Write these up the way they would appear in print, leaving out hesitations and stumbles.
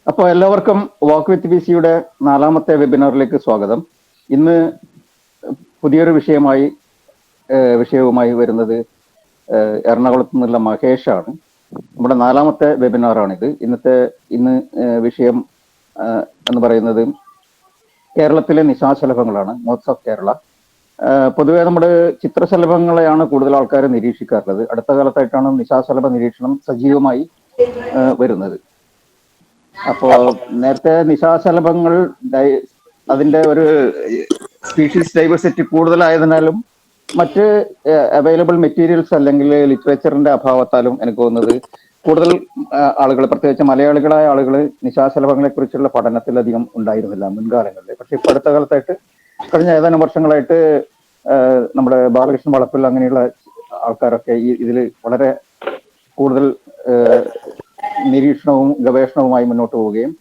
അപ്പോൾ എല്ലാവർക്കും വാക്ക് വിത്ത് ബിസിയുടെ 4ാമത്തെ വെബിനാറിലേക്ക് സ്വാഗതം. ഇന്ന് പുതിയൊരു വിഷയവുമായി വരുന്നത് എറണാകുളത്ത് നിന്നുള്ള മഹേഷാണ്. നമ്മുടെ 4ാമത്തെ വെബിനാറാണിത്. ഇന്ന് വിഷയം എന്ന് പറയുന്നത് കേരളത്തിലെ നിശാശലഭങ്ങളാണ്, മോത്സ് ഓഫ് കേരള. പൊതുവെ നമ്മുടെ ചിത്രശലഭങ്ങളെയാണ് കൂടുതൽ ആൾക്കാർ നിരീക്ഷിക്കാറുള്ളത്. അടുത്ത കാലത്തായിട്ടാണ് നിശാശലഭ നിരീക്ഷണം സജീവമായി വരുന്നത്. അപ്പോ നേരത്തെ നിശാശലഭങ്ങൾ അതിന്റെ ഒരു സ്പീഷീസ് ഡൈവേഴ്സിറ്റി കൂടുതലായതിനാലും മറ്റ് അവൈലബിൾ മെറ്റീരിയൽസ് അല്ലെങ്കിൽ ലിറ്ററേച്ചറിന്റെ അഭാവത്താലും എനിക്ക് തോന്നുന്നത് കൂടുതൽ ആളുകൾ, പ്രത്യേകിച്ച് മലയാളികളായ ആളുകൾ, നിശാശലഭങ്ങളെ കുറിച്ചുള്ള പഠനത്തിലധികം ഉണ്ടായിരുന്നില്ല മുൻകാലങ്ങളിൽ. പക്ഷെ ഇപ്പൊ അടുത്ത കാലത്തായിട്ട്, കഴിഞ്ഞ ഏതാനും വർഷങ്ങളായിട്ട് നമ്മുടെ ബാലകൃഷ്ണൻ വളപ്പിൽ അങ്ങനെയുള്ള ആൾക്കാരൊക്കെ ഇതിൽ വളരെ കൂടുതൽ നിരീക്ഷണവും ഗവേഷണവുമായി മുന്നോട്ട് പോവുകയും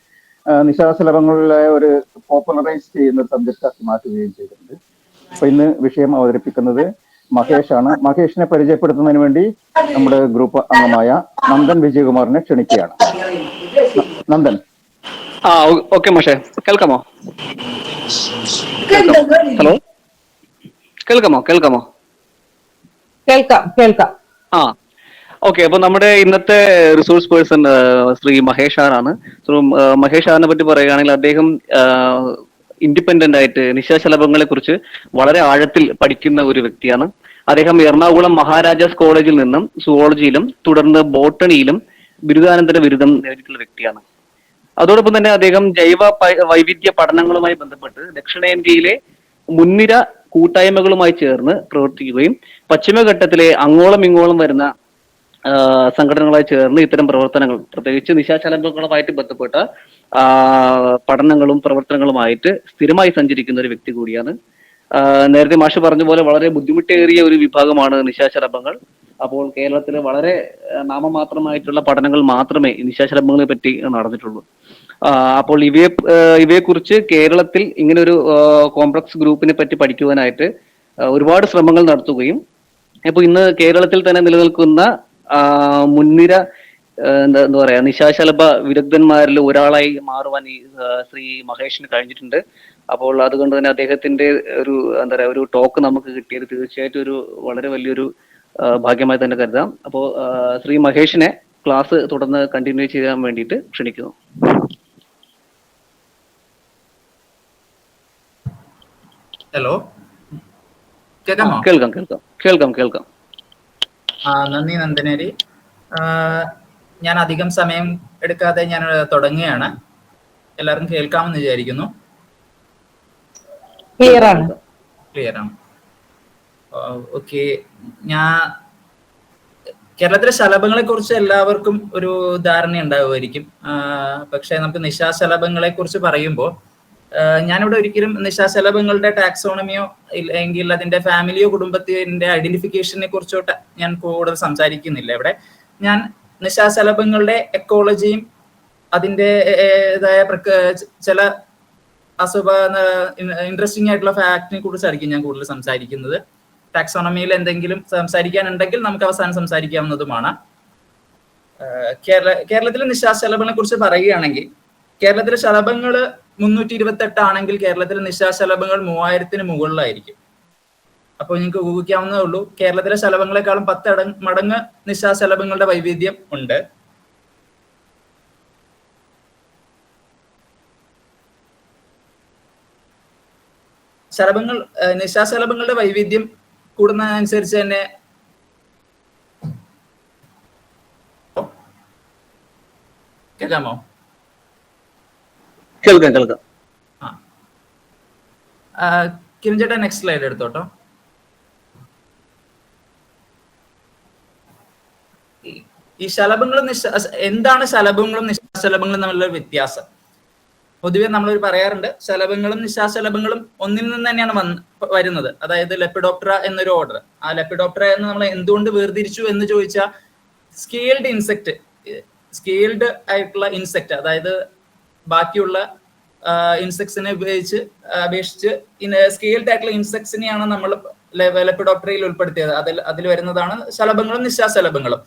നിശാശലഭങ്ങളിലെ ഒരു പോപ്പുലറൈസ് ചെയ്യുന്ന ഒരു സബ്ജക്റ്റാക്കി മാറ്റുകയും ചെയ്തിട്ടുണ്ട്. അപ്പൊ ഇന്ന് വിഷയം അവതരിപ്പിക്കുന്നത് മഹേഷാണ്. മഹേഷിനെ പരിചയപ്പെടുത്തുന്നതിന് വേണ്ടി നമ്മുടെ ഗ്രൂപ്പ് അംഗമായ നന്ദൻ വിജയകുമാറിനെ ക്ഷണിക്കുകയാണ്. നന്ദൻ. ഓക്കെ മാഷേ, കേൾക്കാമോ? ഹലോ, കേൾക്കാമോ? കേൾക്കാം. ഓക്കെ, അപ്പൊ നമ്മുടെ ഇന്നത്തെ റിസോഴ്സ് പേഴ്സൺ ശ്രീ മഹേഷ് ആറാണ്. മഹേഷ് ആറിനെ പറ്റി പറയുകയാണെങ്കിൽ അദ്ദേഹം ഇൻഡിപെൻഡന്റ് ആയിട്ട് നിശാശലഭങ്ങളെ കുറിച്ച് വളരെ ആഴത്തിൽ പഠിക്കുന്ന ഒരു വ്യക്തിയാണ്. അദ്ദേഹം എറണാകുളം മഹാരാജാസ് കോളേജിൽ നിന്നും സുവോളജിയിലും തുടർന്ന് ബോട്ടണിയിലും ബിരുദാനന്തര ബിരുദം നേടിയിട്ടുള്ള വ്യക്തിയാണ്. അതോടൊപ്പം തന്നെ അദ്ദേഹം ജൈവ വൈവിധ്യ പഠനങ്ങളുമായി ബന്ധപ്പെട്ട് ദക്ഷിണേന്ത്യയിലെ മുൻനിര കൂട്ടായ്മകളുമായി ചേർന്ന് പ്രവർത്തിക്കുകയും പശ്ചിമഘട്ടത്തിലെ അങ്ങോളം ഇങ്ങോളം വരുന്ന സംഘടനകളായി ചേർന്ന് ഇത്തരം പ്രവർത്തനങ്ങൾ, പ്രത്യേകിച്ച് നിശാശലഭങ്ങളുമായിട്ട് ബന്ധപ്പെട്ട പഠനങ്ങളും പ്രവർത്തനങ്ങളുമായിട്ട് സ്ഥിരമായി സഞ്ചരിക്കുന്ന ഒരു വ്യക്തി കൂടിയാണ്. നേരത്തെ മാഷ് പറഞ്ഞ പോലെ വളരെ ബുദ്ധിമുട്ടേറിയ ഒരു വിഭാഗമാണ് നിശാശലഭങ്ങൾ. അപ്പോൾ കേരളത്തിൽ വളരെ നാമമാത്രമായിട്ടുള്ള പഠനങ്ങൾ മാത്രമേ നിശാശലഭങ്ങളെ പറ്റി നടന്നിട്ടുള്ളൂ. അപ്പോൾ ഇവയെക്കുറിച്ച് കേരളത്തിൽ ഇങ്ങനെ ഒരു കോംപ്ലക്സ് ഗ്രൂപ്പിനെ പറ്റി പഠിക്കുവാനായിട്ട് ഒരുപാട് ശ്രമങ്ങൾ നടത്തുകയും, അപ്പോൾ ഇന്ന് കേരളത്തിൽ തന്നെ നിലനിൽക്കുന്ന മുൻനിര എന്താ പറയാ നിശാശലഭ വിദഗ്ധന്മാരിൽ ഒരാളായി മാറുവാൻ ഈ ശ്രീ മഹേഷിന് കഴിഞ്ഞിട്ടുണ്ട്. അപ്പോൾ അതുകൊണ്ട് തന്നെ അദ്ദേഹത്തിന്റെ ഒരു ടോക്ക് നമുക്ക് കിട്ടിയത് തീർച്ചയായിട്ടും ഒരു വളരെ വലിയൊരു ഭാഗ്യമായി തന്നെ കരുതാം. അപ്പോൾ ശ്രീ മഹേഷിനെ ക്ലാസ് തുടർന്ന് കണ്ടിന്യൂ ചെയ്യാൻ വേണ്ടിയിട്ട് ക്ഷണിക്കുന്നു. ഹലോ, കേൾക്കാം. നന്ദി നന്ദനേരി. ഞാൻ അധികം സമയം എടുക്കാതെ ഞാൻ തുടങ്ങുകയാണ്. എല്ലാവർക്കും കേൾക്കാമെന്ന് വിചാരിക്കുന്നു. ക്ലിയർ ആണ്. ഓക്കെ, കേരളത്തിലെ ശലഭങ്ങളെ കുറിച്ച് എല്ലാവർക്കും ഒരു ധാരണ ഉണ്ടാവുമായിരിക്കും. പക്ഷെ നമുക്ക് നിശാശലഭങ്ങളെ കുറിച്ച് പറയുമ്പോൾ ഞാനിവിടെ ഒരിക്കലും നിശാശലഭങ്ങളുടെ ടാക്സോണമിയോ ഇല്ലെങ്കിൽ അതിന്റെ ഫാമിലിയോ കുടുംബത്തിന്റെ ഐഡന്റിഫിക്കേഷനെ കുറിച്ചോട്ട് ഞാൻ കൂടുതൽ സംസാരിക്കുന്നില്ല. ഇവിടെ ഞാൻ നിശാശലഭങ്ങളുടെ എക്കോളജിയും അതിൻ്റെതായ ചില ഇൻട്രസ്റ്റിംഗ് ആയിട്ടുള്ള ഫാക്ടിനെ കുറിച്ചായിരിക്കും ഞാൻ കൂടുതൽ സംസാരിക്കുന്നത്. ടാക്സോണമിയിൽ എന്തെങ്കിലും സംസാരിക്കാനുണ്ടെങ്കിൽ നമുക്ക് അവസാനം സംസാരിക്കാവുന്നതുമാണ്. കേരളത്തിലെ നിശാശലഭങ്ങളെ കുറിച്ച് പറയുകയാണെങ്കിൽ, കേരളത്തിലെ ശലഭങ്ങൾ 328 ആണെങ്കിൽ കേരളത്തിലെ നിശാശലഭങ്ങൾ 3000-ന് മുകളിലായിരിക്കും. അപ്പോൾ നിങ്ങൾക്ക് ഊഹിക്കാവുന്നതേ ഉള്ളൂ, കേരളത്തിലെ ശലഭങ്ങളെക്കാളും 10 മടങ്ങ് നിശാശലഭങ്ങളുടെ വൈവിധ്യം ഉണ്ട്. നിശാശലഭങ്ങളുടെ വൈവിധ്യം കൂടുന്നതനുസരിച്ച് തന്നെ കേൾക്കാമോ? കേൾക്കാം. കിരൺ ചേട്ടാ, നെക്സ്റ്റ് സ്ലൈഡ് എടുത്തോട്ടോ. ഈ ശലഭങ്ങളും എന്താണ് ശലഭങ്ങളും നിശാശലഭങ്ങളും തമ്മിലുള്ള വ്യത്യാസം? പൊതുവെ നമ്മൾ പറയാറുണ്ട്, ശലഭങ്ങളും നിശാശലഭങ്ങളും ഒന്നിൽ നിന്ന് തന്നെയാണ് വരുന്നത്. അതായത് ലെപ്പിഡോപ്റ്ററ എന്നൊരു ഓർഡർ. ആ ലെപ്പിഡോപ്റ്ററ എന്ന് നമ്മൾ എന്തുകൊണ്ട് വേർതിരിച്ചു എന്ന് ചോദിച്ചാൽ, സ്കെയിൽഡ് ആയിട്ടുള്ള ഇൻസെക്ട്, അതായത് ബാക്കിയുള്ള ഇൻസെക്ട്സിനെ അപേക്ഷിച്ച് സ്കെയിൽഡ് ആയിട്ടുള്ള ഇൻസെക്ട്സിനെയാണ് നമ്മൾ ലെപ്പിഡോപ്റ്ററയിൽ ഉൾപ്പെടുത്തിയത്. അതിൽ വരുന്നതാണ് ശലഭങ്ങളും നിശാശലഭങ്ങളും.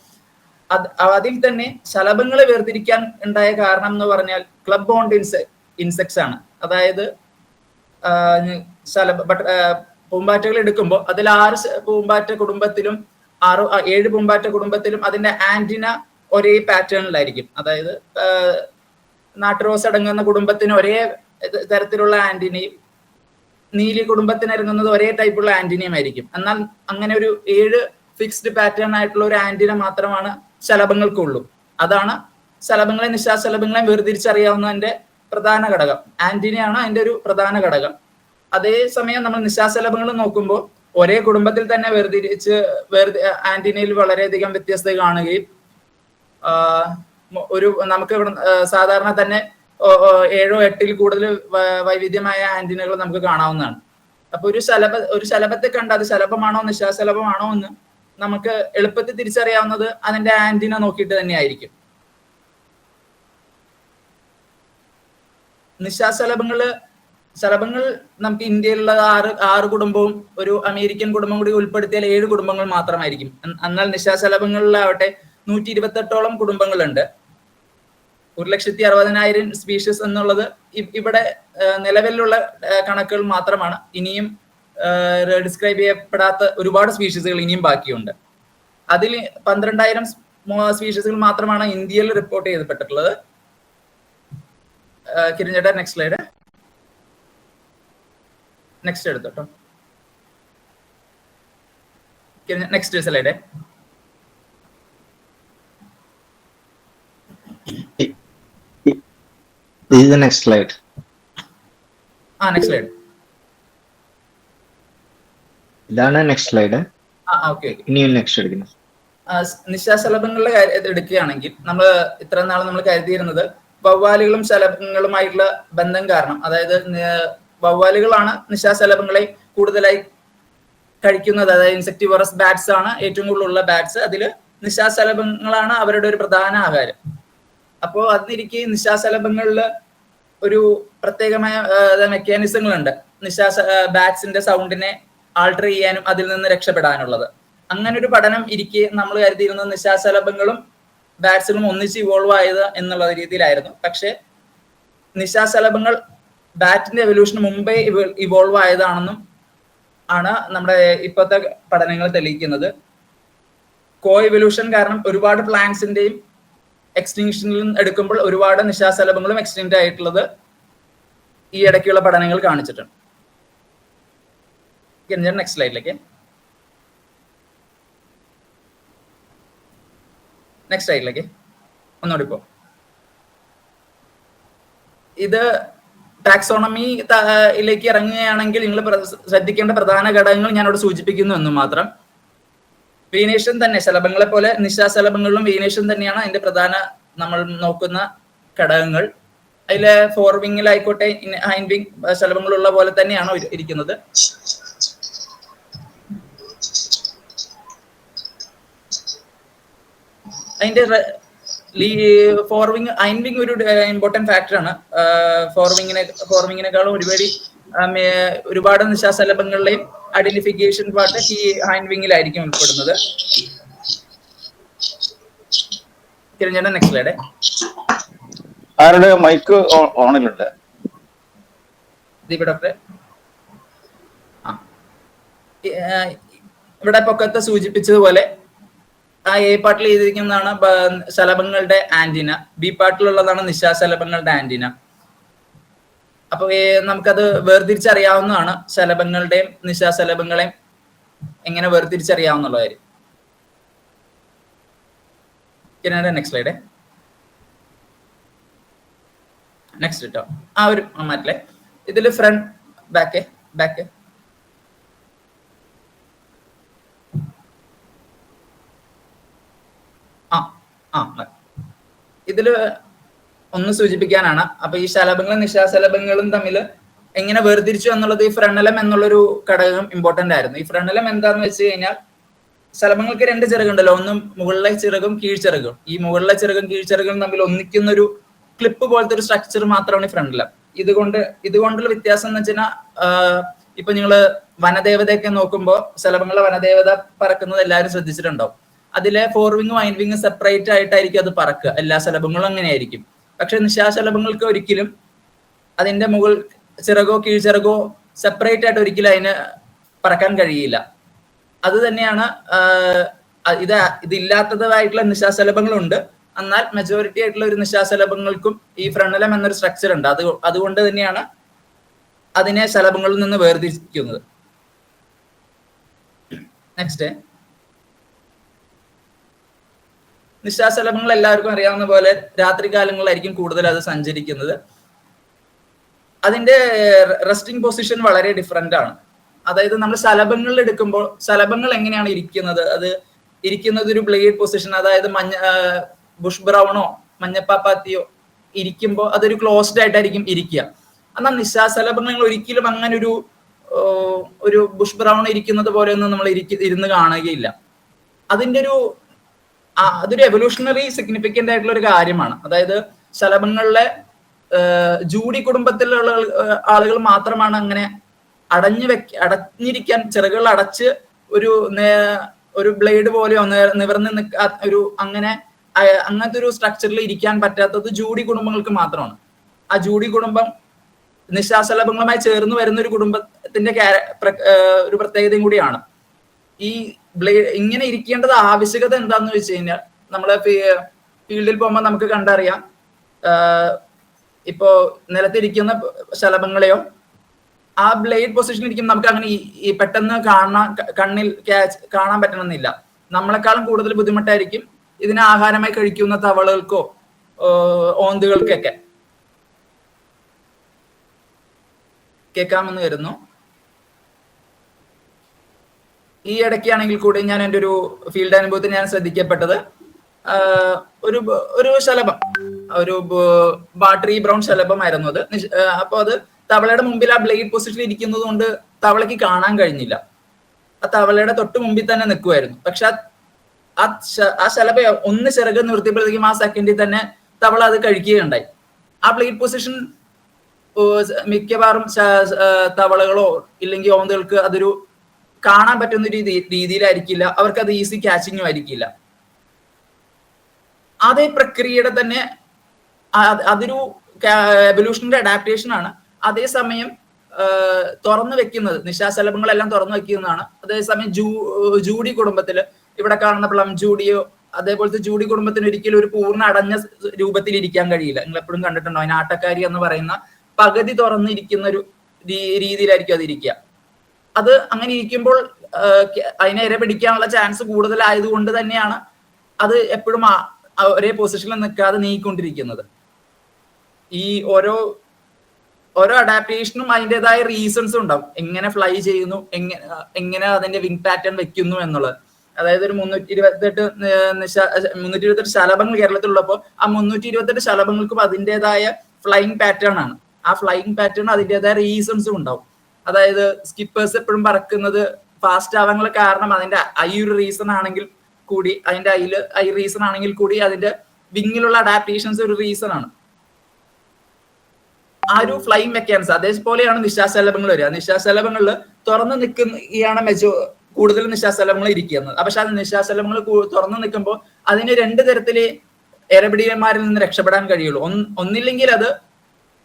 അതിൽ തന്നെ ശലഭങ്ങളെ വേർതിരിക്കാൻ ഉണ്ടായ കാരണം എന്ന് പറഞ്ഞാൽ ക്ലബ് ബോണ്ട് ഇൻസെക്ട്സ് ആണ്. അതായത് പൂമ്പാറ്റകൾ എടുക്കുമ്പോൾ അതിൽ 6 പൂമ്പാറ്റ കുടുംബത്തിലും 7 പൂമ്പാറ്റ കുടുംബത്തിലും അതിന്റെ ആന്റിന ഒരേ പാറ്റേണിലായിരിക്കും. അതായത് നാട്ടുറോസ് അടങ്ങുന്ന കുടുംബത്തിന് ഒരേ തരത്തിലുള്ള ആന്റിനയും നീലി കുടുംബത്തിന് ഇറങ്ങുന്നത് ഒരേ ടൈപ്പുള്ള ആന്റിനയും ആയിരിക്കും. എന്നാൽ അങ്ങനെ ഒരു 7 ഫിക്സ്ഡ് പാറ്റേൺ ആയിട്ടുള്ള ഒരു ആന്റിന മാത്രമാണ് ശലഭങ്ങൾക്കുള്ളൂ. അതാണ് ശലഭങ്ങളെ നിശാശലഭങ്ങളെ വേർതിരിച്ചറിയാവുന്നതിന്റെ പ്രധാന ഘടകം. ആന്റിനയാണ് അതിന്റെ ഒരു പ്രധാന ഘടകം. അതേസമയം നമ്മൾ നിശാശലഭങ്ങൾ നോക്കുമ്പോൾ ഒരേ കുടുംബത്തിൽ തന്നെ ആന്റിനയിൽ വളരെയധികം വ്യത്യസ്തത കാണുകയും നമുക്ക് സാധാരണ തന്നെ 7 or 8 കൂടുതൽ വൈവിധ്യമായ ആന്റിനകൾ നമുക്ക് കാണാവുന്നതാണ്. അപ്പൊ ഒരു ശലഭത്തെ കണ്ട് അത് ശലഭമാണോ നിശാശലഭമാണോ എന്ന് നമുക്ക് എളുപ്പത്തിൽ തിരിച്ചറിയാവുന്നത് അതിന്റെ ആന്റിന നോക്കിയിട്ട് തന്നെയായിരിക്കും. ശലഭങ്ങൾ നമുക്ക് ഇന്ത്യയിലുള്ള 6 കുടുംബവും ഒരു അമേരിക്കൻ കുടുംബം കൂടി ഉൾപ്പെടുത്തിയാൽ 7 കുടുംബങ്ങൾ മാത്രമായിരിക്കും. എന്നാൽ നിശാശലഭങ്ങളിലാവട്ടെ 128ഓളം കുടുംബങ്ങളുണ്ട്. 1,60,000 സ്പീഷീസ് എന്നുള്ളത് ഇവിടെ നിലവിലുള്ള കണക്കുകൾ മാത്രമാണ്. ഇനിയും ഡിസ്ക്രൈബ് ചെയ്യപ്പെടാത്ത ഒരുപാട് സ്പീഷീസുകൾ ഇനിയും ബാക്കിയുണ്ട്. അതിൽ 12,000 സ്പീഷീസുകൾ മാത്രമാണ് ഇന്ത്യയിൽ റിപ്പോർട്ട് ചെയ്യപ്പെട്ടിട്ടുള്ളത്. കിരൺചേട്ടാ നെക്സ്റ്റ് സ്ലൈഡ്. നെക്സ്റ്റ് എടുത്തോട്ടോ. Next slide. This is the next slide. Next slide. ഇതാണ് നെക്സ്റ്റ് സ്ലൈഡ്. ഓക്കെ. ഇനി നെക്സ്റ്റ് എടുക്കുന്നു. നിശാശലഭങ്ങളുടെ എടുക്കുകയാണെങ്കിൽ നമ്മൾ ഇത്ര നാൾ നമ്മൾ കരുതിയിരുന്നത് വവ്വാലുകളും ശലഭങ്ങളുമായിട്ടുള്ള ബന്ധം കാരണം, അതായത് വവ്വാലുകളാണ് നിശാശലഭങ്ങളെ കൂടുതലായി കഴിക്കുന്നത്. അതായത് ഇൻസെക്ടിവറസ് ബാറ്റ്സ് ആണ് ഏറ്റവും കൂടുതലുള്ള ബാറ്റ്സ്. അതിൽ നിശാശലഭങ്ങളാണ് അവരുടെ ഒരു പ്രധാന ആഹാരം. അപ്പോൾ അതിരിക്കെ നിശാശലഭങ്ങളിൽ ഒരു പ്രത്യേകമായ മെക്കാനിസങ്ങളുണ്ട് ബാറ്റ്സിന്റെ സൗണ്ടിനെ ആൾട്ടർ ചെയ്യാനും അതിൽ നിന്ന് രക്ഷപ്പെടാനുള്ളത്. അങ്ങനെ ഒരു പഠനം ഇരിക്കെ നമ്മൾ കരുതിയിരുന്നത് നിശാശലഭങ്ങളും ബാറ്റ്സുകളും ഒന്നിച്ച് ഇവോൾവ് ആയത് എന്നുള്ള രീതിയിലായിരുന്നു. പക്ഷെ നിശാശലഭങ്ങൾ ബാറ്റിന്റെ എവല്യൂഷന് മുമ്പേ ഇവോൾവ് ആയതാണെന്നും ആണ് നമ്മുടെ ഇപ്പോഴത്തെ പഠനങ്ങൾ തെളിയിക്കുന്നത്. കോ എവല്യൂഷൻ കാരണം ഒരുപാട് പ്ലാന്റ്സിന്റെയും എക്സ്റ്റിങ്ഷനിൽ എടുക്കുമ്പോൾ ഒരുപാട് നിശാശലഭങ്ങളും എക്സ്റ്റിങ്ക്റ്റ് ആയിട്ടുള്ളത് ഈ ഇടയ്ക്കുള്ള പഠനങ്ങൾ കാണിച്ചിട്ടുണ്ട്. നെക്സ്റ്റ് സ്ലൈഡിലേക്ക്. നെക്സ്റ്റ് സ്ലൈഡിലേക്ക് ഒന്നുകൂടി പോ. ഇത് ടാക്സോണമിയിലേക്ക് ഇറങ്ങുകയാണെങ്കിൽ നിങ്ങൾ ശ്രദ്ധിക്കേണ്ട പ്രധാന ഘടകങ്ങൾ ഞാനവിടെ സൂചിപ്പിക്കുന്നു എന്ന് മാത്രം. വീനേഷൻ തന്നെ ശലഭങ്ങളെ പോലെ നിശാശലഭങ്ങളിലും വീനേഷൻ തന്നെയാണ് അതിന്റെ പ്രധാന നമ്മൾ നോക്കുന്ന ഘടകങ്ങൾ. അതിലെ ഫോർവിങ്ങിലായിക്കോട്ടെ ഹൈൻവിങ് ശലഭങ്ങളുള്ള പോലെ തന്നെയാണ് ഇരിക്കുന്നത്. അതിന്റെ ഫോർവിങ് ഹൈൻവിങ് ഒരു ഇമ്പോർട്ടന്റ് ഫാക്ടറാണ്. ഫോർവിങ്ങിനേക്കാളും ഒരുപാട് നിശാശലഭങ്ങളുടെയും ഐഡന്റിഫിക്കേഷൻ പാർട്ട് ഈ ഹൈൻവിങ്ങിലായിരിക്കും ഉൾപ്പെടുന്നത്. Next slide. ആരുടെ മൈക്ക് ഓണിലുണ്ട്? ദീപ ഡോക്ടറെ. ഇവിടെ പൊക്കത്ത് സൂചിപ്പിച്ചതുപോലെ ആ എ പാർട്ടിൽ ചെയ്തിരിക്കുന്നതാണ് ശലഭങ്ങളുടെ ആന്റിന, ബി പാർട്ടിലുള്ളതാണ് നിശാശലഭങ്ങളുടെ ആന്റിന. അപ്പൊ നമുക്കത് വേർതിരിച്ചറിയാവുന്നതാണ് ശലഭങ്ങളുടെയും നിശാശലഭങ്ങളെയും എങ്ങനെ വേർതിരിച്ചറിയാവുന്നുള്ള കാര്യം. Next slide. നെക്സ്റ്റ് കേട്ടോ. ഒരു മാറ്റില്ലേ ഇതില് ഫ്രണ്ട് ബാക്ക് ഇതില് ഒന്ന് സൂചിപ്പിക്കാനാണ്. അപ്പൊ ഈ ശലഭങ്ങളും നിശാശലഭങ്ങളും തമ്മിൽ എങ്ങനെ വേർതിരിച്ചു എന്നുള്ളത് ഈ ഫ്രണ്ടലം എന്നുള്ളൊരു ഘടകം ഇമ്പോർട്ടന്റ് ആയിരുന്നു. ഈ ഫ്രണ്ടലം എന്താന്ന് വെച്ച് കഴിഞ്ഞാൽ ശലഭങ്ങൾക്ക് 2 ചിറകുണ്ടല്ലോ, ഒന്ന് മുകളിലെ ചിറകും കീഴ്ചിറകും. ഈ മുകളിലെ ചിറകും കീഴ്ചിറകും തമ്മിൽ ഒന്നിക്കുന്ന ഒരു ക്ലിപ്പ് പോലത്തെ ഒരു സ്ട്രക്ചർ മാത്രമാണ് ഈ ഫ്രണ്ടലം. ഇതുകൊണ്ടുള്ള വ്യത്യാസം എന്ന് വെച്ചാൽ ഇപ്പൊ നിങ്ങള് വനദേവതയൊക്കെ നോക്കുമ്പോൾ ശലഭങ്ങളെ വനദേവത പറക്കുന്നത് എല്ലാവരും ശ്രദ്ധിച്ചിട്ടുണ്ടാവും. അതിലെ ഫോർവിങ്ങും ഹൈൻവിങ്ങും സെപ്പറേറ്റ് ആയിട്ടായിരിക്കും അത് പറക്കുക. എല്ലാ ശലഭങ്ങളും അങ്ങനെയായിരിക്കും. പക്ഷെ നിശാശലഭങ്ങൾക്ക് ഒരിക്കലും അതിന്റെ മുകൾ ചിറകോ കീഴ്ചിറകോ സെപ്പറേറ്റ് ആയിട്ട് ഒരിക്കലും അതിന് പറക്കാൻ കഴിയില്ല. അത് തന്നെയാണ് ഇതില്ലാത്തതായിട്ടുള്ള നിശാശലഭങ്ങളുണ്ട്. എന്നാൽ മെജോറിറ്റി ആയിട്ടുള്ള ഒരു നിശാശലഭങ്ങൾക്കും ഈ ഫ്രണ്ടലം എന്നൊരു സ്ട്രക്ചർ ഉണ്ട്. അതുകൊണ്ട് തന്നെയാണ് അതിനെ ശലഭങ്ങളിൽ നിന്ന് വേർതിരിക്കുന്നത്. നെക്സ്റ്റ്, നിശാശലഭങ്ങൾ എല്ലാവർക്കും അറിയാവുന്ന പോലെ രാത്രി കാലങ്ങളിലായിരിക്കും കൂടുതൽ അത് സഞ്ചരിക്കുന്നത്. അതിന്റെ റെസ്റ്റിംഗ് പൊസിഷൻ വളരെ ഡിഫറെന്റ് ആണ്. അതായത് നമ്മൾ ശലഭങ്ങളിൽ എടുക്കുമ്പോൾ ശലഭങ്ങൾ എങ്ങനെയാണ് ഇരിക്കുന്നത്, അത് ഇരിക്കുന്നത് ഒരു ബ്ലേഡ് പൊസിഷൻ, അതായത് ബുഷ് ബ്രൗണോ മഞ്ഞപ്പാപ്പാത്തിയോ ഇരിക്കുമ്പോൾ അതൊരു ക്ലോസ്ഡ് ആയിട്ടായിരിക്കും ഇരിക്കുക. എന്നാൽ നിശാശലഭങ്ങൾ ഒരിക്കലും അങ്ങനെ ഒരു ബുഷ് ബ്രൗൺ ഇരിക്കുന്നത് പോലെ ഒന്നും നമ്മൾ ഇരുന്ന് കാണുകയില്ല. അതൊരു എവല്യൂഷണറി സിഗ്നിഫിക്കന്റ് ആയിട്ടുള്ള ഒരു കാര്യമാണ്. അതായത് ജൂഡി കുടുംബത്തിലുള്ള ആളുകൾ മാത്രമാണ് അങ്ങനെ അടഞ്ഞിരിക്കാൻ, ചിറകുകൾ അടച്ച് ഒരു ബ്ലേഡ് പോലെയോ നിവർന്ന് അങ്ങനത്തെ ഒരു സ്ട്രക്ചറിൽ ഇരിക്കാൻ പറ്റാത്തത് ജൂഡി കുടുംബങ്ങൾക്ക് മാത്രമാണ്. ആ ജൂഡി കുടുംബം നിശാശലഭങ്ങളുമായി ചേർന്ന് വരുന്ന ഒരു കുടുംബത്തിന്റെ ഒരു പ്രത്യേകതയും കൂടിയാണ്. ഈ ഇങ്ങനെ ഇരിക്കേണ്ടത് ആവശ്യകത എന്താന്ന് വെച്ച് കഴിഞ്ഞാൽ, നമ്മളെ ഫീൽഡിൽ പോകുമ്പോൾ നമുക്ക് കണ്ടറിയാം, ഇപ്പോ നിലത്തിരിക്കുന്ന ശലഭങ്ങളെയോ ആ ബ്ലേഡ് പൊസിഷനിൽ ഇരിക്കുമ്പോൾ നമുക്ക് അങ്ങനെ ഈ പെട്ടെന്ന് കണ്ണിൽ കാണാൻ പറ്റണമെന്നില്ല. നമ്മളെക്കാളും കൂടുതൽ ബുദ്ധിമുട്ടായിരിക്കും ഇതിനെ ആഹാരമായി കഴിക്കുന്ന തവളകൾക്കോ ഓന്തുകൾക്കൊക്കെ. കേൾക്കാമെന്ന് വരുന്നു. ഈ ഇടയ്ക്കാണെങ്കിൽ കൂടി ഞാൻ എൻ്റെ ഒരു ഫീൽഡ് അനുഭവത്തിൽ ഞാൻ ശ്രദ്ധിക്കപ്പെട്ടത്, ഒരു ശലഭം, ഒരു ബാട്ടറി ബ്രൗൺ ശലഭമായിരുന്നു അത്. അപ്പൊ അത് തവളയുടെ മുമ്പിൽ ആ ബ്ലേഡ് പൊസിഷനിൽ ഇരിക്കുന്നത് കൊണ്ട് തവളയ്ക്ക് കാണാൻ കഴിഞ്ഞില്ല. ആ തവളയുടെ തൊട്ട് മുമ്പിൽ തന്നെ നിൽക്കുമായിരുന്നു. പക്ഷെ ആ ശലഭം ഒന്ന് ചിറക് നിർത്തിയപ്പോഴത്തേക്കും ആ സെക്കൻഡിൽ തന്നെ തവള അത് കഴിക്കുകയുണ്ടായി. ആ ബ്ലേഡ് പൊസിഷൻ മിക്കവാറും തവളകളോ ഇല്ലെങ്കിൽ ഓന്തുകൾക്ക് അതൊരു കാണാൻ പറ്റുന്ന രീതിയിലായിരിക്കില്ല. അവർക്ക് അത് ഈസി ക്യാച്ചിങ്ങും ആയിരിക്കില്ല. അതേ പ്രക്രിയയുടെ തന്നെ അതൊരു എവല്യൂഷണറി അഡാപ്റ്റേഷൻ ആണ്. അതേസമയം തുറന്നു വെക്കുന്നത്, നിശാശലഭങ്ങളെല്ലാം തുറന്നു വെക്കുന്നതാണ്. അതേസമയം ജൂഡി കുടുംബത്തില് ഇവിടെ കാണുന്ന പ്ലം ജൂഡിയോ അതേപോലത്തെ ജൂഡി കുടുംബത്തിന് ഒരിക്കലും ഒരു പൂർണ്ണ അടഞ്ഞ രൂപത്തിൽ ഇരിക്കാൻ കഴിയില്ല. നിങ്ങൾ എപ്പോഴും കണ്ടിട്ടുണ്ടോ, അതിന് ആട്ടക്കാരി എന്ന് പറയുന്ന പകുതി തുറന്നിരിക്കുന്ന ഒരു രീതിയിലായിരിക്കും അത് ഇരിക്കുക. അത് അങ്ങനെ ഇരിക്കുമ്പോൾ അതിനെ ഇര പിടിക്കാനുള്ള ചാൻസ് കൂടുതലായതുകൊണ്ട് തന്നെയാണ് അത് എപ്പോഴും ഒരേ പൊസിഷനിൽ നിൽക്കാതെ നീങ്ങിക്കൊണ്ടിരിക്കുന്നത്. ഈ ഓരോ അഡാപ്റ്റേഷനും അതിൻ്റെതായ റീസൺസ് ഉണ്ടാവും. എങ്ങനെ ഫ്ലൈ ചെയ്യുന്നു, എങ്ങനെ അതിന്റെ വിങ് പാറ്റേൺ വെക്കുന്നു എന്നുള്ളത്. അതായത് ഒരു 328 ശലഭങ്ങൾ കേരളത്തിലുള്ളപ്പോൾ ആ 328 ശലഭങ്ങൾക്കും അതിൻ്റെതായ ഫ്ലൈയിങ് പാറ്റേൺ ആണ്. ആ ഫ്ലൈയിങ് പാറ്റേൺ അതിൻ്റെതായ റീസൺസും ഉണ്ടാവും. അതായത് സ്കിപ്പേഴ്സ് എപ്പോഴും പറക്കുന്നത് ഫാസ്റ്റ് ആവാനുള്ള കാരണം അതിന്റെ ഒരു റീസൺ ആണെങ്കിൽ കൂടി, അതിന്റെ റീസൺ ആണെങ്കിൽ കൂടി അതിന്റെ വിങ്ങിലുള്ള അഡാപ്റ്റേഷൻസ് ഒരു റീസൺ ആണ്. ആ ഒരു ഫ്ലൈയിങ് മെക്കാനിസം അതേപോലെയാണ് നിശാശലഭങ്ങൾ വരിക. നിശാശലഭങ്ങളിൽ തുറന്നു നിൽക്കുകയാണ് കൂടുതൽ നിശാശലഭങ്ങൾ ഇരിക്കുന്നത്. പക്ഷെ അത് നിശാശലഭങ്ങൾ തുറന്നു നിൽക്കുമ്പോൾ അതിന് 2 തരത്തില് എരപിടിയന്മാരിൽ നിന്ന് രക്ഷപ്പെടാൻ കഴിയുള്ളൂ. ഒന്നില്ലെങ്കിൽ അത്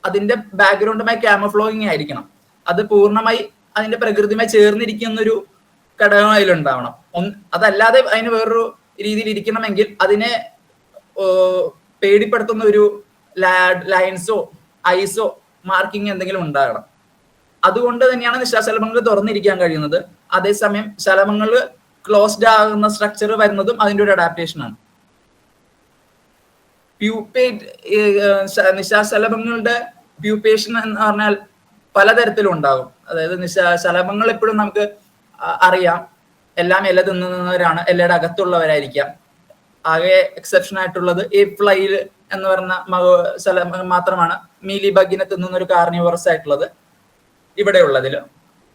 അതിന്റെ ബാക്ക്ഗ്രൗണ്ടുമായി ക്യാമഫ്ലോയിങ് ആയിരിക്കണം. അത് പൂർണ്ണമായി അതിന്റെ പ്രകൃതിയുമായി ചേർന്നിരിക്കുന്ന ഒരു ഘടകം അതിലുണ്ടാവണം. അതല്ലാതെ അതിന് വേറൊരു രീതിയിൽ ഇരിക്കണമെങ്കിൽ അതിനെ പേടിപ്പെടുത്തുന്ന ഒരു ലൈൻസോ ഐസോ മാർക്കിംഗ് എന്തെങ്കിലും ഉണ്ടാകണം. അതുകൊണ്ട് തന്നെയാണ് നിശാശലഭങ്ങൾ തുറന്നിരിക്കാൻ കഴിയുന്നത്. അതേസമയം ശലഭങ്ങൾ ക്ലോസ്ഡ് ആകുന്ന സ്ട്രക്ചർ വരുന്നതും അതിന്റെ ഒരു അഡാപ്റ്റേഷൻ ആണ്. നിശാശലഭങ്ങളുടെ പ്യൂപ്പേഷൻ എന്ന് പറഞ്ഞാൽ പലതരത്തിലും ഉണ്ടാകും. അതായത് ശലഭങ്ങൾ എപ്പോഴും നമുക്ക് അറിയാം എല്ലാം ഇല തിന്നുന്നവരാണ്, ഇലയുടെ അകത്തുള്ളവരായിരിക്കാം. ആകെ എക്സെപ്ഷൻ ആയിട്ടുള്ളത് ഫ്ലൈൽ എന്ന് പറഞ്ഞ ശലഭം മാത്രമാണ് മീലി ബഗിനെ തിന്നുന്ന ഒരു കാർണിവോറസ് ആയിട്ടുള്ളത് ഇവിടെ ഉള്ളതില്.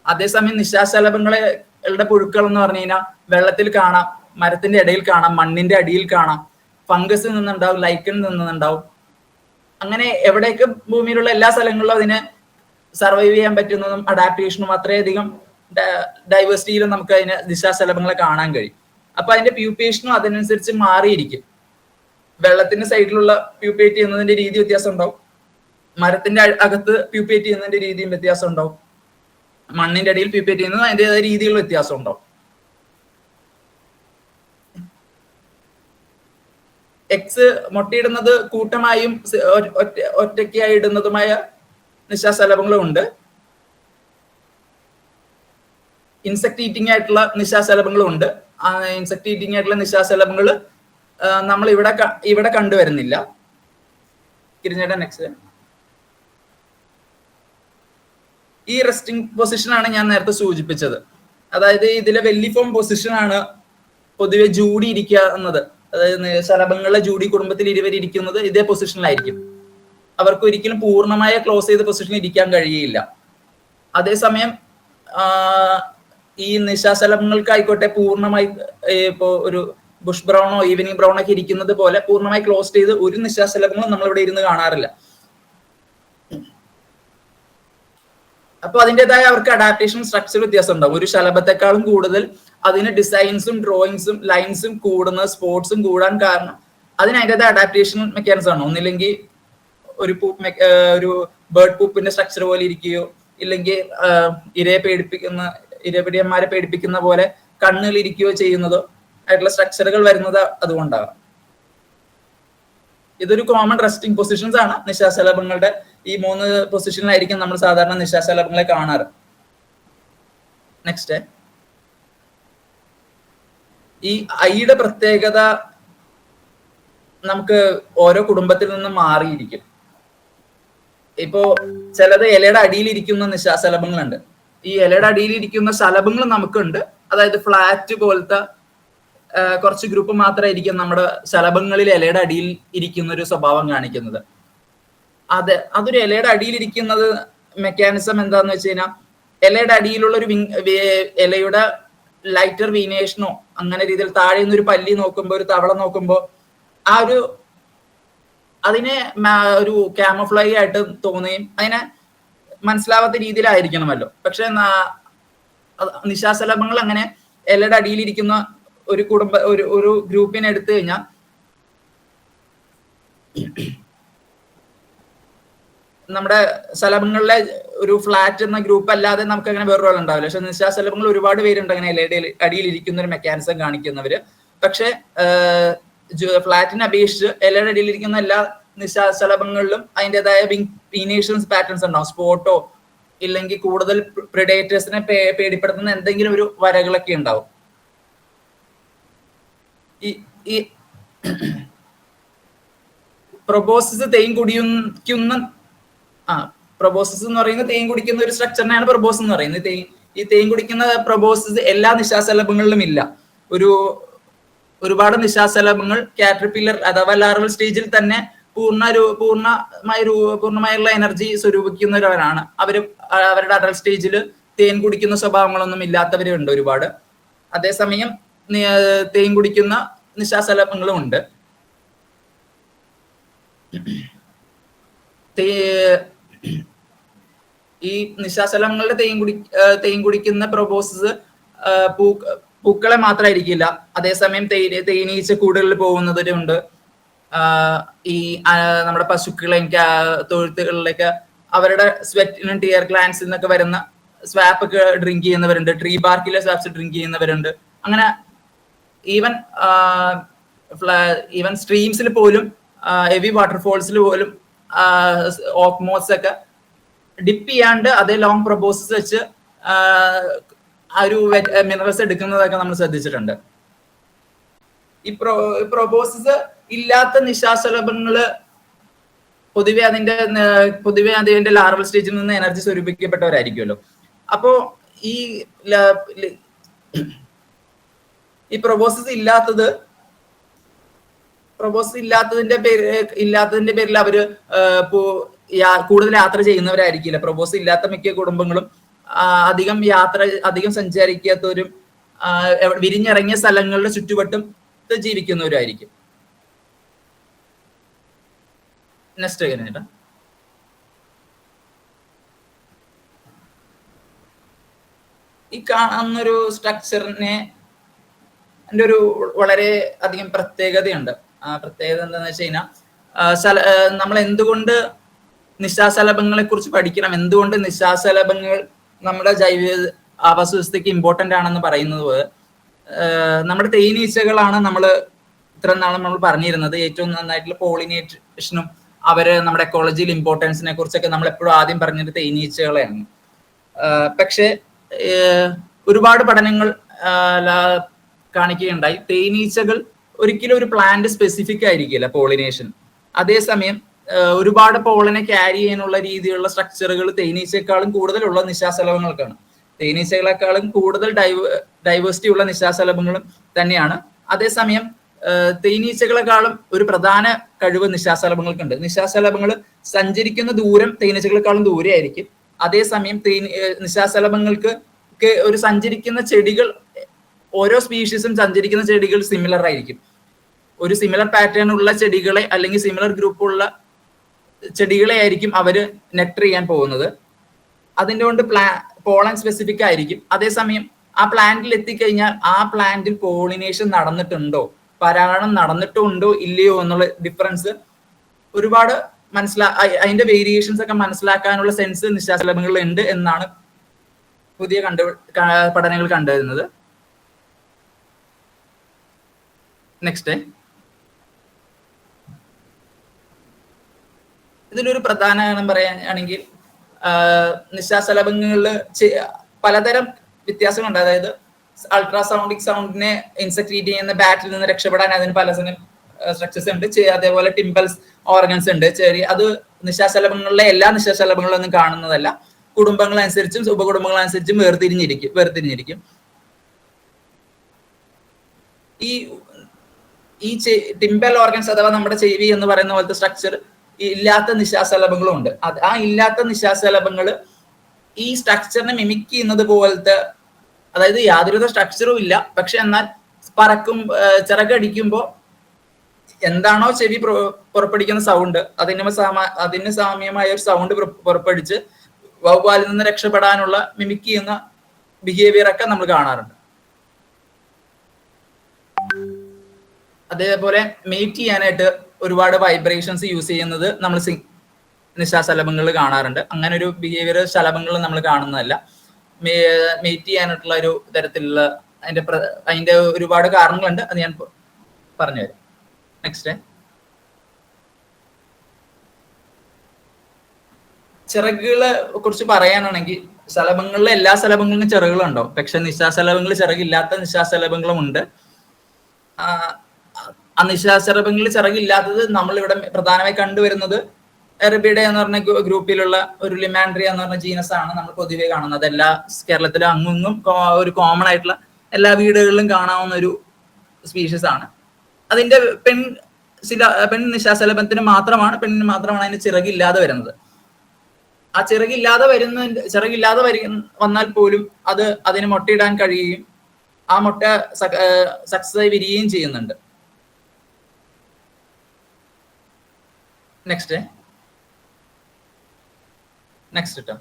അതേസമയം നിശാശലഭങ്ങളുടെ പുഴുക്കൾ എന്ന് പറഞ്ഞു കഴിഞ്ഞാൽ വെള്ളത്തിൽ കാണാം, മരത്തിന്റെ ഇടയിൽ കാണാം, മണ്ണിന്റെ അടിയിൽ കാണാം, ഫംഗസിൽ നിന്നുണ്ടാവും, ലൈക്കണിൽ നിന്നുണ്ടാവും. അങ്ങനെ എവിടെയൊക്കെ ഭൂമിയിലുള്ള എല്ലാ സ്ഥലങ്ങളിലും അതിനെ സർവൈവ് ചെയ്യാൻ പറ്റുന്നതും അഡാപ്റ്റേഷനും അത്രയധികം ഡൈവേഴ്സിറ്റിയിലും നമുക്ക് അതിന് നിശാശലഭങ്ങളെ കാണാൻ കഴിയും. അപ്പൊ അതിന്റെ പ്യൂപ്പേഷനും അതിനനുസരിച്ച് മാറിയിരിക്കും. വെള്ളത്തിന്റെ സൈഡിലുള്ള പ്യൂപ്പേറ്റ് ചെയ്യുന്നതിന്റെ രീതി വ്യത്യാസം ഉണ്ടാവും, മരത്തിന്റെ അകത്ത് പ്യൂപ്പേറ്റ് ചെയ്യുന്നതിന്റെ രീതിയും വ്യത്യാസം ഉണ്ടാവും, മണ്ണിന്റെ അടിയിൽ പ്യൂപ്പേറ്റ് ചെയ്യുന്നത് അതിൻ്റെതായ രീതിയിൽ വ്യത്യാസം ഉണ്ടാവും. എക്സ് മുട്ടയിടുന്നത് കൂട്ടമായും ഒറ്റയ്ക്കായി ഇടുന്നതുമായ നിശാശലഭങ്ങളും ഉണ്ട്. ഇൻസെക്ട് ഈറ്റിംഗ് ആയിട്ടുള്ള നിശാശലഭങ്ങളും ഉണ്ട്. ഇൻസെക്ട് ഈറ്റിംഗ് ആയിട്ടുള്ള നിശാശലഭങ്ങൾ നമ്മൾ ഇവിടെ കണ്ടുവരുന്നില്ല. കിരിഞ്ഞേട്ടൻ നെക്സ്റ്റ്. ഈ റെസ്റ്റിംഗ് പൊസിഷൻ ആണ് ഞാൻ നേരത്തെ സൂചിപ്പിച്ചത്. അതായത് ഇതിലെ വെല്ലിഫോം പൊസിഷൻ ആണ് പൊതുവെ ജൂഡി ഇരിക്കുക എന്നത്. അതായത് ശലഭങ്ങളിലെ ജൂഡി കുടുംബത്തിൽ ഇരുവരിയ്ക്കുന്നത് ഇതേ പൊസിഷനിലായിരിക്കും. അവർക്ക് ഒരിക്കലും പൂർണ്ണമായ ക്ലോസ് ചെയ്ത പൊസിഷനിൽ ഇരിക്കാൻ കഴിയില്ല. അതേസമയം ഈ നിശാശലഭങ്ങൾക്കായിക്കോട്ടെ പൂർണ്ണമായി ഇപ്പോ ഒരു ബുഷ് ബ്രൗണോ ഈവനിങ് ബ്രൗൺ ഒക്കെ ഇരിക്കുന്നത് പോലെ പൂർണ്ണമായി ക്ലോസ് ചെയ്ത് ഒരു നിശാശലഭങ്ങളും നമ്മളിവിടെ ഇരുന്ന് കാണാറില്ല. അപ്പൊ അതിൻ്റെതായ അവർക്ക് അഡാപ്റ്റേഷൻ സ്ട്രക്ചർ വ്യത്യാസം ഉണ്ടാവും. ഒരു ശലഭത്തെക്കാളും കൂടുതൽ അതിന് ഡിസൈൻസും ഡ്രോയിങ്സും ലൈൻസും കൂടുന്ന സ്പോർട്സും കൂടാൻ കാരണം അതിന് അതിൻ്റെതായ അഡാപ്റ്റേഷൻ മെക്കാനിസം ആണ്. ഒന്നില്ലെങ്കിൽ ഒരു ഒരു ബേർഡ് പൂപ്പിന്റെ സ്ട്രക്ചർ പോലെ ഇരിക്കുകയോ, ഇല്ലെങ്കിൽ ഇരപിടിയന്മാരെ പേടിപ്പിക്കുന്ന പോലെ കണ്ണുകൾ ഇരിക്കുകയോ ചെയ്യുന്നതോ ആയിട്ടുള്ള സ്ട്രക്ചറുകൾ വരുന്നത് അതുകൊണ്ടാകാം. ഇതൊരു കോമൺ റെസ്റ്റിംഗ് പൊസിഷൻസ് ആണ് നിശാശലഭങ്ങളുടെ. ഈ 3 പൊസിഷനിലായിരിക്കും നമ്മൾ സാധാരണ നിശാശലഭങ്ങളെ കാണാറ്. നെക്സ്റ്റ്, ഈ ഐയുടെ പ്രത്യേകത നമുക്ക് ഓരോ കുടുംബത്തിൽ നിന്നും മാറിയിരിക്കും. ഇപ്പോ ചിലത് ഇലയുടെ അടിയിലിരിക്കുന്ന നിശാശലഭങ്ങളുണ്ട്. ഈ ഇലയുടെ അടിയിലിരിക്കുന്ന ശലഭങ്ങൾ നമുക്കുണ്ട്. അതായത് ഫ്ലാറ്റ് പോലത്തെ കുറച്ച് ഗ്രൂപ്പ് മാത്രമായിരിക്കും നമ്മുടെ ശലഭങ്ങളിൽ ഇലയുടെ അടിയിൽ ഇരിക്കുന്ന ഒരു സ്വഭാവം കാണിക്കുന്നത്. അതൊരു ഇലയുടെ അടിയിലിരിക്കുന്നത് മെക്കാനിസം എന്താന്ന് വെച്ച് കഴിഞ്ഞാൽ, ഇലയുടെ അടിയിലുള്ള ഒരു ഇലയുടെ ലൈറ്റർ വീനേഷനോ അങ്ങനെ രീതിയിൽ താഴെ നിന്ന് ഒരു പല്ലി നോക്കുമ്പോൾ, ഒരു തവള നോക്കുമ്പോൾ അതിനെ ഒരു ക്യാമഫ്ലൈ ആയിട്ട് തോന്നുകയും അതിനെ മനസ്സിലാവാത്ത രീതിയിലായിരിക്കണമല്ലോ. പക്ഷെ നിശാശലഭങ്ങൾ അങ്ങനെ ഇലയുടെ അടിയിലിരിക്കുന്ന ഒരു ഗ്രൂപ്പിനെ എടുത്തു കഴിഞ്ഞാൽ നമ്മുടെ ശലഭങ്ങളിലെ ഒരു ഫ്ലാറ്റ് എന്ന ഗ്രൂപ്പ് അല്ലാതെ നമുക്ക് അങ്ങനെ വേറൊരാൾ ഉണ്ടാവില്ല. പക്ഷെ നിശാശലഭങ്ങൾ ഒരുപാട് പേരുണ്ട് അങ്ങനെ ഇലയുടെ അടിയിലിരിക്കുന്ന ഒരു മെക്കാനിസം കാണിക്കുന്നവര്. പക്ഷെ ഫ്ലാറ്റിനെ അപേക്ഷിച്ച് ഇലയുടെ അടിയിലിരിക്കുന്ന എല്ലാ നിശാശലഭങ്ങളിലും അതിൻ്റെതായ വീനേഷൻസ് പാറ്റേൺസ് ഉണ്ടാവും. സ്പോട്ടോ ഇല്ലെങ്കിൽ കൂടുതൽ പ്രിഡേറ്റേഴ്സിനെ പേടിപ്പെടുത്തുന്ന എന്തെങ്കിലും ഒരു വരകളൊക്കെ ഉണ്ടാവും. ഈ പ്രൊബോസിസ് തേൻ കുടിക്കുന്ന പ്രൊബോസിസ് എന്ന് പറയുന്നത് തേൻ കുടിക്കുന്ന ഒരു സ്ട്രക്ചറിനെയാണ് പ്രൊബോസിസ് എന്ന് പറയുന്നത്. ഈ തേൻ കുടിക്കുന്ന പ്രൊബോസിസ് എല്ലാ നിശാശലഭങ്ങളിലും ഇല്ല. ഒരുപാട് നിശാശലഭങ്ങൾ കാറ്റർപില്ലർ അഥവാ ലാർവൽ സ്റ്റേജിൽ തന്നെ പൂർണ്ണമായുള്ള എനർജി സ്വരൂപിക്കുന്നവരാണ്. അവരുടെ അഡൽട്ട് സ്റ്റേജിൽ തേൻ കുടിക്കുന്ന സ്വഭാവങ്ങളൊന്നും ഇല്ലാത്തവരുണ്ട് ഒരുപാട്. അതേസമയം തേൻ കുടിക്കുന്ന നിശാശലഭങ്ങളും ഉണ്ട്. ഈ നിശാശലഭങ്ങളുടെ തേൻ കുടിക്കുന്ന പ്രൊബോസിസ് പൂക്കളെ മാത്രമായിരിക്കില്ല. അതേസമയം തേനീച്ച കൂടുകളിൽ പോകുന്നവരുണ്ട്. ഈ നമ്മുടെ പശുക്കളെയും തൊഴുത്തുകളിലൊക്കെ അവരുടെ സ്വെറ്റിനും ടിയർ ഗ്ലാൻസിൽ നിന്നൊക്കെ വരുന്ന സ്വാപ്പ് ഒക്കെ ഡ്രിങ്ക് ചെയ്യുന്നവരുണ്ട്. ട്രീ ബാർക്കിലെ സ്വാപ്സ് ഡ്രിങ്ക് ചെയ്യുന്നവരുണ്ട്. അങ്ങനെ ഈവൻ സ്ട്രീംസിൽ പോലും ഹെവി വാട്ടർഫോൾസിൽ പോലും ഓക്മോസ് ഒക്കെ ഡിപ്പ് ചെയ്യാണ്ട് അതേ ലോങ് പ്രൊബോസിസ് വെച്ച് ഒരു മിനറൽസ് എടുക്കുന്നതൊക്കെ നമ്മൾ ശ്രദ്ധിച്ചിട്ടുണ്ട്. ഈ പ്രൊബോസിസ് ഇല്ലാത്ത നിശാശലഭങ്ങള് പൊതുവെ അതിന്റെ ലാർവൽ സ്റ്റേജിൽ നിന്ന് എനർജി സ്വരൂപിക്കപ്പെട്ടവരായിരിക്കുമല്ലോ. അപ്പോ ഈ പ്രൊബോസിസ് ഇല്ലാത്തതിന്റെ പേരിൽ അവര് കൂടുതൽ യാത്ര ചെയ്യുന്നവരായിരിക്കില്ല. പ്രൊബോസിസ് ഇല്ലാത്ത മിക്ക കുടുംബങ്ങളും അധികം സഞ്ചരിക്കാത്തവരും വിരിഞ്ഞിറങ്ങിയ സ്ഥലങ്ങളുടെ ചുറ്റുവട്ടം ജീവിക്കുന്നവരായിരിക്കും. നെക്സ്റ്റ് കഴിഞ്ഞിട്ട് ഈ കാണുന്നൊരു സ്ട്രക്ചറിനെ എൻ്റെ ഒരു വളരെ അധികം പ്രത്യേകതയുണ്ട്. ആ പ്രത്യേകത എന്താണെന്ന് വെച്ച് കഴിഞ്ഞാൽ നമ്മൾ എന്തുകൊണ്ട് നിശാശലഭങ്ങളെ കുറിച്ച് പഠിക്കണം, എന്തുകൊണ്ട് നിശാശലഭങ്ങൾ നമ്മുടെ ജൈവ ആവാസ വ്യവസ്ഥയ്ക്ക് ഇമ്പോർട്ടൻ്റ് ആണെന്ന് പറയുന്നത് പോലെ നമ്മുടെ തേനീച്ചകളാണ് നമ്മൾ ഇത്ര നാളും നമ്മൾ പറഞ്ഞിരുന്നത് ഏറ്റവും നന്നായിട്ടുള്ള പോളിനേഷനും അവര് നമ്മുടെ എക്കോളജിയിൽ ഇമ്പോർട്ടൻസിനെ കുറിച്ചൊക്കെ നമ്മൾ എപ്പോഴും ആദ്യം പറഞ്ഞത് തേനീച്ചകളെയാണ്. പക്ഷെ ഒരുപാട് പഠനങ്ങൾ കാണിക്കുകയുണ്ടായി തേനീച്ചകൾ ഒരിക്കലും ഒരു പ്ലാന്റ് സ്പെസിഫിക് ആയിരിക്കില്ല പോളിനേഷൻ. അതേസമയം ഒരുപാട് പോളനെ ക്യാരി ചെയ്യാനുള്ള രീതിയിലുള്ള സ്ട്രക്ചറുകൾ തേനീച്ചയെക്കാളും കൂടുതലുള്ള നിശാശലഭങ്ങൾക്കാണ്. തേനീച്ചകളെക്കാളും കൂടുതൽ ഡൈവേഴ്സിറ്റി ഉള്ള നിശാശലഭങ്ങളും തന്നെയാണ്. അതേസമയം തേനീച്ചകളെക്കാളും ഒരു പ്രധാന കഴിവ് നിശാശലഭങ്ങൾക്കുണ്ട്. നിശാശലഭങ്ങൾ സഞ്ചരിക്കുന്ന ദൂരം തേനീച്ചകളെക്കാളും ദൂരെ ആയിരിക്കും. അതേസമയം നിശാശലഭങ്ങൾക്ക് ഒരു സഞ്ചരിക്കുന്ന ചെടികൾ, ഓരോ സ്പീഷീസും സഞ്ചരിക്കുന്ന ചെടികൾ സിമിലർ ആയിരിക്കും. ഒരു സിമിലർ പാറ്റേൺ ഉള്ള ചെടികളെ അല്ലെങ്കിൽ സിമിലർ ഗ്രൂപ്പുള്ള ചെടികളെ ആയിരിക്കും അവര് നെക്ടർ ചെയ്യാൻ പോകുന്നത്. അതിൻ്റെ കൊണ്ട് പോളൻ സ്പെസിഫിക് ആയിരിക്കും. അതേസമയം ആ പ്ലാന്റിൽ എത്തിക്കഴിഞ്ഞാൽ ആ പ്ലാന്റിൽ പോളിനേഷൻ നടന്നിട്ടുണ്ടോ, പരാഗണം നടന്നിട്ടുണ്ടോ ഇല്ലയോ എന്നുള്ള ഡിഫറൻസ് ഒരുപാട് അതിന്റെ വേരിയേഷൻസ് ഒക്കെ മനസ്സിലാക്കാനുള്ള സെൻസ് നിശാശലഭങ്ങളിൽ ഉണ്ട് എന്നാണ് പുതിയ പഠനങ്ങൾ കണ്ടുവരുന്നത്. നെക്സ്റ്റ്, ഇതിലൊരു പ്രധാന കാര്യം പറയുകയാണെങ്കിൽ നിശാശലഭങ്ങളിൽ പലതരം വ്യത്യാസങ്ങളുണ്ട്. അതായത് അൾട്രാസൗണ്ടിക് സൗണ്ടിനെ ഇൻസെക്രീറ്റ് ചെയ്യുന്ന ബാറ്റിൽ നിന്ന് രക്ഷപ്പെടാൻ അതിന് പലതരം സ്ട്രക്ചേഴ്സ് ഉണ്ട്. അതേപോലെ ടിമ്പൽസ് ഓർഗൻസ് ഉണ്ട്. അത് നിശാശലഭങ്ങളിലെ എല്ലാ നിശാശലഭങ്ങളിലൊന്നും കാണുന്നതല്ല. കുടുംബങ്ങളനുസരിച്ചും ഉപകുടുംബങ്ങളനുസരിച്ചും വേർതിരിഞ്ഞിരിക്കും. ഈ ടിമ്പൽ ഓർഗൻസ് അഥവാ നമ്മുടെ ചെവി എന്ന് പറയുന്ന പോലത്തെ സ്ട്രക്ചർ ഇല്ലാത്ത നിശാശലഭങ്ങളും ഉണ്ട്. ആ ഇല്ലാത്ത നിശാശലഭങ്ങൾ ഈ സ്ട്രക്ചറിനെ മിമിക് ചെയ്യുന്നത് പോലത്തെ, അതായത് യാതൊരുവിധ സ്ട്രക്ചറും ഇല്ല, പക്ഷെ എന്നാൽ ചിറകടിക്കുമ്പോൾ എന്താണോ ചെവി പുറപ്പെടുവിക്കുന്ന സൗണ്ട് അതിന് സാമ്യമായ ഒരു സൗണ്ട് പുറപ്പെടുവിച്ച് വവ്വാലിൽ നിന്ന് രക്ഷപ്പെടാനുള്ള മിമിക് ചെയ്യുന്ന ബിഹേവിയർ ഒക്കെ നമ്മൾ കാണാറുണ്ട്. അതേപോലെ മേറ്റ് ചെയ്യാനായിട്ട് ഒരുപാട് വൈബ്രേഷൻസ് യൂസ് ചെയ്യുന്നത് നമ്മൾ നിശാശലഭങ്ങളിൽ കാണാറുണ്ട്. അങ്ങനെ ഒരു ബിഹേവിയർ ശലഭങ്ങളിൽ നമ്മൾ കാണുന്നതല്ല. മേറ്റ് ചെയ്യാനായിട്ടുള്ള ഒരു തരത്തിലുള്ള അതിന്റെ ഒരുപാട് കാരണങ്ങളുണ്ട്. അത് ഞാൻ പറഞ്ഞുതരാം. നെക്സ്റ്റ്, ചിറകുകളെ കുറിച്ച് പറയാനാണെങ്കിൽ ശലഭങ്ങളിലെ എല്ലാ ശലഭങ്ങളിലും ചിറകുകളുണ്ടാവും. പക്ഷെ നിശാശലഭങ്ങളിൽ ചിറകില്ലാത്ത നിശാശലഭങ്ങളും ഉണ്ട്. ആ നിശാശലഭങ്ങളിൽ ചിറകില്ലാത്തത് നമ്മളിവിടെ പ്രധാനമായി കണ്ടുവരുന്നത് എറബിഡെ എന്ന് പറഞ്ഞ ഗ്രൂപ്പിലുള്ള ഒരു ലിമാൻഡ്രിയ എന്ന് പറഞ്ഞ ജീനസ് ആണ് നമ്മൾ പൊതുവെ കാണുന്നത്. എല്ലാ കേരളത്തിലും അങ്ങും ഒരു കോമൺ ആയിട്ടുള്ള എല്ലാ വീടുകളിലും കാണാവുന്ന ഒരു സ്പീഷീസ് ആണ്. അതിന്റെ പെൺ നിശാശലഭത്തിന് മാത്രമാണ് അതിന് ചിറകില്ലാതെ വരുന്നത്. ആ ചിറകില്ലാതെ വന്നാൽ പോലും അതിന് മുട്ടയിടാൻ കഴിയുകയും ആ മുട്ട സക്സസ് ആയി വിരിയുകയും ചെയ്യുന്നുണ്ട്. നെക്സ്റ്റ് കേട്ടോ,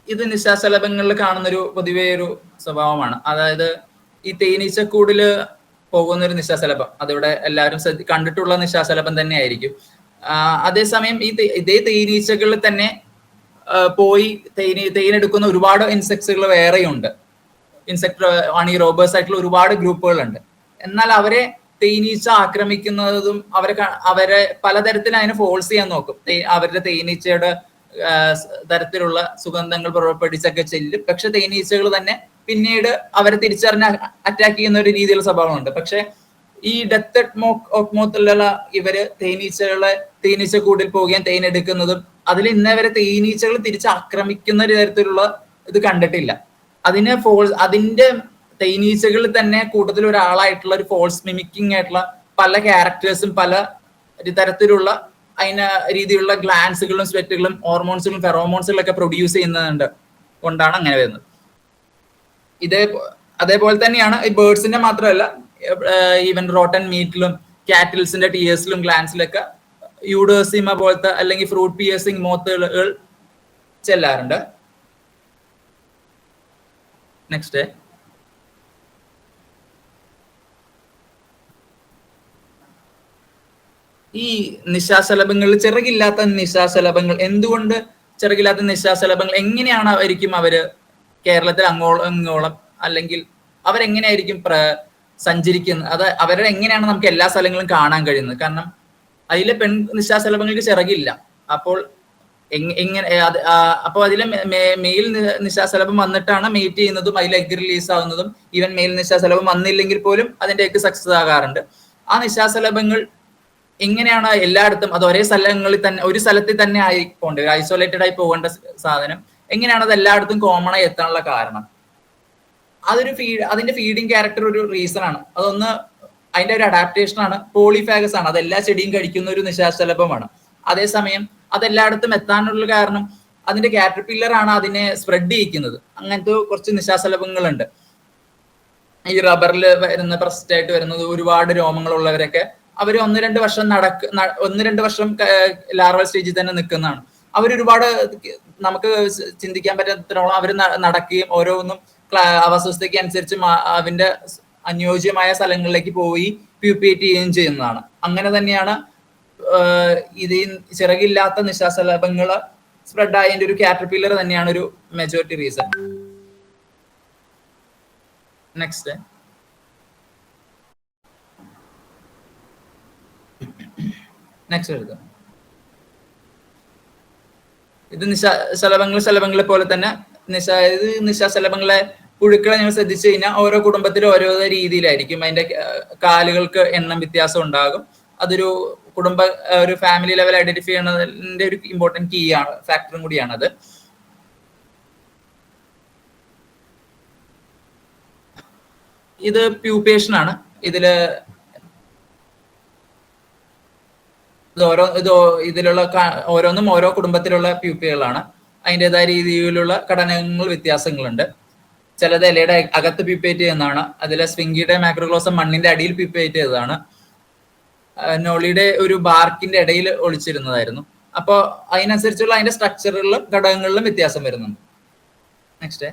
ഇത് നിശാശലഭങ്ങളിൽ കാണുന്നൊരു പൊതുവേ ഒരു സ്വഭാവമാണ്. അതായത് ഈ തേനീച്ചക്കൂടില് പോകുന്ന ഒരു നിശാശലഭം, അതിവിടെ എല്ലാവരും കണ്ടിട്ടുള്ള നിശാശലഭം തന്നെ ആയിരിക്കും. അതേസമയം ഇതേ തേനീച്ചകളിൽ തന്നെ പോയി തേനെടുക്കുന്ന ഒരുപാട് ഇൻസെക്ട്സുകൾ വേറെയുണ്ട്. അണി റോബേഴ്സ് ആയിട്ടുള്ള ഒരുപാട് ഗ്രൂപ്പുകളുണ്ട്. എന്നാൽ അവരെ തേനീച്ച ആക്രമിക്കുന്നതും അവരെ പലതരത്തിൽ അതിനെ ഫോഴ്സ് ചെയ്യാൻ നോക്കും. അവരുടെ തേനീച്ചയുടെ തരത്തിലുള്ള സുഗന്ധങ്ങൾ പുറപ്പെടുവിച്ചൊക്കെ ചെല്ലും. പക്ഷെ തേനീച്ചകൾ തന്നെ പിന്നീട് അവരെ തിരിച്ചറിഞ്ഞ് അറ്റാക്ക് ചെയ്യുന്ന ഒരു രീതിയിലുള്ള സ്വഭാവമുണ്ട്. പക്ഷെ ഈ ഡെത്ത് ഒക്മോത്തിലുള്ള ഇവര് തേനീച്ചക്കൂടിൽ പോവുകയും തേനെടുക്കുന്നതും അതിൽ ഇന്നവരെ തേനീച്ചകൾ തിരിച്ച് ആക്രമിക്കുന്ന ഒരു തരത്തിലുള്ള ഇത് കണ്ടിട്ടില്ല. അതിന്റെ തേനീച്ചകളിൽ തന്നെ കൂടുതൽ ഒരാളായിട്ടുള്ള ഒരു ഫോൾസ് മിമിക്കിംഗ് ആയിട്ടുള്ള പല ക്യാരക്ടേഴ്സും പല തരത്തിലുള്ള രീതിയിലുള്ള ഗ്ലാൻസുകളും സ്വെറ്റുകളും ഹോർമോൺസുകളും ഫെറോമോൺസുകളും ഒക്കെ പ്രൊഡ്യൂസ് ചെയ്യുന്നുണ്ട് കൊണ്ടാണ് അങ്ങനെ വരുന്നത്. അതേപോലെ തന്നെയാണ് ഈ ബേർഡ്സിന്റെ മാത്രമല്ല, ഈവൻ റോട്ടൻ മീറ്റിലും കാറ്റിൽസിന്റെ ടിയേഴ്സിലും ഗ്ലാൻസിലൊക്കെ യൂഡേഴ്സിമ പോലത്തെ അല്ലെങ്കിൽ ഫ്രൂട്ട് പിയേഴ്സിംഗ് മോത്തുകൾ ചെല്ലാറുണ്ട്. നെക്സ്റ്റ് ഈ നിശാശലഭങ്ങളിൽ ചിറകില്ലാത്ത നിശാശലഭങ്ങൾ, എന്തുകൊണ്ട് ചിറകില്ലാത്ത നിശാശലഭങ്ങൾ എങ്ങനെയാണ് അവര് കേരളത്തിൽ അങ്ങോളം അല്ലെങ്കിൽ അവരെങ്ങനെയായിരിക്കും സഞ്ചരിക്കുന്നത്? അത് അവരുടെ എങ്ങനെയാണ് നമുക്ക് എല്ലാ സ്ഥലങ്ങളും കാണാൻ കഴിയുന്നത്? കാരണം അതിലെ പെൺ നിശാശലഭങ്ങൾക്ക് ചിറകില്ല. അപ്പോൾ അപ്പോൾ അതിലെ മെയിൽ നിശാശലഭം വന്നിട്ടാണ് മെയ്റ്റ് ചെയ്യുന്നതും അതിൽ എഗ് റിലീസ് ആവുന്നതും. ഈവൻ മെയിൽ നിശാശലഭം വന്നില്ലെങ്കിൽ പോലും അതിന്റെ എഗ് സക്സസ് ആകാറുണ്ട്. ആ നിശാശലഭങ്ങൾ എങ്ങനെയാണ് എല്ലായിടത്തും അത് ഒരേ സ്ഥലങ്ങളിൽ തന്നെ ഒരു സ്ഥലത്തിൽ തന്നെ ആയി പോകേണ്ടത്, ഐസൊലേറ്റഡ് ആയി പോകേണ്ട സാധനം എങ്ങനെയാണ് അത് എല്ലായിടത്തും കോമൺ ആയി എത്താനുള്ള കാരണം? അതിന്റെ ഫീഡിങ് ക്യാരക്ടർ ഒരു റീസൺ ആണ്. അതൊന്ന് അതിന്റെ ഒരു അഡാപ്റ്റേഷൻ ആണ്. പോളിഫാഗസ് ആണ്, അത് എല്ലാ ചെടിയും കഴിക്കുന്ന ഒരു നിശാശലഭമാണ്. അതേസമയം അതെല്ലായിടത്തും എത്താനുള്ള കാരണം അതിന്റെ കാറ്റർപില്ലർ ആണ് അതിനെ സ്പ്രെഡ് ചെയ്യിക്കുന്നത്. അങ്ങനത്തെ കുറച്ച് നിശാശലഭങ്ങളുണ്ട്. ഈ റബ്ബറിൽ വരുന്ന പ്രസ്റ്റ് ആയിട്ട് വരുന്നത് ഒരുപാട് രോമങ്ങളുള്ളവരൊക്കെ അവർ 1-2 വർഷം 1-2 വർഷം ലാർവൽ സ്റ്റേജിൽ തന്നെ നിൽക്കുന്നതാണ്. അവരൊരുപാട് നമുക്ക് ചിന്തിക്കാൻ പറ്റാത്തോളം അവർ നടക്കുകയും ഓരോന്നും അവസ്ഥയ്ക്ക് അനുസരിച്ച് അതിന്റെ അനുയോജ്യമായ സ്ഥലങ്ങളിലേക്ക് പോയി പ്യൂപ്പേറ്റ് ചെയ്യുകയും ചെയ്യുന്നതാണ്. അങ്ങനെ തന്നെയാണ് ഇത് ചിറകില്ലാത്ത നിശാശലഭങ്ങൾ സ്പ്രെഡ് ആയതിന്റെ ഒരു കാറ്റർപില്ലർ തന്നെയാണ് ഒരു മെജോറിറ്റി റീസൺ. നെക്സ്റ്റ് എഴുതാം. ഇത് നിശാശലഭങ്ങളെ പോലെ തന്നെ നിശാശലഭങ്ങളെ പുഴുക്കളെ നിങ്ങൾ ശ്രദ്ധിച്ചു കഴിഞ്ഞാൽ ഓരോ കുടുംബത്തിലും ഓരോ രീതിയിലായിരിക്കും. അതിന്റെ കാലുകൾക്ക് എണ്ണം വ്യത്യാസം ഉണ്ടാകും. അതൊരു ഒരു ഫാമിലി ലെവൽ ഐഡന്റിഫൈ ചെയ്യുന്നതിന്റെ ഒരു ഇമ്പോർട്ടന്റ് കീ ആണ്, ഫാക്ടറും കൂടിയാണത്. ഇത് പ്യൂപ്പേഷൻ ആണ്. ഇതിലുള്ള ഓരോന്നും ഓരോ കുടുംബത്തിലുള്ള പ്യൂപ്പകളാണ്. അതിൻ്റെതായ രീതിയിലുള്ള ഘടനകൾ വ്യത്യാസങ്ങളുണ്ട്. ചിലത് ഇലയുടെ അകത്ത് പ്യൂപ്പേറ്റ് ചെയ്യുന്നതാണ്. അതിലെ സ്വിങ്കിയുടെ മാക്രോഗ്ലോസം മണ്ണിന്റെ അടിയിൽ പ്യൂപ്പേറ്റ് ചെയ്തതാണ്. നോളിയുടെ ഒരു ബാർക്കിന്റെ ഇടയിൽ ഒളിച്ചിരുന്നതായിരുന്നു. അപ്പോൾ അതിനനുസരിച്ചുള്ള അതിന്റെ സ്ട്രക്ചറുകളിലും ഘടകങ്ങളിലും വ്യത്യാസം വരുന്നുണ്ട്. നെക്സ്റ്റ്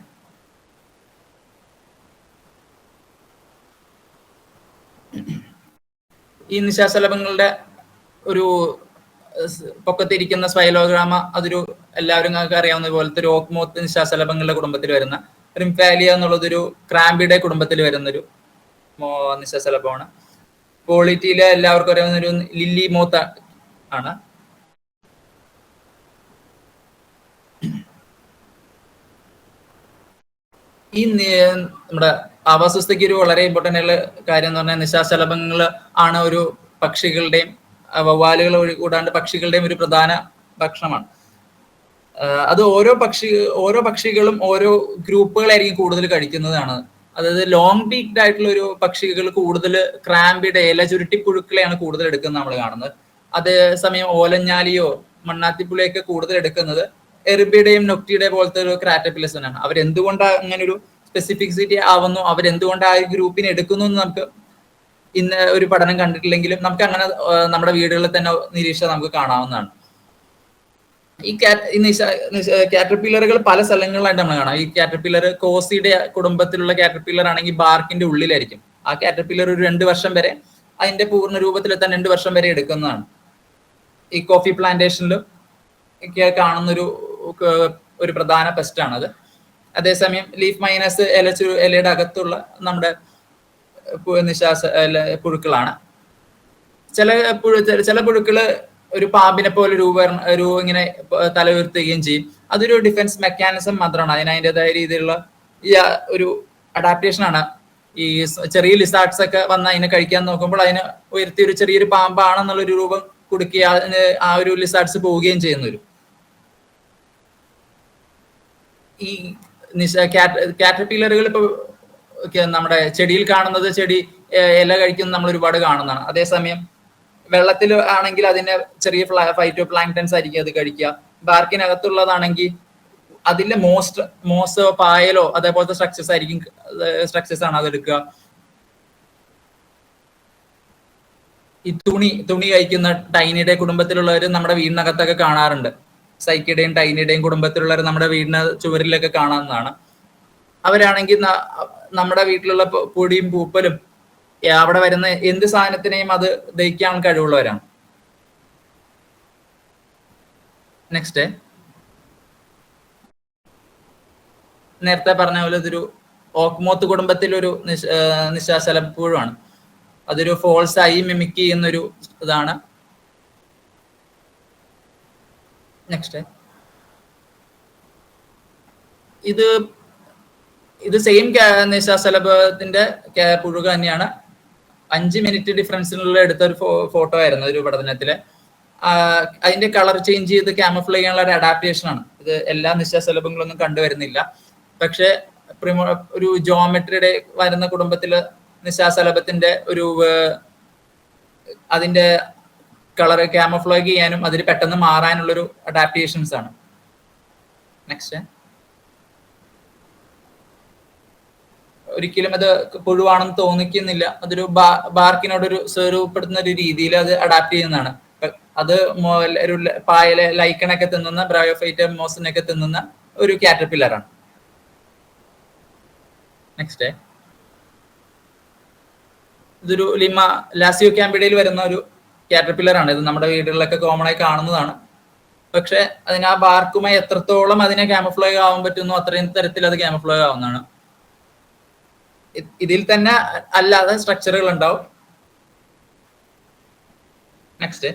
ഈ നിശാശലഭങ്ങളുടെ ഒരു പൊക്കത്തിരിക്കുന്ന സ്വൈലോഗ്രാമ, അതൊരു എല്ലാവരും അറിയാവുന്ന പോലത്തെ ഒരു ഓക്മോത്ത് നിശാശലഭങ്ങളുടെ കുടുംബത്തിൽ വരുന്ന റിംഫാലിയ എന്നുള്ളതൊരു ക്രാമ്പിയുടെ കുടുംബത്തിൽ വരുന്നൊരു നിശാശലഭമാണ്. ക്വാളിറ്റിയിലെ എല്ലാവർക്കും അറിയാവുന്ന ഒരു ലില്ലി മോത്ത് ആണ്. ഈ നമ്മുടെ ആവാസവ്യവസ്ഥയ്ക്ക് ഒരു വളരെ ഇമ്പോർട്ടൻ്റ് ആയിട്ടുള്ള കാര്യം എന്ന് പറഞ്ഞാൽ നിശാശലഭങ്ങൾ ആണ് ഒരു പക്ഷികളുടെയും വവ്വാലുകൾ കൂടാണ്ട് പക്ഷികളുടെയും ഒരു പ്രധാന ഭക്ഷണമാണ്. അത് ഓരോ പക്ഷികളും ഓരോ ഗ്രൂപ്പുകളായിരിക്കും കൂടുതൽ കഴിക്കുന്നതാണ്. അതായത് ലോങ് ബീക്ഡ് ആയിട്ടുള്ള ഒരു പക്ഷികൾ കൂടുതൽ ക്രാമ്പിയുടെ ഇല ചുരുട്ടി പുഴുക്കളെയാണ് കൂടുതൽ എടുക്കുന്നത് നമ്മൾ കാണുന്നത്. അതേസമയം ഓലഞ്ഞാലിയോ മണ്ണാത്തിപ്പുളിയൊക്കെ കൂടുതൽ എടുക്കുന്നത് എറിബിയുടെയും നൊക്റ്റിയുടെ പോലത്തെ ഒരു ക്രാറ്റപ്പിലസിനാണ്. അവരെന്തുകൊണ്ട് അങ്ങനെ ഒരു സ്പെസിഫിസിറ്റി ആവുന്നു, അവരെന്തുകൊണ്ട് ആ ഗ്രൂപ്പിനെ എടുക്കുന്നു എന്ന് നമുക്ക് ഇന്ന് ഒരു പഠനം കണ്ടിട്ടില്ലെങ്കിലും നമുക്ക് അങ്ങനെ നമ്മുടെ വീടുകളിൽ തന്നെ നിരീക്ഷിച്ചാൽ നമുക്ക് കാണാവുന്നതാണ്. ഈ കാറ്റർപില്ലറുകൾ പല സ്ഥലങ്ങളിലായിട്ട് നമ്മൾ കാണാം. ഈ കാറ്റർപില്ലർ കോസിയുടെ കുടുംബത്തിലുള്ള കാറ്റർപില്ലർ ആണെങ്കിൽ ബാർക്കിന്റെ ഉള്ളിലായിരിക്കും. ആ കാറ്റർപില്ലർ ഒരു 2 വർഷം വരെ അതിന്റെ പൂർണ്ണ രൂപത്തിലെത്താൻ 2 വർഷം വരെ എടുക്കുന്നതാണ്. ഈ കോഫി പ്ലാന്റേഷനിലും ഒക്കെ കാണുന്ന ഒരു പ്രധാന പെസ്റ്റ് ആണത്. അതേസമയം ലീഫ് മൈനസ് ഇലയുടെ അകത്തുള്ള നമ്മുടെ പുഴുക്കളാണ്. ചില പുഴുക്കള് ഒരു പാമ്പിനെ പോലെ ഇങ്ങനെ തല ഉയർത്തുകയും ചെയ്യും. അതൊരു ഡിഫൻസ് മെക്കാനിസം മാത്രമാണ്. അതിൻ്റെതായ രീതിയിലുള്ള ഒരു അഡാപ്റ്റേഷൻ ആണ്. ഈ ചെറിയ ലിസാർഡ്സ് ഒക്കെ വന്ന് അതിനെ കഴിക്കാൻ നോക്കുമ്പോൾ അതിന് ഉയർത്തി ഒരു ചെറിയൊരു പാമ്പാണെന്നുള്ളൊരു രൂപം കൊടുക്കുക, ആ ഒരു ലിസാർഡ്സ് പോവുകയും ചെയ്യുന്നൊരു ഈ കാറ്റർപില്ലറുകൾ ഇപ്പൊ നമ്മുടെ ചെടിയിൽ കാണുന്നത് ഇല കഴിക്കുന്നത് നമ്മൾ ഒരുപാട് കാണുന്നതാണ്. അതേസമയം വെള്ളത്തിൽ ആണെങ്കിൽ അതിന്റെ ചെറിയ ഫൈറ്റോ പ്ലാങ്ക്ടൻസ് ആയിരിക്കും അത് കഴിക്കുക. ബാർക്കിനകത്തുള്ളതാണെങ്കിൽ അതിലെ മോസോ പായലോ അതേപോലത്തെ സ്ട്രക്ചേഴ്സ് ആണ് അതെടുക്കുക. ഈ തുണി കഴിക്കുന്ന ടൈനിയുടെ കുടുംബത്തിലുള്ളവർ നമ്മുടെ വീടിനകത്തൊക്കെ കാണാറുണ്ട്. സൈക്കിയുടെയും ടൈനിയുടെയും കുടുംബത്തിലുള്ളവർ നമ്മുടെ വീടിന് ചുവരിലൊക്കെ കാണാവുന്നതാണ്. അവരാണെങ്കിൽ നമ്മുടെ വീട്ടിലുള്ള പൊടിയും പൂപ്പലും അവിടെ വരുന്ന എന്ത് സാധനത്തിനെയും അത് ദഹിക്കാൻ കഴിവുള്ളവരാണ്. നെക്സ്റ്റ്, നേരത്തെ പറഞ്ഞ പോലെ ഇതൊരു ഓക്മോത്ത് കുടുംബത്തിലൊരു നിശാശലഭപ്പുഴുവാണ്. അതൊരു ഫോൾസ് ഐ മിമിക് ചെയ്യുന്നൊരു ഇതാണ്. നെക്സ്റ്റ്, ഇത് സെയിം നിശാശലഭത്തിന്റെ പുഴുക തന്നെയാണ്. 5 മിനിറ്റ് ഡിഫറൻസിനുള്ള എടുത്ത ഒരു ഫോട്ടോ ആയിരുന്നു ഒരു പഠനത്തില്. അതിന്റെ കളർ ചേഞ്ച് ചെയ്ത് ക്യാമഫ്ലൈ ചെയ്യാനുള്ള ഒരു അഡാപ്റ്റേഷൻ ആണ്. ഇത് എല്ലാ നിശാശലഭങ്ങളൊന്നും കണ്ടുവരുന്നില്ല. പക്ഷെ ഒരു ജോമെട്രിയുടെ വരുന്ന കുടുംബത്തില് നിശാശലഭത്തിന്റെ അതിന്റെ കളർ ക്യാമഫ്ലോഗ് ചെയ്യാനും അതിന് പെട്ടെന്ന് മാറാനുള്ളൊരു അഡാപ്റ്റേഷൻസ് ആണ്. നെക്സ്റ്റ്, ഒരിക്കലും അത് പുഴുവാണെന്ന് തോന്നിക്കുന്നില്ല. അതൊരു ബാർക്കിനോടൊരു സ്വരൂപപ്പെടുത്തുന്ന ഒരു രീതിയിൽ അത് അഡാപ്റ്റ് ചെയ്യുന്നതാണ്. അത് ഒരു പായലെ ലൈക്കണൊക്കെ തിന്നുന്ന ബ്രയോഫൈറ്റ് മോസിനൊക്കെ തിന്നുന്ന ഒരു കാറ്റർപില്ലറാണ്. നെക്സ്റ്റ്, ഇതൊരു ലിമ ലാസിയോ ക്യാമ്പിഡയിൽ വരുന്ന ഒരു കാറ്റർപില്ലർ ആണ്. ഇത് നമ്മുടെ വീടുകളിലൊക്കെ കോമൺ ആയി കാണുന്നതാണ്. പക്ഷെ അതിന് ആ ബാർക്കുമായി എത്രത്തോളം അതിനെ ക്യാമഫ്ലോഗ് ആവാൻ പറ്റുന്നു അത്രയും തരത്തിൽ അത് ക്യാമഫ്ലോഗ് ആവുന്നതാണ്. ഇതിൽ തന്നെ അല്ലാതെ സ്ട്രക്ചറുകൾ ഉണ്ടാവും. നെക്സ്റ്റ്,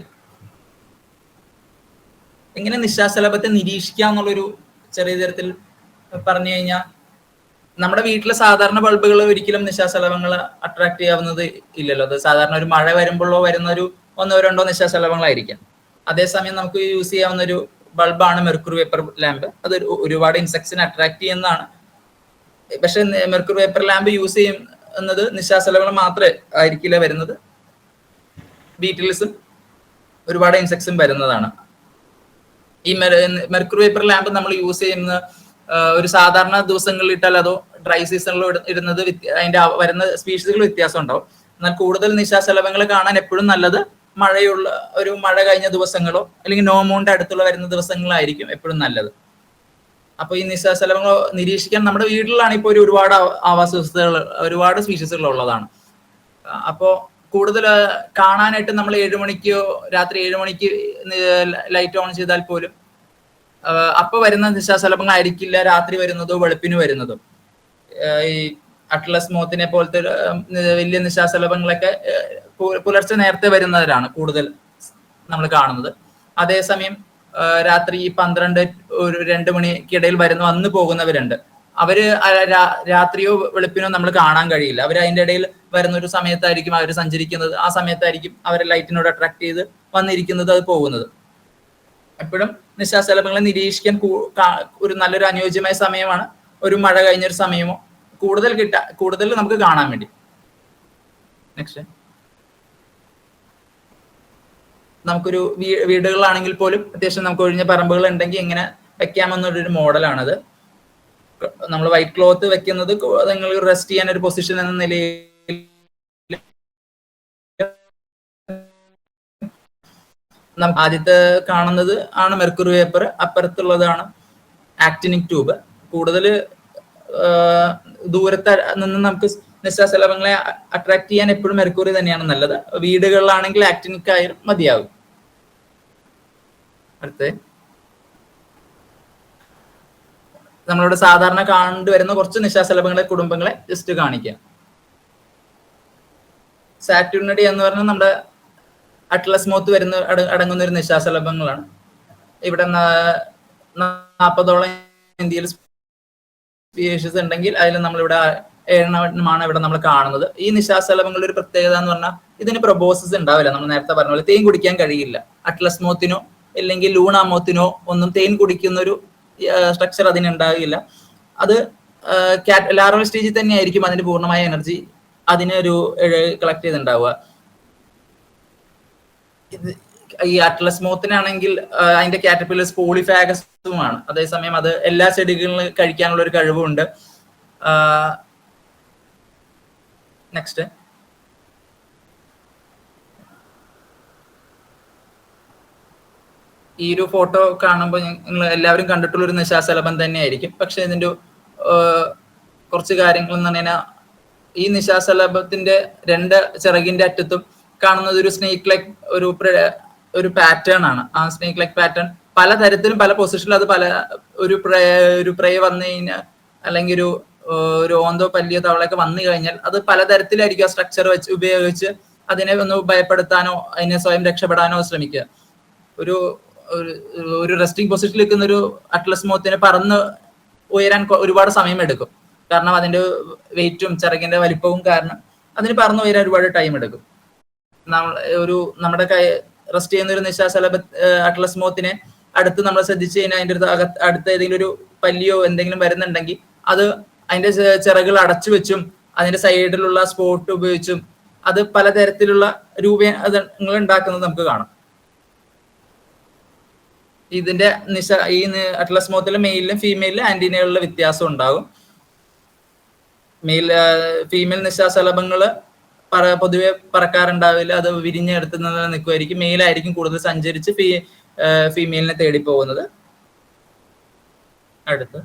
എങ്ങനെ നിശാശലഭത്തെ നിരീക്ഷിക്കാന്നുള്ളൊരു ചെറിയ തരത്തിൽ പറഞ്ഞു കഴിഞ്ഞാൽ, നമ്മുടെ വീട്ടിലെ സാധാരണ ബൾബുകൾ ഒരിക്കലും നിശാശലഭങ്ങൾ അട്രാക്ട് ചെയ്യാവുന്നത് ഇല്ലല്ലോ. അത് സാധാരണ ഒരു മഴ വരുമ്പോഴോ വരുന്ന ഒരു 1-2 നിശാശലഭങ്ങളായിരിക്കാം. അതേസമയം നമുക്ക് യൂസ് ചെയ്യാവുന്ന ഒരു ബൾബാണ് മെർക്കുറി വേപ്പർ ലാമ്പ്. അത് ഒരുപാട് ഇൻസെക്ട്സിനെ അട്രാക്ട് ചെയ്യുന്നതാണ്. പക്ഷെ മെർക്കുറി വേപ്പർ ലാമ്പ് യൂസ് ചെയ്യുന്നത് നിശാശലഭങ്ങൾ മാത്രമേ ആയിരിക്കില്ല വരുന്നത്. ബീറ്റിൽസും ഒരുപാട് ഇൻസെക്ട്സും വരുന്നതാണ്. ഈ മെർക്കുറി വേപ്പർ ലാമ്പ് നമ്മൾ യൂസ് ചെയ്യുന്ന ഒരു സാധാരണ ദിവസങ്ങളിൽ ഇട്ടാൽ അതോ ഡ്രൈ സീസണിൽ ഇടുന്നത് അതിന്റെ വരുന്ന സ്പീഷീസുകൾ വ്യത്യാസം ഉണ്ടാവും. എന്നാൽ കൂടുതൽ നിശാശലഭങ്ങൾ കാണാൻ എപ്പോഴും നല്ലത് മഴ കഴിഞ്ഞ ദിവസങ്ങളോ അല്ലെങ്കിൽ നോമൂണിന്റെ അടുത്തുള്ള വരുന്ന ദിവസങ്ങളായിരിക്കും എപ്പോഴും നല്ലത്. അപ്പൊ ഈ നിശാശലഭങ്ങൾ നിരീക്ഷിക്കാൻ നമ്മുടെ വീട്ടിലാണ് ഇപ്പോൾ ഒരുപാട് ആവാസ വ്യവസ്ഥകൾ, ഒരുപാട് സ്പീഷീസുകൾ ഉള്ളതാണ്. അപ്പോൾ കൂടുതൽ കാണാനായിട്ട് നമ്മൾ 7 മണിക്കോ രാത്രി 7 മണിക്ക് ലൈറ്റ് ഓൺ ചെയ്താൽ പോലും അപ്പൊ വരുന്ന നിശാശലഭങ്ങളായിരിക്കില്ല രാത്രി വരുന്നതോ വെളുപ്പിന് വരുന്നതോ. ഈ അറ്റ്ലസ് മോത്തിനെ പോലത്തെ വലിയ നിശാശലഭങ്ങളൊക്കെ പുലർച്ചെ നേരത്തെ വരുന്നവരാണ് കൂടുതൽ നമ്മൾ കാണുന്നത്. അതേസമയം രാത്രി 12-2 മണിക്കിടയിൽ വന്നു പോകുന്നവരുണ്ട്. അവര് രാത്രിയോ വെളുപ്പിനോ നമ്മൾ കാണാൻ കഴിയില്ല. അവർ അതിന്റെ ഇടയിൽ വരുന്ന ഒരു സമയത്തായിരിക്കും അവർ സഞ്ചരിക്കുന്നത്. ആ സമയത്തായിരിക്കും അവരെ ലൈറ്റിനോട് അട്രാക്ട് ചെയ്ത് വന്നിരിക്കുന്നത്, അത് പോകുന്നത്. എപ്പോഴും നിശാശലഭങ്ങളെ നിരീക്ഷിക്കാൻ ഒരു നല്ലൊരു അനുയോജ്യമായ സമയമാണ് ഒരു മഴ കഴിഞ്ഞൊരു സമയമോ കൂടുതൽ നമുക്ക് കാണാൻ വേണ്ടി. നെക്സ്റ്റ്, നമുക്കൊരു വീടുകളാണെങ്കിൽ പോലും അത്യാവശ്യം നമുക്ക് ഒഴിഞ്ഞ പറമ്പുകൾ ഉണ്ടെങ്കിൽ എങ്ങനെ വെക്കാമെന്നുള്ളൊരു മോഡലാണത്. നമ്മൾ വൈറ്റ് ക്ലോത്ത് വെക്കുന്നത് നിങ്ങൾ റെസ്റ്റ് ചെയ്യാൻ ഒരു പൊസിഷൻ എന്ന നിലയിൽ ആദ്യത്തെ കാണുന്നത് ആണ് മെർക്കുറി വേപ്പർ. അപ്പുറത്തുള്ളതാണ് ആക്ടിനിക് ട്യൂബ്. കൂടുതൽ ദൂരത്ത് നിന്ന് നമുക്ക് നിശാശലഭങ്ങളെ അട്രാക്ട് ചെയ്യാൻ എപ്പോഴും മെർക്കുറി തന്നെയാണ് നല്ലത്. വീടുകളിലാണെങ്കിൽ ആക്ടിനിക് ആയാലും മതിയാകും. അടുത്ത നമ്മളിവിടെ സാധാരണ കണ്ടുവരുന്ന കുറച്ച് നിശാശലഭങ്ങളെ കുടുംബങ്ങളെ ജസ്റ്റ് കാണിക്കാം. സാറ്റുർണിഡി എന്ന് പറഞ്ഞാൽ നമ്മുടെ അറ്റ്ലസ് മോത്ത് അടങ്ങുന്ന ഒരു നിശാശലഭങ്ങളാണ്. ഇവിടെ 40ഓളം ഇന്ത്യയിൽ സ്പീഷീസ് ഉണ്ടെങ്കിൽ അതിൽ നമ്മളിവിടെ 7 ഇവിടെ നമ്മൾ കാണുന്നത്. ഈ നിശാശലഭങ്ങളുടെ ഒരു പ്രത്യേകത എന്ന് പറഞ്ഞാൽ ഇതിന് പ്രൊബോസിസ് ഉണ്ടാവില്ല. നമ്മൾ നേരത്തെ പറഞ്ഞ പോലെ തേൻ കുടിക്കാൻ കഴിയില്ല. അറ്റ്ലസ് മോത്തിനോ അല്ലെങ്കിൽ ലൂണ മോത്തിനോ ഒന്നും തേൻ കുടിക്കുന്ന ഒരു സ്ട്രക്ചർ അതിനുണ്ടാകില്ല. അത് ലാർവൽ സ്റ്റേജിൽ തന്നെ ആയിരിക്കും അതിന്റെ പൂർണ്ണമായ എനർജി അതിനൊരു കളക്ട് ചെയ്തിട്ടുണ്ടാവുക. ഈ അറ്റ്ലസ് മോത്തിനാണെങ്കിൽ അതിന്റെ കാറ്റർപില്ലർസ് പോളിഫാഗസുമാണ്. അതേസമയം അത് എല്ലാ ചെടികളിലും കഴിക്കാനുള്ള ഒരു കഴിവുണ്ട്. നെക്സ്റ്റ്, ഈ ഒരു ഫോട്ടോ കാണുമ്പോൾ നിങ്ങൾ എല്ലാവരും കണ്ടിട്ടുള്ള ഒരു നിശാശലഭം തന്നെയായിരിക്കും. പക്ഷെ ഇതിന്റെ കുറച്ച് കാര്യങ്ങൾ എന്ന് പറഞ്ഞാൽ ഈ നിശാശലഭത്തിന്റെ 2 ചിറകിന്റെ അറ്റത്തും കാണുന്നത് ഒരു സ്നേക്ക് ലൈക്ക് ഒരു പാറ്റേൺ ആണ്. ആ സ്നേക്ക് ലൈക്ക് പാറ്റേൺ പല തരത്തിലും പല പൊസിഷനിലും അത് പല ഒരു പ്രേ വന്നു കഴിഞ്ഞാൽ അല്ലെങ്കിൽ ഒരു ഓന്തോ പല്ലിയോ തവളയൊക്കെ വന്നു കഴിഞ്ഞാൽ അത് പലതരത്തിലായിരിക്കും ആ സ്ട്രക്ചർ വെച്ച് ഉപയോഗിച്ച് അതിനെ ഒന്ന് ഭയപ്പെടുത്താനോ അതിനെ സ്വയം രക്ഷപ്പെടാനോ ശ്രമിക്കുക. ഒരു റെസ്റ്റിംഗ് പൊസിഷനിൽ നിൽക്കുന്ന ഒരു അറ്റ്ലസ് മോത്തിനെ പറന്ന് ഉയരാൻ ഒരുപാട് സമയം എടുക്കും. കാരണം അതിന്റെ വെയിറ്റും ചിറകിന്റെ വലിപ്പവും കാരണം അതിന് പറന്ന് ഉയരാൻ ഒരുപാട് ടൈം എടുക്കും. നമ്മുടെ റെസ്റ്റ് ചെയ്യുന്ന ഒരു നിശാശലഭ അറ്റ്ലസ് മോത്തിനെ അടുത്ത് നമ്മൾ ശ്രദ്ധിച്ചു കഴിഞ്ഞാൽ അതിന്റെ അടുത്ത് ഏതെങ്കിലും ഒരു പല്ലിയോ എന്തെങ്കിലും വരുന്നുണ്ടെങ്കിൽ അത് അതിന്റെ ചിറകുകൾ അടച്ചു വെച്ചും അതിന്റെ സൈഡിലുള്ള സ്പോട്ട് ഉപയോഗിച്ചും അത് പലതരത്തിലുള്ള രൂപങ്ങൾ ഉണ്ടാക്കുന്നത് നമുക്ക് കാണാം. ഇതിന്റെ ഈ അറ്റ്ലസ് മോത്തിലെ മെയിലിലും ഫീമെയിലിലും ആന്റീനകളിലെ വ്യത്യാസം ഉണ്ടാകും. ഫീമെയിൽ നിശാശലഭങ്ങള് പൊതുവെ പറക്കാറുണ്ടാവില്ല, അത് വിരിഞ്ഞെടുത്ത് നിൽക്കുമായിരിക്കും. മെയിലായിരിക്കും കൂടുതൽ സഞ്ചരിച്ച് ഫീമെയിലിനെ തേടി പോകുന്നത്. അടുത്ത്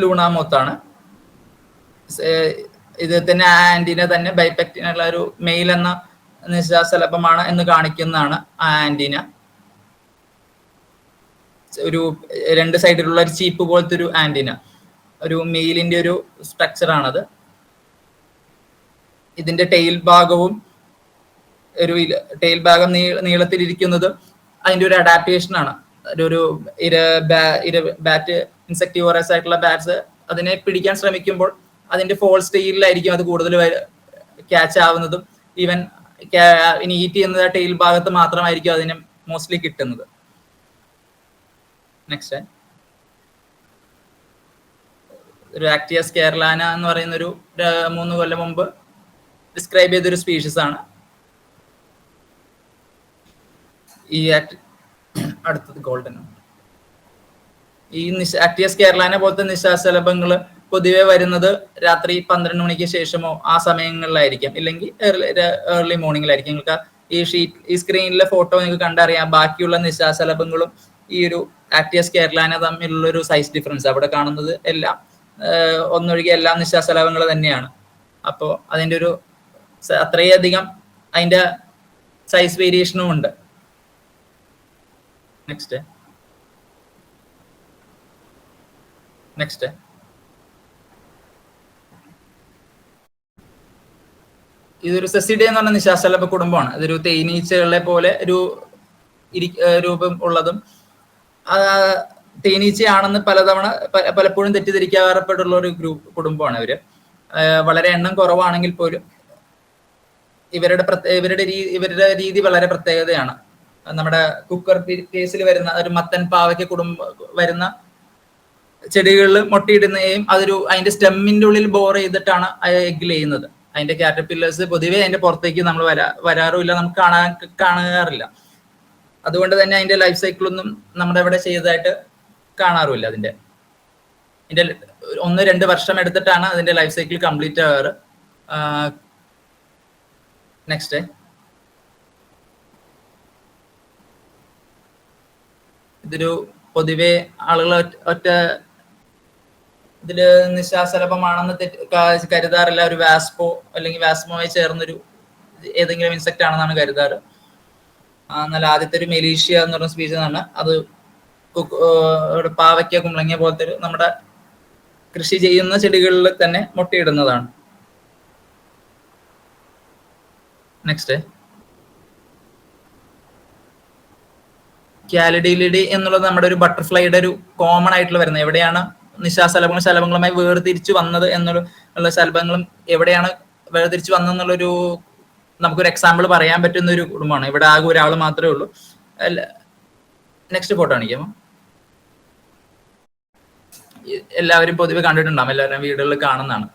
ലൂണാമോത്താണ്. ഇത് തന്നെ ആന്റീന തന്നെ ബൈപെക്റ്റിനുള്ള ഒരു മെയിൽ എന്ന നിശാശലഭമാണ് എന്ന് കാണിക്കുന്നതാണ് ആ ആന്റീന. ഒരു 2 സൈഡിലുള്ള ഒരു ചീപ്പ് പോലത്തെ ഒരു ആന്റീന, ഒരു മെയിലിന്റെ ഒരു സ്ട്രക്ചർ ആണത്. ഇതിന്റെ ടെയിൽ ഭാഗവും നീളത്തിലിരിക്കുന്നത് അതിന്റെ ഒരു അഡാപ്റ്റേഷൻ ആണ്. ഒരു ബാറ്റ് ഇൻസെക്ടിവോറസ് ആയിട്ടുള്ള ബാറ്റ്സ് അതിനെ പിടിക്കാൻ ശ്രമിക്കുമ്പോൾ അതിന്റെ ഫോൾ സ്റ്റൈലിലായിരിക്കും അത് കൂടുതൽ ക്യാച്ച് ആവുന്നതും ഈവൻ ഇനി ഈറ്റ് ചെയ്യുന്നത് ടെയിൽ ഭാഗത്ത് മാത്രമായിരിക്കും അതിനെ മോസ്റ്റ്ലി കിട്ടുന്നത്. നെക്സ്റ്റ് ഒരു ആക്ടിയസ് കേരളാന എന്ന് പറയുന്ന ഒരു 3 കൊല്ലം മുമ്പ് ഡിസ്ക്രൈബ് ചെയ്തൊരു സ്പീഷീസ് ആണ്. ഈ അടുത്തത് ഗോൾഡൻ. ഈ ആക്ടിയസ് കേരളാന പോലത്തെ നിശാശലഭങ്ങൾ പൊതുവെ വരുന്നത് രാത്രി 12 മണിക്ക് ശേഷമോ ആ സമയങ്ങളിലായിരിക്കും, ഇല്ലെങ്കിൽ ഏർലി മോർണിംഗിലായിരിക്കും. നിങ്ങൾക്ക് ഈ സ്ക്രീനിലെ ഫോട്ടോ നിങ്ങൾക്ക് കണ്ടറിയാം. ബാക്കിയുള്ള നിശാശലഭങ്ങളും ഈ ഒരു ആക്ടിയസ് കേരളാന തമ്മിലുള്ള ഒരു സൈസ് ഡിഫറൻസ് അവിടെ കാണുന്നത് എല്ലാം ഒന്നൊഴികെ എല്ലാ നിശാശലഭങ്ങൾ തന്നെയാണ്. അപ്പോൾ അതിൻ്റെ ഒരു അത്രയധികം അതിൻ്റെ സൈസ് വേരിയേഷനും ഉണ്ട്. നെക്സ്റ്റ് ഇതൊരു സെസിഡേ എന്ന് പറഞ്ഞ നിശാശലഭ കുടുംബമാണ്. ഇതൊരു തേനീച്ചകളെ പോലെ ഒരു രൂപം ഉള്ളതും തേനീച്ചയാണെന്ന് പലപ്പോഴും തെറ്റിദ്ധരിക്കാറപ്പെട്ടുള്ള ഒരു കുടുംബമാണ് ഇവര്. വളരെ എണ്ണം കുറവാണെങ്കിൽ പോലും ഇവരുടെ രീതി വളരെ പ്രത്യേകതയാണ്. നമ്മുടെ കുക്കർ കേസിൽ വരുന്ന ഒരു മത്തൻ പാവയ്ക്ക് വരുന്ന ചെടികളിൽ മുട്ടയിടുന്നതും അതിന്റെ സ്റ്റെമ്മിന്റെ ഉള്ളിൽ ബോർ ചെയ്തിട്ടാണ് എഗ് ചെയ്യുന്നത്. അതിന്റെ കാറ്റർപില്ലേഴ്സ് പൊതുവെ അതിന്റെ പുറത്തേക്ക് നമ്മൾ വരാറുമില്ല, നമുക്ക് കാണാറില്ല. അതുകൊണ്ട് തന്നെ അതിന്റെ ലൈഫ് സൈക്കിളൊന്നും നമ്മുടെ ഇവിടെ ചെയ്തതായിട്ട് കാണാറുമില്ല. അതിന്റെ 1-2 വർഷം എടുത്തിട്ടാണ് അതിന്റെ ലൈഫ് സൈക്കിൾ കംപ്ലീറ്റ് ആകാറ്. നെക്സ്റ്റ് ഇതൊരു പൊതുവെ ആളുകൾ ഇതില് നിശാശലഭമാണെന്ന് കരുതാറില്ല. ഒരു വാസ്പോ അല്ലെങ്കിൽ വാസ്പോമായി ചേർന്നൊരു ഏതെങ്കിലും ഇൻസെക്ട് ആണെന്നാണ് കരുതാറ്. എന്നാൽ ആദ്യത്തെ ഒരു മെലീഷ്യ എന്ന് പറഞ്ഞ സ്പീഷീസ് ആണ്. അത് പാവയ്ക്ക, കുമ്പളങ്ങ പോലത്തെ നമ്മുടെ കൃഷി ചെയ്യുന്ന ചെടികളിൽ തന്നെ മുട്ടയിടുന്നതാണ്. നെക്സ്റ്റ് കാലിഡിലിഡി എന്നുള്ളത് നമ്മുടെ ഒരു ബട്ടർഫ്ലൈയുടെ ഒരു കോമൺ ആയിട്ടുള്ള വരുന്നത്. എവിടെയാണ് ശലഭങ്ങളുമായി വേർതിരിച്ചു വന്നത് എന്നുള്ള ശലഭങ്ങളും എവിടെയാണ് വേർതിരിച്ചു വന്നെന്നുള്ളൊരു നമുക്കൊരു എക്സാമ്പിൾ പറയാൻ പറ്റുന്ന ഒരു കുടുംബമാണ്. ഇവിടെ ആകെ ഒരാൾ മാത്രമേ ഉള്ളൂ. നെക്സ്റ്റ് ഫോട്ടോ കാണിക്കാമോ? എല്ലാവരും പൊതുവെ കണ്ടിട്ടുണ്ടാവും, എല്ലാവരും വീടുകളിൽ കാണുന്നതാണ്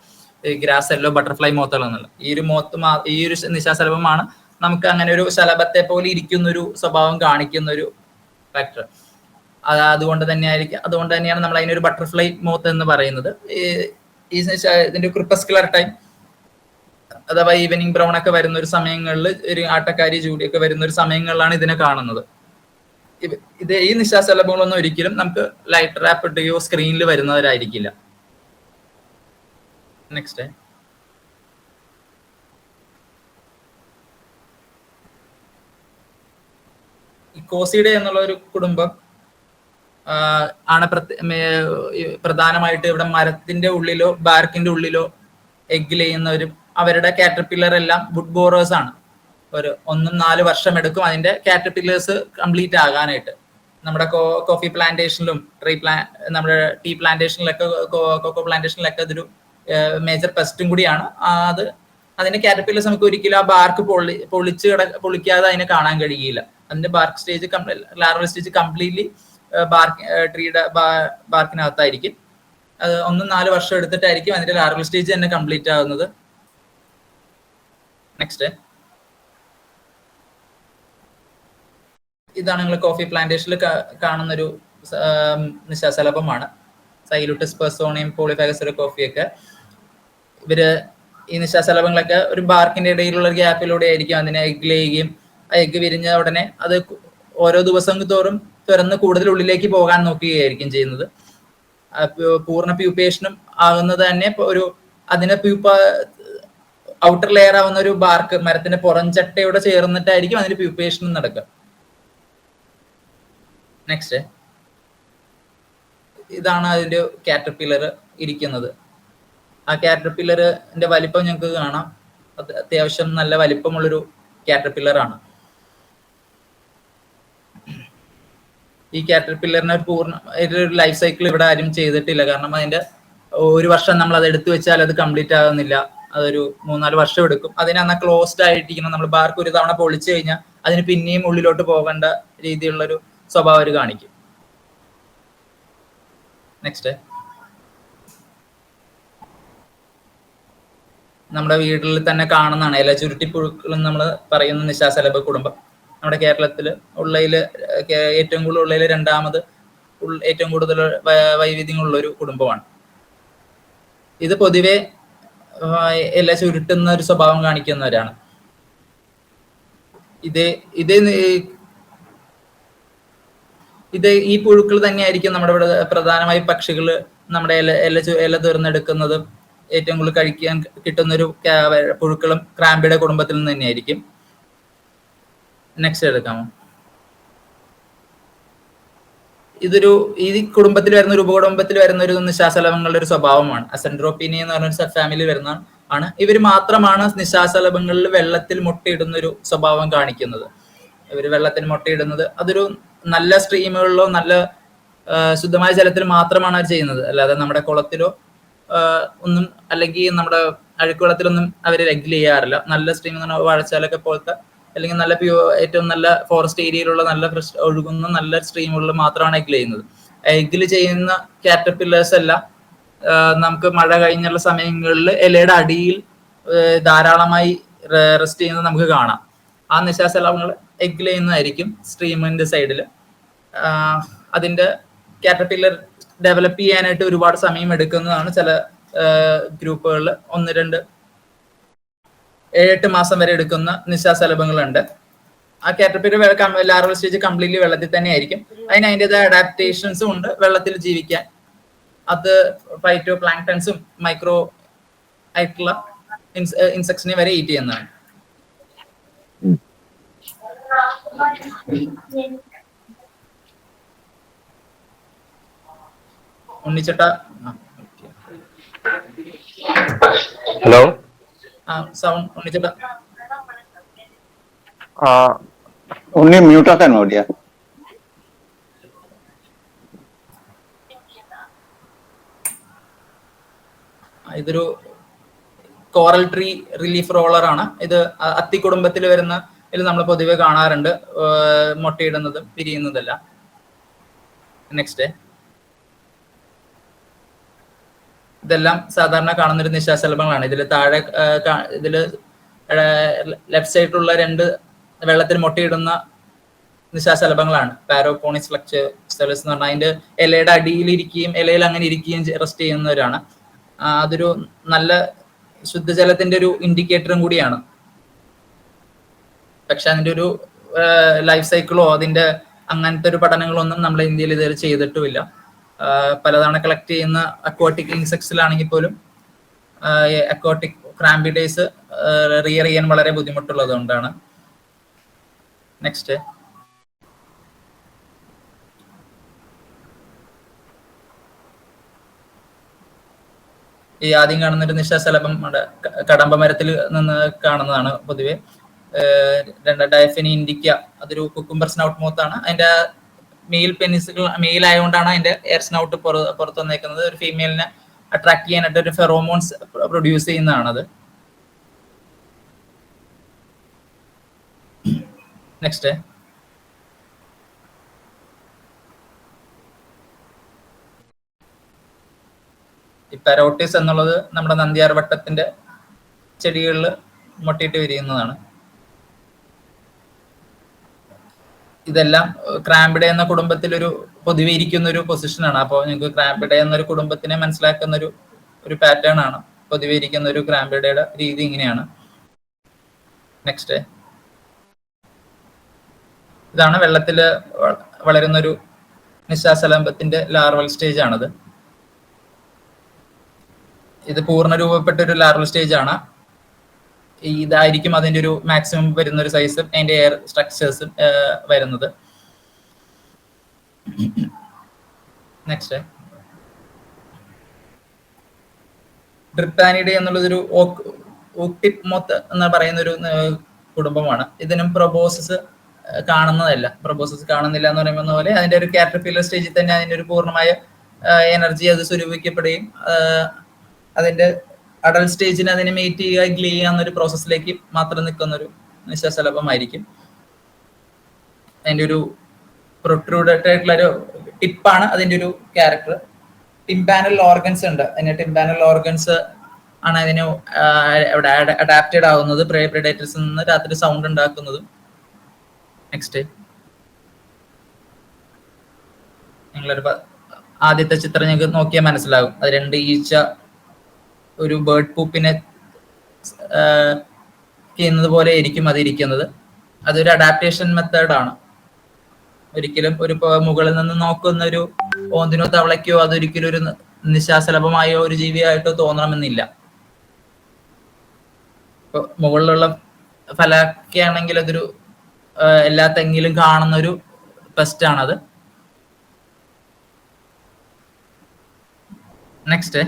ഗ്രാസ് യെല്ലോ ബട്ടർഫ്ലൈ മോത്തുകൾ എന്നുള്ളത്. ഈ ഒരു നിശാശലഭമാണ് നമുക്ക് അങ്ങനെ ഒരു ശലഭത്തെ പോലെ ഇരിക്കുന്ന ഒരു സ്വഭാവം കാണിക്കുന്ന ഒരു ഫാക്ടർ. അതുകൊണ്ട് തന്നെയാണ് നമ്മൾ അതിനൊരു ബട്ടർഫ്ലൈ മോത്ത് എന്ന് പറയുന്നത്. ഇതിന്റെ ക്രിപ്പസ്കുലർ ടൈം അഥവാ ഈവനിങ് ബ്രൗൺ ഒക്കെ വരുന്ന ഒരു സമയങ്ങളിൽ, ഒരു ആട്ടക്കാരി ജൂഡിയൊക്കെ വരുന്ന ഒരു സമയങ്ങളിലാണ് ഇതിനെ കാണുന്നത്. ഈ നിശാശലഭങ്ങളൊന്നും ഒരിക്കലും നമുക്ക് ലൈറ്റ് റാപ്പ് ഇടുകയോ സ്ക്രീനിൽ വരുന്നവരായിരിക്കില്ല. നെക്സ്റ്റ്. കോസിഡെ എന്നുള്ള ഒരു കുടുംബം ആണ് പ്രധാനമായിട്ട് ഇവിടെ മരത്തിന്റെ ഉള്ളിലോ ബാർക്കിന്റെ ഉള്ളിലോ എഗ് ചെയ്യുന്നവരും. അവരുടെ കാറ്റർപില്ലർ എല്ലാം വുഡ് ബോറേഴ്സ് ആണ്. ഒരു 1-4 വർഷം എടുക്കും അതിന്റെ കാറ്റർപില്ലേഴ്സ് കംപ്ലീറ്റ് ആകാനായിട്ട്. നമ്മുടെ കോഫി പ്ലാന്റേഷനിലും നമ്മുടെ ടീ പ്ലാന്റേഷനിലൊക്കെ കൊക്കോ പ്ലാന്റേഷനിലൊക്കെ അതൊരു മേജർ പെസ്റ്റും കൂടിയാണ്. അതിന്റെ കാറ്റർപില്ലേഴ്സ് നമുക്ക് ഒരിക്കലും ആ ബാർക്ക് പൊളിക്കാതെ അതിനെ കാണാൻ കഴിയില്ല. അതിന്റെ bark stage larval stage completely ട്രീയുടെ ബാർക്കിനകത്തായിരിക്കും. അത് 1-4 വർഷം എടുത്തിട്ടായിരിക്കും അതിന്റെ ലാർവൽ സ്റ്റേജ് തന്നെ കംപ്ലീറ്റ് ആകുന്നത്. നെക്സ്റ്റ്. ഇതാണ് നിങ്ങൾ കോഫി പ്ലാന്റേഷനിൽ കാണുന്നൊരു നിശാശലഭമാണ്. സൈലുട്ടിസ് പെർസോണിയം പോളിഫാഗസ് കോഫിയൊക്കെ. ഇവര് ഈ നിശാശലഭങ്ങളൊക്കെ ഒരു ബാർക്കിന്റെ ഇടയിലുള്ള ഒരു ഗ്യാപ്പിലൂടെ ആയിരിക്കും അതിനെ എഗ് ലേയുകയും ആ എഗ് വിരിഞ്ഞ ഉടനെ അത് ഓരോ ദിവസം തോറും തുറന്ന് കൂടുതൽ ഉള്ളിലേക്ക് പോകാൻ നോക്കുകയായിരിക്കും ചെയ്യുന്നത്. പൂർണ്ണ പ്യൂപ്പേഷനും ആകുന്നത് തന്നെ അതിനെ ഔട്ടർ ലെയർ ആവുന്ന ഒരു ബാർക്ക് മരത്തിന്റെ പുറംചട്ടയോടെ ചേർന്നിട്ടായിരിക്കും അതിന്റെ പ്യൂപ്പേഷനും നടക്കുക. നെക്സ്റ്റ്. ഇതാണ് അതിന്റെ കാറ്റർപില്ലർ ഇരിക്കുന്നത്. ആ കാറ്റർപില്ലറിന്റെ വലിപ്പം ഞങ്ങൾക്ക് കാണാം. അത് അത്യാവശ്യം നല്ല വലിപ്പമുള്ളൊരു കാറ്റർപില്ലർ ആണ്. ഈ കാറ്റർപില്ലറിന് ഒരു ലൈഫ് സൈക്കിൾ ഇവിടെ ആരും ചെയ്തിട്ടില്ല. കാരണം അതിന്റെ 1 വർഷം നമ്മൾ അത് എടുത്തു വെച്ചാൽ അത് കംപ്ലീറ്റ് ആകുന്നില്ല. അതൊരു 3-4 വർഷം എടുക്കും. അതിനന്ന് ക്ലോസ്ഡ് ആയിട്ടിരിക്കണം. നമ്മൾ ബാർക്ക് ഒരു തവണ പൊളിച്ചു കഴിഞ്ഞാൽ അതിന് പിന്നെയും ഉള്ളിലോട്ട് പോകേണ്ട രീതിയിലുള്ളൊരു സ്വഭാവം അവർ കാണിക്കും. നെക്സ്റ്റ്. നമ്മുടെ വീട്ടിൽ തന്നെ കാണുന്നതാണ് ഇല ചുരുട്ടിപ്പുഴുക്കൾ നമ്മൾ പറയുന്ന നിശാശലഭ കുടുംബം. നമ്മുടെ കേരളത്തിൽ ഉള്ളതിൽ ഏറ്റവും കൂടുതൽ ഉള്ളതിൽ 2ാമത് ഏറ്റവും കൂടുതൽ വൈവിധ്യങ്ങളുള്ള ഒരു കുടുംബമാണ്. ഇത് പൊതുവെ ഇല ചുരുട്ടുന്ന ഒരു സ്വഭാവം കാണിക്കുന്നവരാണ്. ഇത് ഈ പുഴുക്കൾ തന്നെയായിരിക്കും നമ്മുടെ ഇവിടെ പ്രധാനമായി പക്ഷികൾ നമ്മുടെ ഇല തുറന്നെടുക്കുന്നതും ഏറ്റവും കൂടുതൽ കഴിക്കാൻ കിട്ടുന്ന ഒരു പുഴുക്കളും ക്രാമ്പിയുടെ കുടുംബത്തിൽ നിന്ന് തന്നെയായിരിക്കും. നെക്സ്റ്റ് എടുക്കാമോ? ഈ കുടുംബത്തിൽ വരുന്ന ഒരു ഉപകുടുംബത്തിൽ വരുന്ന ഒരു നിശാശലഭങ്ങളുടെ ഒരു സ്വഭാവമാണ്. അസെൻഡ്രോപ്പീനി എന്ന് പറഞ്ഞ സബ് ഫാമിലി വരുന്ന ആണ്. ഇവർ മാത്രമാണ് നിശാശലഭങ്ങളിൽ വെള്ളത്തിൽ മുട്ടയിടുന്ന ഒരു സ്വഭാവം കാണിക്കുന്നത്. ഇവർ വെള്ളത്തിൽ മുട്ടയിടുന്നത് അതൊരു നല്ല സ്ട്രീമുകളിലോ നല്ല ശുദ്ധമായ ജലത്തിൽ മാത്രമാണ് അവർ ചെയ്യുന്നത്. അല്ലാതെ നമ്മുടെ കുളത്തിലോ ഒന്നും അല്ലെങ്കിൽ നമ്മുടെ അഴുക്കുവെള്ളത്തിലൊന്നും അവർ എഗ് ചെയ്യാറില്ല. നല്ല സ്ട്രീം എന്ന് പറഞ്ഞാൽ വാഴച്ചാലൊക്കെ പോലത്തെ അല്ലെങ്കിൽ നല്ല ഏറ്റവും നല്ല ഫോറസ്റ്റ് ഏരിയയിലുള്ള നല്ല ഫ്രഷ് ഒഴുകുന്ന നല്ല സ്ട്രീമുകളിൽ മാത്രമാണ് എഗ് ചെയ്യുന്നത്. എഗ്ഗിൽ ചെയ്യുന്ന കാറ്റർപില്ലേഴ്സ് എല്ലാം നമുക്ക് മഴ കഴിഞ്ഞുള്ള സമയങ്ങളിൽ ഇലയുടെ അടിയിൽ ധാരാളമായി റെസ്റ്റ് ചെയ്യുന്നത് നമുക്ക് കാണാം. ആ നിശാശലഭങ്ങൾ എഗ് ചെയ്യുന്നതായിരിക്കും സ്ട്രീമിന്റെ സൈഡിൽ. അതിന്റെ കാറ്റർപില്ലർ ഡെവലപ്പ് ചെയ്യാനായിട്ട് ഒരുപാട് സമയം എടുക്കുന്നതാണ്. ചില ഗ്രൂപ്പുകളിൽ 1-2 7-8 മാസം വരെ എടുക്കുന്ന നിശാശലഭങ്ങളുണ്ട്. ആ കാറ്റർപില്ലർ ലാർവൽ സ്റ്റേജ് കംപ്ലീറ്റ്ലി വെള്ളത്തിൽ തന്നെ ആയിരിക്കും. അതിൻ്റെതായ അഡാപ്റ്റേഷൻസും ഉണ്ട് വെള്ളത്തിൽ ജീവിക്കാൻ. അത് ഫൈറ്റോ പ്ലാങ്ക്ടൺസും മൈക്രോ ആയിട്ടുള്ള ഇൻസെക്ട്സിനെ വരെ ഈറ്റ് ചെയ്യുന്നതാണ്. ഉണ്ണിച്ചട്ട. ഹലോ. സൗണ്ട് ഉണ്ണിച്ചട്ട. ഉണ്ണി മ്യൂട്ടാക്കാൻ വേണ്ടിയാ. ഇതൊരു കോറൽ ട്രീ റിലീഫ് റോളർ ആണ്. ഇത് അത്തി കുടുംബത്തിൽ വരുന്ന നമ്മൾ പൊതുവെ കാണാറുണ്ട്. മുട്ടയിടുന്നതും പിരിയുന്നതല്ല. നെക്സ്റ്റ്. ഇതെല്ലാം സാധാരണ കാണുന്നൊരു നിശാശലഭങ്ങളാണ്. ഇതില് ലെഫ്റ്റ് സൈഡിലുള്ള 2 വെള്ളത്തിൽ മുട്ടയിടുന്ന നിശാശലഭങ്ങളാണ്. പാരോപോണിസ് ഫ്ലക്ചേഴ്സ് എന്ന് പറഞ്ഞാൽ അതിന്റെ ഇലയുടെ അടിയിലിരിക്കുകയും ഇലയിൽ അങ്ങനെ ഇരിക്കുകയും റെസ്റ്റ് ചെയ്യുന്നവരാണ്. അതൊരു നല്ല ശുദ്ധജലത്തിന്റെ ഒരു ഇൻഡിക്കേറ്ററും കൂടിയാണ്. പക്ഷെ അതിന്റെ ഒരു ലൈഫ് സൈക്കിളോ അതിന്റെ അങ്ങനത്തെ ഒരു പഠനങ്ങളൊന്നും നമ്മുടെ ഇന്ത്യയിൽ ഇതുവരെ ചെയ്തിട്ടുമില്ല. പലതവണ കളക്ട് ചെയ്യുന്ന അക്വാട്ടിക് ഇൻസെക്ട്സിലാണെങ്കിൽ പോലും അക്വാട്ടിക് ക്രാംബിഡേസ് റിയർ ചെയ്യാൻ വളരെ ബുദ്ധിമുട്ടുള്ളത് കൊണ്ടാണ്. നെക്സ്റ്റ്, ഈ ആദ്യം കാണുന്ന ഒരു നിശാശലഭം കടമ്പ മരത്തിൽ നിന്ന് കാണുന്നതാണ് പൊതുവെ. ഡയഫിനി ഇൻഡിക്ക, അതൊരു കുക്കുംബർ സ്നൗട്ട് മോത്താണ്. അതിന്റെ മെയിൽ പെനിസുകൾ മെയിൽ ആയതുകൊണ്ടാണ് അതിന്റെ എയർ സ്നൗട്ട് പുറത്ത് വന്നേക്കുന്നത്. ഒരു ഫീമെയിലിനെ അട്രാക്ട് ചെയ്യാനായിട്ട് ഒരു ഫെറോമോൺസ് പ്രൊഡ്യൂസ് ചെയ്യുന്നതാണത്. നെക്സ്റ്റ്, ഈ പാരോട്ടിസ് എന്നുള്ളത് നമ്മുടെ നന്ദ്യാർ വട്ടത്തിന്റെ ചെടികളിൽ മുട്ടിയിട്ട് വിരിയുന്നതാണ്. ഇതെല്ലാം ക്രാംബിഡേ എന്ന കുടുംബത്തിൽ ഒരു പൊതുവെ ഇരിക്കുന്ന ഒരു പൊസിഷനാണ്. അപ്പോൾ നിങ്ങൾക്ക് ക്രാംബിഡേ എന്നൊരു കുടുംബത്തിനെ മനസ്സിലാക്കുന്ന ഒരു പാറ്റേൺ ആണ്. പൊതുവെ ഇരിക്കുന്ന ഒരു ക്രാംബിഡയുടെ രീതി ഇങ്ങനെയാണ്. നെക്സ്റ്റ്, ഇതാണ് വെള്ളത്തിൽ വളരുന്ന ഒരു നിശാശലഭത്തിന്റെ ലാർവൽ സ്റ്റേജ് ആണത്. ഇത് പൂർണ്ണ രൂപപ്പെട്ട ഒരു ലാർവൽ സ്റ്റേജ് ആണ്. ഇതായിരിക്കും അതിന്റെ ഒരു മാക്സിമം വരുന്ന ഒരു സൈസും അതിന്റെ എയർ സ്ട്രക്ചേഴ്സും വരുന്നത്. നെക്സ്റ്റ്, ഡ്രിപ്പാനിഡേ എന്നുള്ളതൊരു ഓക്ടിപ് മോത്ത് എന്ന് പറയുന്ന ഒരു കുടുംബമാണ്. ഇതിനും പ്രൊബോസസ് കാണുന്നതല്ല. പ്രൊബോസസ് കാണുന്നില്ല എന്ന് പറയുന്ന പോലെ അതിന്റെ ഒരു കാറ്റർപില്ലർ സ്റ്റേജിൽ തന്നെ അതിന്റെ ഒരു പൂർണ്ണമായ എനർജി അത് സ്വരൂപിക്കപ്പെടുകയും അതിന്റെ അഡൽട്ട് സ്റ്റേജിന് അതിനെ മേറ്റ് ചെയ്യുക, ഗ്ലേ ചെയ്യുക എന്നൊരു പ്രോസസ്സിലേക്ക് മാത്രം നിൽക്കുന്ന ഒരു നിശാശലഭമായിരിക്കും. അതിന്റെ ഒരു പ്രൊട്രൂഡഡ് ആയിട്ടുള്ള ഒരു ടിപ്പാണ് അതിന്റെ ഒരു ക്യാരക്ടർ. ടിംപാനൽ ഓർഗൻസ് ഉണ്ട്. അതിന്റെ ടിംപാനൽ ഓർഗൻസ് ആണ് അതിന് അവിടെ അഡാപ്റ്റഡ് ആവുന്നത്, പ്രെഡേറ്റേഴ്സിൽ നിന്ന് രാത്രി സൗണ്ട് ഉണ്ടാക്കുന്നതും. നെക്സ്റ്റ്, നിങ്ങളൊരു ആദ്യത്തെ ചിത്രം ഞങ്ങൾക്ക് നോക്കിയാൽ മനസ്സിലാകും. അത് 2 ഈച്ച ഒരു ബേർഡ് പൂപ്പിനെ ചെയ്യുന്നത് പോലെ ആയിരിക്കും അതിരിക്കുന്നത്. അതൊരു അഡാപ്റ്റേഷൻ മെത്തേഡാണ്. ഒരിക്കലും ഒരു മുകളിൽ നിന്ന് നോക്കുന്ന ഒരു ഓന്തിനോ തവളയ്ക്കോ അതൊരിക്കലും ഒരു നിശാശലഭമായോ ഒരു ജീവിയായിട്ടോ തോന്നണമെന്നില്ല. ഇപ്പൊ മുകളിലുള്ള ഫലക്കയാണെങ്കിൽ അതൊരു എല്ലാ തെങ്ങിലും കാണുന്ന ഒരു പെസ്റ്റ് ആണത്. നെക്സ്റ്റ്,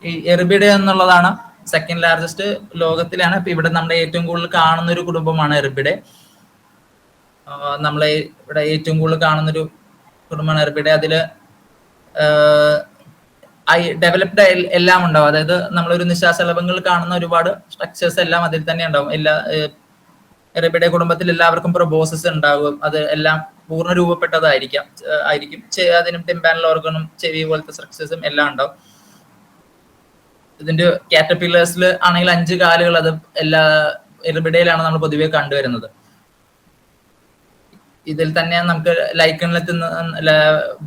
ഈ എറിബിഡേ എന്നുള്ളതാണ് സെക്കൻഡ് ലാർജസ്റ്റ് ലോകത്തിലാണ്. ഇപ്പൊ ഇവിടെ നമ്മുടെ ഏറ്റവും കൂടുതൽ കാണുന്ന ഒരു കുടുംബമാണ് എറിബിഡേ. നമ്മളെ ഇവിടെ ഏറ്റവും കൂടുതൽ കാണുന്ന ഒരു കുടുംബമാണ് എറിബിഡേ. അതില് ഡെവലപ്ഡ് എല്ലാം ഉണ്ടാവും. അതായത് നമ്മളൊരു നിശാശലഭങ്ങൾ കാണുന്ന ഒരുപാട് സ്ട്രക്ചേഴ്സ് എല്ലാം അതിൽ തന്നെ ഉണ്ടാവും. എറിബിഡേ കുടുംബത്തിൽ എല്ലാവർക്കും പ്രൊബോസസ് ഉണ്ടാകും. അത് എല്ലാം പൂർണ്ണ രൂപപ്പെട്ടതായിരിക്കും. അതിനും ടിംപാനൽ ഓർഗനും ചെവി പോലത്തെ സ്ട്രക്ചേഴ്സും എല്ലാം ഉണ്ടാവും. ഇതിന്റെ കാറ്റർപില്ലേഴ്സിൽ ആണെങ്കിൽ 5 കാലുകൾ അത് എല്ലാ എറിബിഡയിലാണ് നമ്മൾ പൊതുവെ കണ്ടുവരുന്നത്. ഇതിൽ തന്നെ നമുക്ക് ലൈക്കണിൽ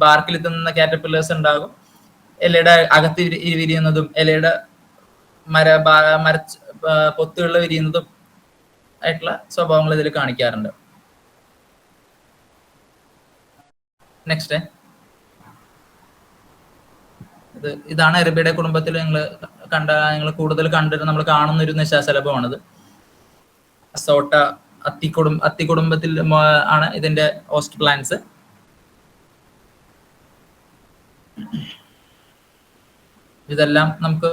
ബാർക്കിൽ എത്തുന്ന കാറ്റർപില്ലേഴ്സ് ഉണ്ടാകും. ഇലയുടെ അകത്ത് വിരിയുന്നതും ഇലയുടെ പൊത്തുകളിൽ വിരിയുന്നതും ആയിട്ടുള്ള സ്വഭാവങ്ങൾ ഇതിൽ കാണിക്കാറുണ്ട്. നെക്സ്റ്റ്, ഇതാണ് എറിബിഡേ കുടുംബത്തിൽ നിങ്ങൾ കൂടുതൽ നമ്മൾ കാണുന്ന ഒരു നിശാശലഭമാണിത്. അസോട്ട അത്തി കുടുംബത്തിൽ ആണ് ഇതിന്റെ ഹോസ്റ്റ് പ്ലാന്റ്സ്. ഇതെല്ലാം നമുക്ക്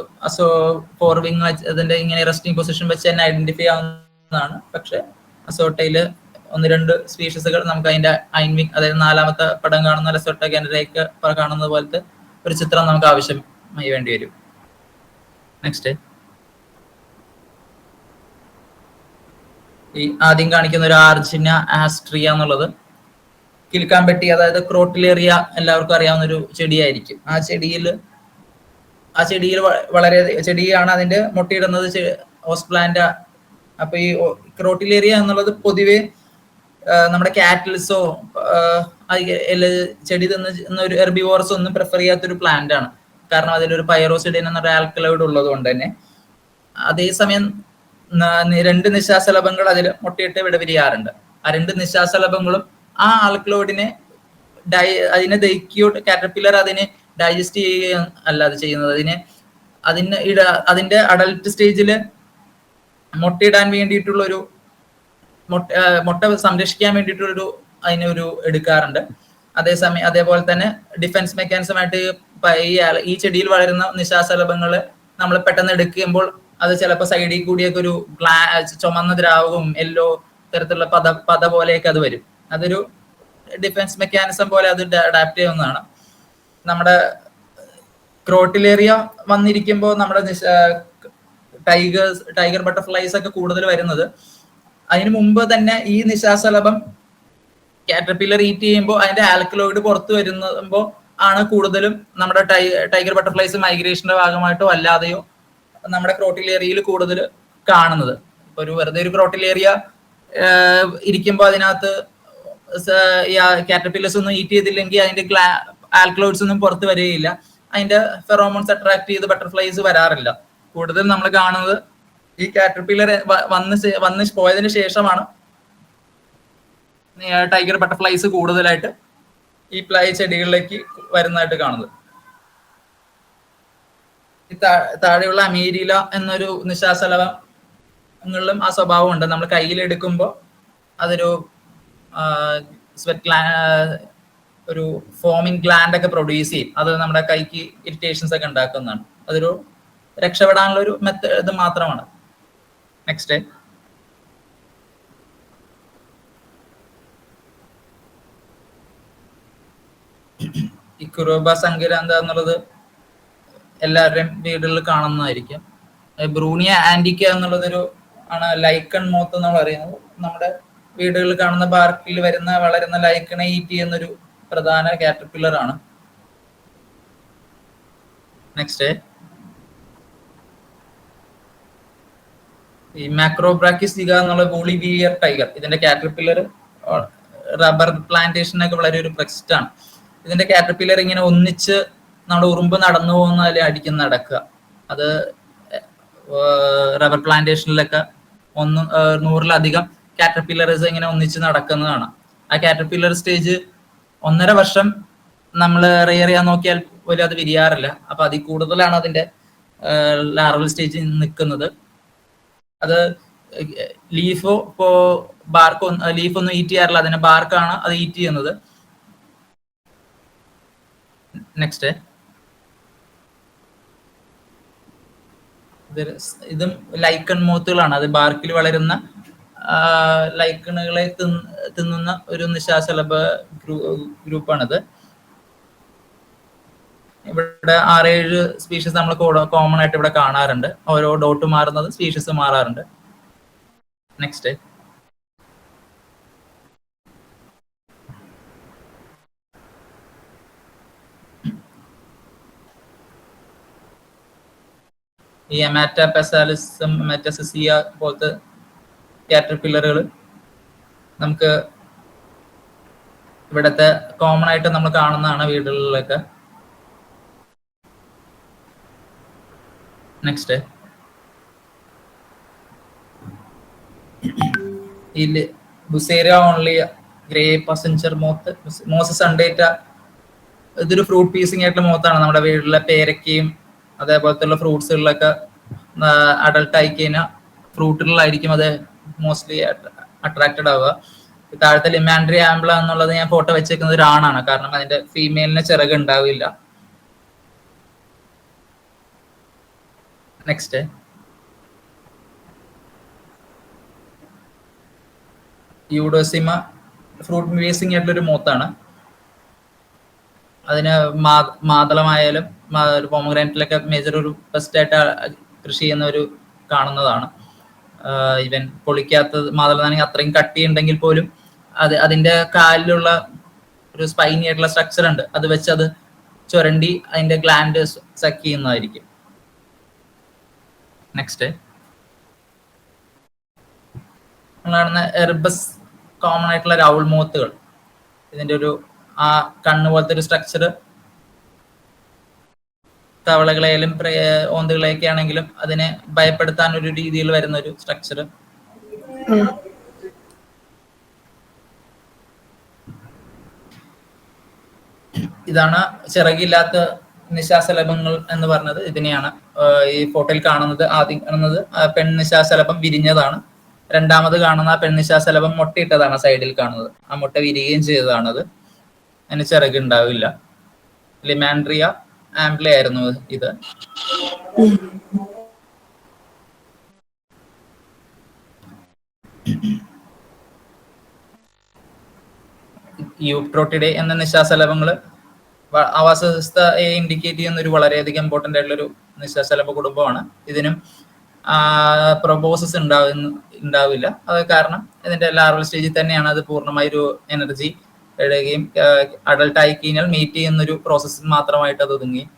ഫോർവിങ് അതിന്റെ ഇങ്ങനെ റെസ്റ്റിംഗ് പൊസിഷൻ വെച്ച് തന്നെ ഐഡന്റിഫൈ ആവുന്നതാണ്. പക്ഷെ അസോട്ടയില് 1-2 സ്പീഷീസുകൾ നമുക്ക് അതിന്റെ ഐൻവിങ്, അതായത് 4ാമത്തെ പടം കാണുന്ന അസോട്ട കാനഡയ്ക്ക് കാണുന്ന പോലത്തെ ഒരു ചിത്രം നമുക്ക് ആവശ്യമായി വേണ്ടി വരും. നെക്സ്റ്റ്, ഈ ആദ്യം കാണിക്കുന്ന ഒരു ആർജിന ആസ്ട്രിയ എന്നുള്ളത് കിൽക്കാമ്പെട്ടി, അതായത് ക്രോട്ടിലേറിയ എല്ലാവർക്കും അറിയാവുന്ന ഒരു ചെടിയായിരിക്കും. ആ ചെടിയിൽ വളരെ ചെടിയാണ് അതിന്റെ മുട്ടയിടുന്നത് ഹോസ്റ്റ് പ്ലാന്റ്. അപ്പൊ ഈ ക്രോട്ടിലേറിയ എന്നുള്ളത് പൊതുവെ നമ്മുടെ കാറ്റിൽസോ ചെടി തിന്ന ഒരു ഹെർബിവോറസ് ഒന്നും പ്രിഫർ ചെയ്യാത്തൊരു പ്ലാന്റ് ആണ്. കാരണം അതിലൊരു പൈറോസിഡിൻ എന്നൊരു ആൽക്കലോയിഡ് ഉള്ളത് കൊണ്ട് തന്നെ. അതേസമയം രണ്ട് നിശാശലഭങ്ങൾ അതിൽ മുട്ടയിട്ട് വിടവിരിയാറുണ്ട്. ആ രണ്ട് നിശാശലഭങ്ങളും ആ ആൽക്കലോയിഡിനെ അതിനെ ദഹിക്കുകയോ കാറ്റർപില്ലർ അതിനെ ഡൈജസ്റ്റ് ചെയ്യുകയോ അല്ല അത് ചെയ്യുന്നത്. അതിന്റെ അഡൽട്ട് സ്റ്റേജില് മുട്ടയിടാൻ വേണ്ടിയിട്ടുള്ള ഒരു മുട്ട സംരക്ഷിക്കാൻ വേണ്ടിയിട്ടുള്ളൊരു അതിനൊരു എടുക്കാറുണ്ട്. അതേപോലെ തന്നെ ഡിഫൻസ് മെക്കാനിസമായിട്ട് ഈ ചെടിയിൽ വളരുന്ന നിശാശലഭങ്ങള് നമ്മൾ പെട്ടെന്ന് എടുക്കുമ്പോൾ അത് ചിലപ്പോൾ സൈഡിൽ കൂടിയൊക്കെ ഒരു ചുമന്ന ദ്രാവകവും യെല്ലോ തരത്തിലുള്ള പത പോലെയൊക്കെ അത് വരും. അതൊരു ഡിഫൻസ് മെക്കാനിസം പോലെ അത് അഡാപ്റ്റ് ചെയ്യുന്നതാണ്. നമ്മുടെ ക്രോട്ടിലേറിയ വന്നിരിക്കുമ്പോൾ നമ്മുടെ ടൈഗർ ബട്ടർഫ്ലൈസ് ഒക്കെ കൂടുതൽ വരുന്നത് അതിന് മുമ്പ് തന്നെ ഈ നിശാശലഭം കാറ്റർപില്ലർ ഈറ്റ് ചെയ്യുമ്പോൾ അതിന്റെ ആൽക്കലോയിഡ് പുറത്തു വരുമ്പോൾ ആണ് കൂടുതലും നമ്മുടെ ടൈഗർ ബട്ടർഫ്ലൈസ് മൈഗ്രേഷന്റെ ഭാഗമായിട്ടോ അല്ലാതെയോ നമ്മുടെ ക്രോട്ടിലേറിയയിൽ കൂടുതൽ കാണുന്നത്. ഒരു വെറുതെ ഒരു ക്രോട്ടിലേറിയ ഇരിക്കുമ്പോൾ അതിനകത്ത് കാറ്റർപില്ലേഴ്സ് ഒന്നും ഈറ്റ് ചെയ്തില്ലെങ്കിൽ അതിന്റെ ആൽക്കലോയിഡ്സ് ഒന്നും പുറത്ത് വരികയില്ല. അതിന്റെ ഫെറോമോൺസ് അട്രാക്ട് ചെയ്ത് ബട്ടർഫ്ലൈസ് വരാറില്ല. കൂടുതൽ നമ്മൾ കാണുന്നത് ഈ കാറ്റർപില്ലർ വന്ന് പോയതിനു ശേഷമാണ് ടൈഗർ ബട്ടർഫ്ലൈസ് കൂടുതലായിട്ട് ഈ ചെടികളിലേക്ക് വരുന്നതായിട്ട് കാണുന്നത്. ഈ താഴെയുള്ള അമീരില എന്നൊരു നിശാശലഭങ്ങളിലും ആ സ്വഭാവം ഉണ്ട്. നമ്മൾ കയ്യിലെടുക്കുമ്പോൾ അതൊരു ഒരു ഫോമിങ് ഗ്ലാൻഡ് ഒക്കെ പ്രൊഡ്യൂസ് ചെയ്യും. അത് നമ്മുടെ കൈക്ക് ഇറിറ്റേഷൻസ് ഒക്കെ ഉണ്ടാക്കുന്നതാണ്. അതൊരു രക്ഷപ്പെടാനുള്ള ഒരു ഇത് മാത്രമാണ്. നെക്സ്റ്റ്, ഈ കുറോബ സങ്കരാന്ത എന്നുള്ളത് എല്ലാവരുടെയും വീടുകളിൽ കാണുന്നതായിരിക്കും. ബ്രൂണിയ ആൻറ്റിക്ക എന്നുള്ളതൊരു ആണ് ലൈക്കൺ മോത്ത് എന്ന് പറയുന്നത്. നമ്മുടെ വീടുകളിൽ കാണുന്ന പാർക്കിൽ വളരുന്ന ലൈക്കണെ ഈറ്റ് ചെയ്യുന്നൊരു പ്രധാന കാറ്റർപില്ലർ ആണ്. നെക്സ്റ്റ്, ഈ മാക്രോബ്രാക്കിസിക എന്നുള്ള ബോളിവിയർ ടൈഗർ, ഇതിന്റെ കാറ്റർപില്ലർ റബ്ബർ പ്ലാന്റേഷനൊക്കെ വളരെ ഒരു പ്രസിദ്ധാണ്. ഇതിന്റെ കാറ്റർപില്ലർ ഇങ്ങനെ ഒന്നിച്ച് നമ്മുടെ ഉറുമ്പ് നടന്നു പോകുന്നതിൽ അടിക്കുന്ന നടക്കുക. അത് റബ്ബർ പ്ലാന്റേഷനിലൊക്കെ 100-ലധികം കാറ്റർപില്ലേഴ്സ് ഇങ്ങനെ ഒന്നിച്ച് നടക്കുന്നതാണ്. ആ കാറ്റർപില്ലർ സ്റ്റേജ് 1.5 വർഷം നമ്മൾ റെയർ ചെയ്യാൻ നോക്കിയാൽ പോലും അത് വിരിയാറില്ല. അപ്പൊ അതിൽ കൂടുതലാണ് അതിന്റെ ലാർവൽ സ്റ്റേജിൽ നിൽക്കുന്നത്. അത് ലീഫോ ലീഫൊന്നും ഈറ്റ് ചെയ്യാറില്ല, അതിന്റെ ബാർക്കാണ് അത് ഈറ്റ് ചെയ്യുന്നത്. നെക്സ്റ്റ്, ഇതും ലൈക്കൺ മോത്തുകളാണ്. അത് ബാർക്കിൽ വളരുന്ന ലൈക്കണുകളെ തിന്നുന്ന ഒരു നിശാശലഭ ഗ്രൂപ്പാണിത്. ഇവിടെ 6-7 സ്പീഷീസ് നമ്മൾ കോമൺ ആയിട്ട് ഇവിടെ കാണാറുണ്ട്. ഓരോ ഡോട്ട് മാറുന്നത് സ്പീഷീസ് മാറാറുണ്ട്. നെക്സ്റ്റ്, ഈ എമാറ്റപെസാലിസം മെറ്റസിസിയ പോലത്തെ കാറ്റർപില്ലറുകൾ നമുക്ക് ഇവിടത്തെ കോമൺ ആയിട്ട് നമ്മൾ കാണുന്നതാണ് വീടുകളിലൊക്കെ. നെക്സ്റ്റ്, ഈ ബുസേരിയ ഓൺലി ഗ്രേ പസഞ്ചർ മോത്ത്, മോസസ് അണ്ടേറ്റ, ഇതൊരു ഫ്രൂട്ട് പീസിംഗ് ആയിട്ടുള്ള മോത്താണ്. നമ്മുടെ വീട്ടിലെ പേരക്കയും അതേപോലത്തെ ഫ്രൂട്ട്സുകളിലൊക്കെ അഡൾട്ട് ആയി കഴിഞ്ഞാൽ ഫ്രൂട്ടുകളിലായിരിക്കും അത് മോസ്റ്റ്ലി അട്രാക്റ്റഡ് ആവുക. താഴത്തെ ലിമാൻഡ്രി ആംബ്ല എന്നുള്ളത് ഞാൻ ഫോട്ടോ വെച്ചേക്കുന്നത് ഒരു ആണാണ്, കാരണം അതിന്റെ ഫീമെയിലിന് ചിറക് ഉണ്ടാവില്ല. നെക്സ്റ്റ്, യൂഡോസിമ ഫ്രൂട്ട് ബേസിംഗ് ആയിട്ടുള്ളൊരു മോത്താണ്. അതിന് മാതളമായാലും പോമഗ്രാനറ്റിലൊക്കെ മേജർ ഒരു പെസ്റ്റ് ആയിട്ട് കൃഷി ചെയ്യുന്ന ഒരു കാണുന്നതാണ്. ഇവൻ പൊളിക്കാത്തത് മാതളമാണെങ്കിൽ അത്രയും കട്ടി ഉണ്ടെങ്കിൽ പോലും അതിന്റെ കാലിലുള്ള ഒരു സ്പൈനി ആയിട്ടുള്ള സ്ട്രക്ചർ ഉണ്ട്, അത് വെച്ച് അത് ചുരണ്ടി അതിന്റെ ഗ്ലാൻഡ് സക്ക് ചെയ്യുന്നതായിരിക്കും. നെക്സ്റ്റ്, കാണുന്ന എർബസ് കോമൺ ആയിട്ടുള്ള റൗൾ മോത്തുകൾ. ഇതിന്റെ ഒരു ആ കണ്ണ് പോലത്തെ ഒരു സ്ട്രക്ചർ തവളകളെയാലും ഓന്തുകളെയൊക്കെ ആണെങ്കിലും അതിനെ ഭയപ്പെടുത്താൻ ഒരു രീതിയിൽ വരുന്ന ഒരു സ്ട്രക്ചർ. ഇതാണ് ചിറകില്ലാത്ത നിശാശലഭങ്ങൾ എന്ന് പറഞ്ഞത്. ഇതിനെയാണ് ഈ ഫോട്ടോയിൽ കാണുന്നത്. ആദ്യം കാണുന്നത് പെൺ നിശാശലഭം വിരിഞ്ഞതാണ്. രണ്ടാമത് കാണുന്ന ആ പെൺ നിശാശലഭം മുട്ടയിട്ടതാണ് സൈഡിൽ കാണുന്നത്. ആ മുട്ട വിരിയുകയും ചെയ്തതാണത്. അതിന് ചിറക് ഉണ്ടാവില്ല. ലിമാൻഡ്രിയ ആംബ്ലെ ആയിരുന്നു ഇത്. യൂട്രോട്ടിഡെ എന്ന നിശാശലഭങ്ങൾ ആവാസ വ്യവസ്ഥയെ ഇൻഡിക്കേറ്റ് ചെയ്യുന്ന ഒരു വളരെയധികം ഇമ്പോർട്ടൻ്റ് ആയിട്ടുള്ള ഒരു നിശാശലഭ കുടുംബമാണ്. ഇതിനും പ്രൊബോസസ് ഉണ്ടാവില്ല. അത് കാരണം ഇതിന്റെ ലാർവൽ സ്റ്റേജിൽ തന്നെയാണ് അത് പൂർണ്ണമായ ഒരു എനർജി ഇടുകയും അഡൾട്ട് ആയി കഴിഞ്ഞാൽ മീറ്റ് ചെയ്യുന്ന ഒരു പ്രോസസ്സിൽ മാത്രമായിട്ട് അത് ഒതുങ്ങുകയും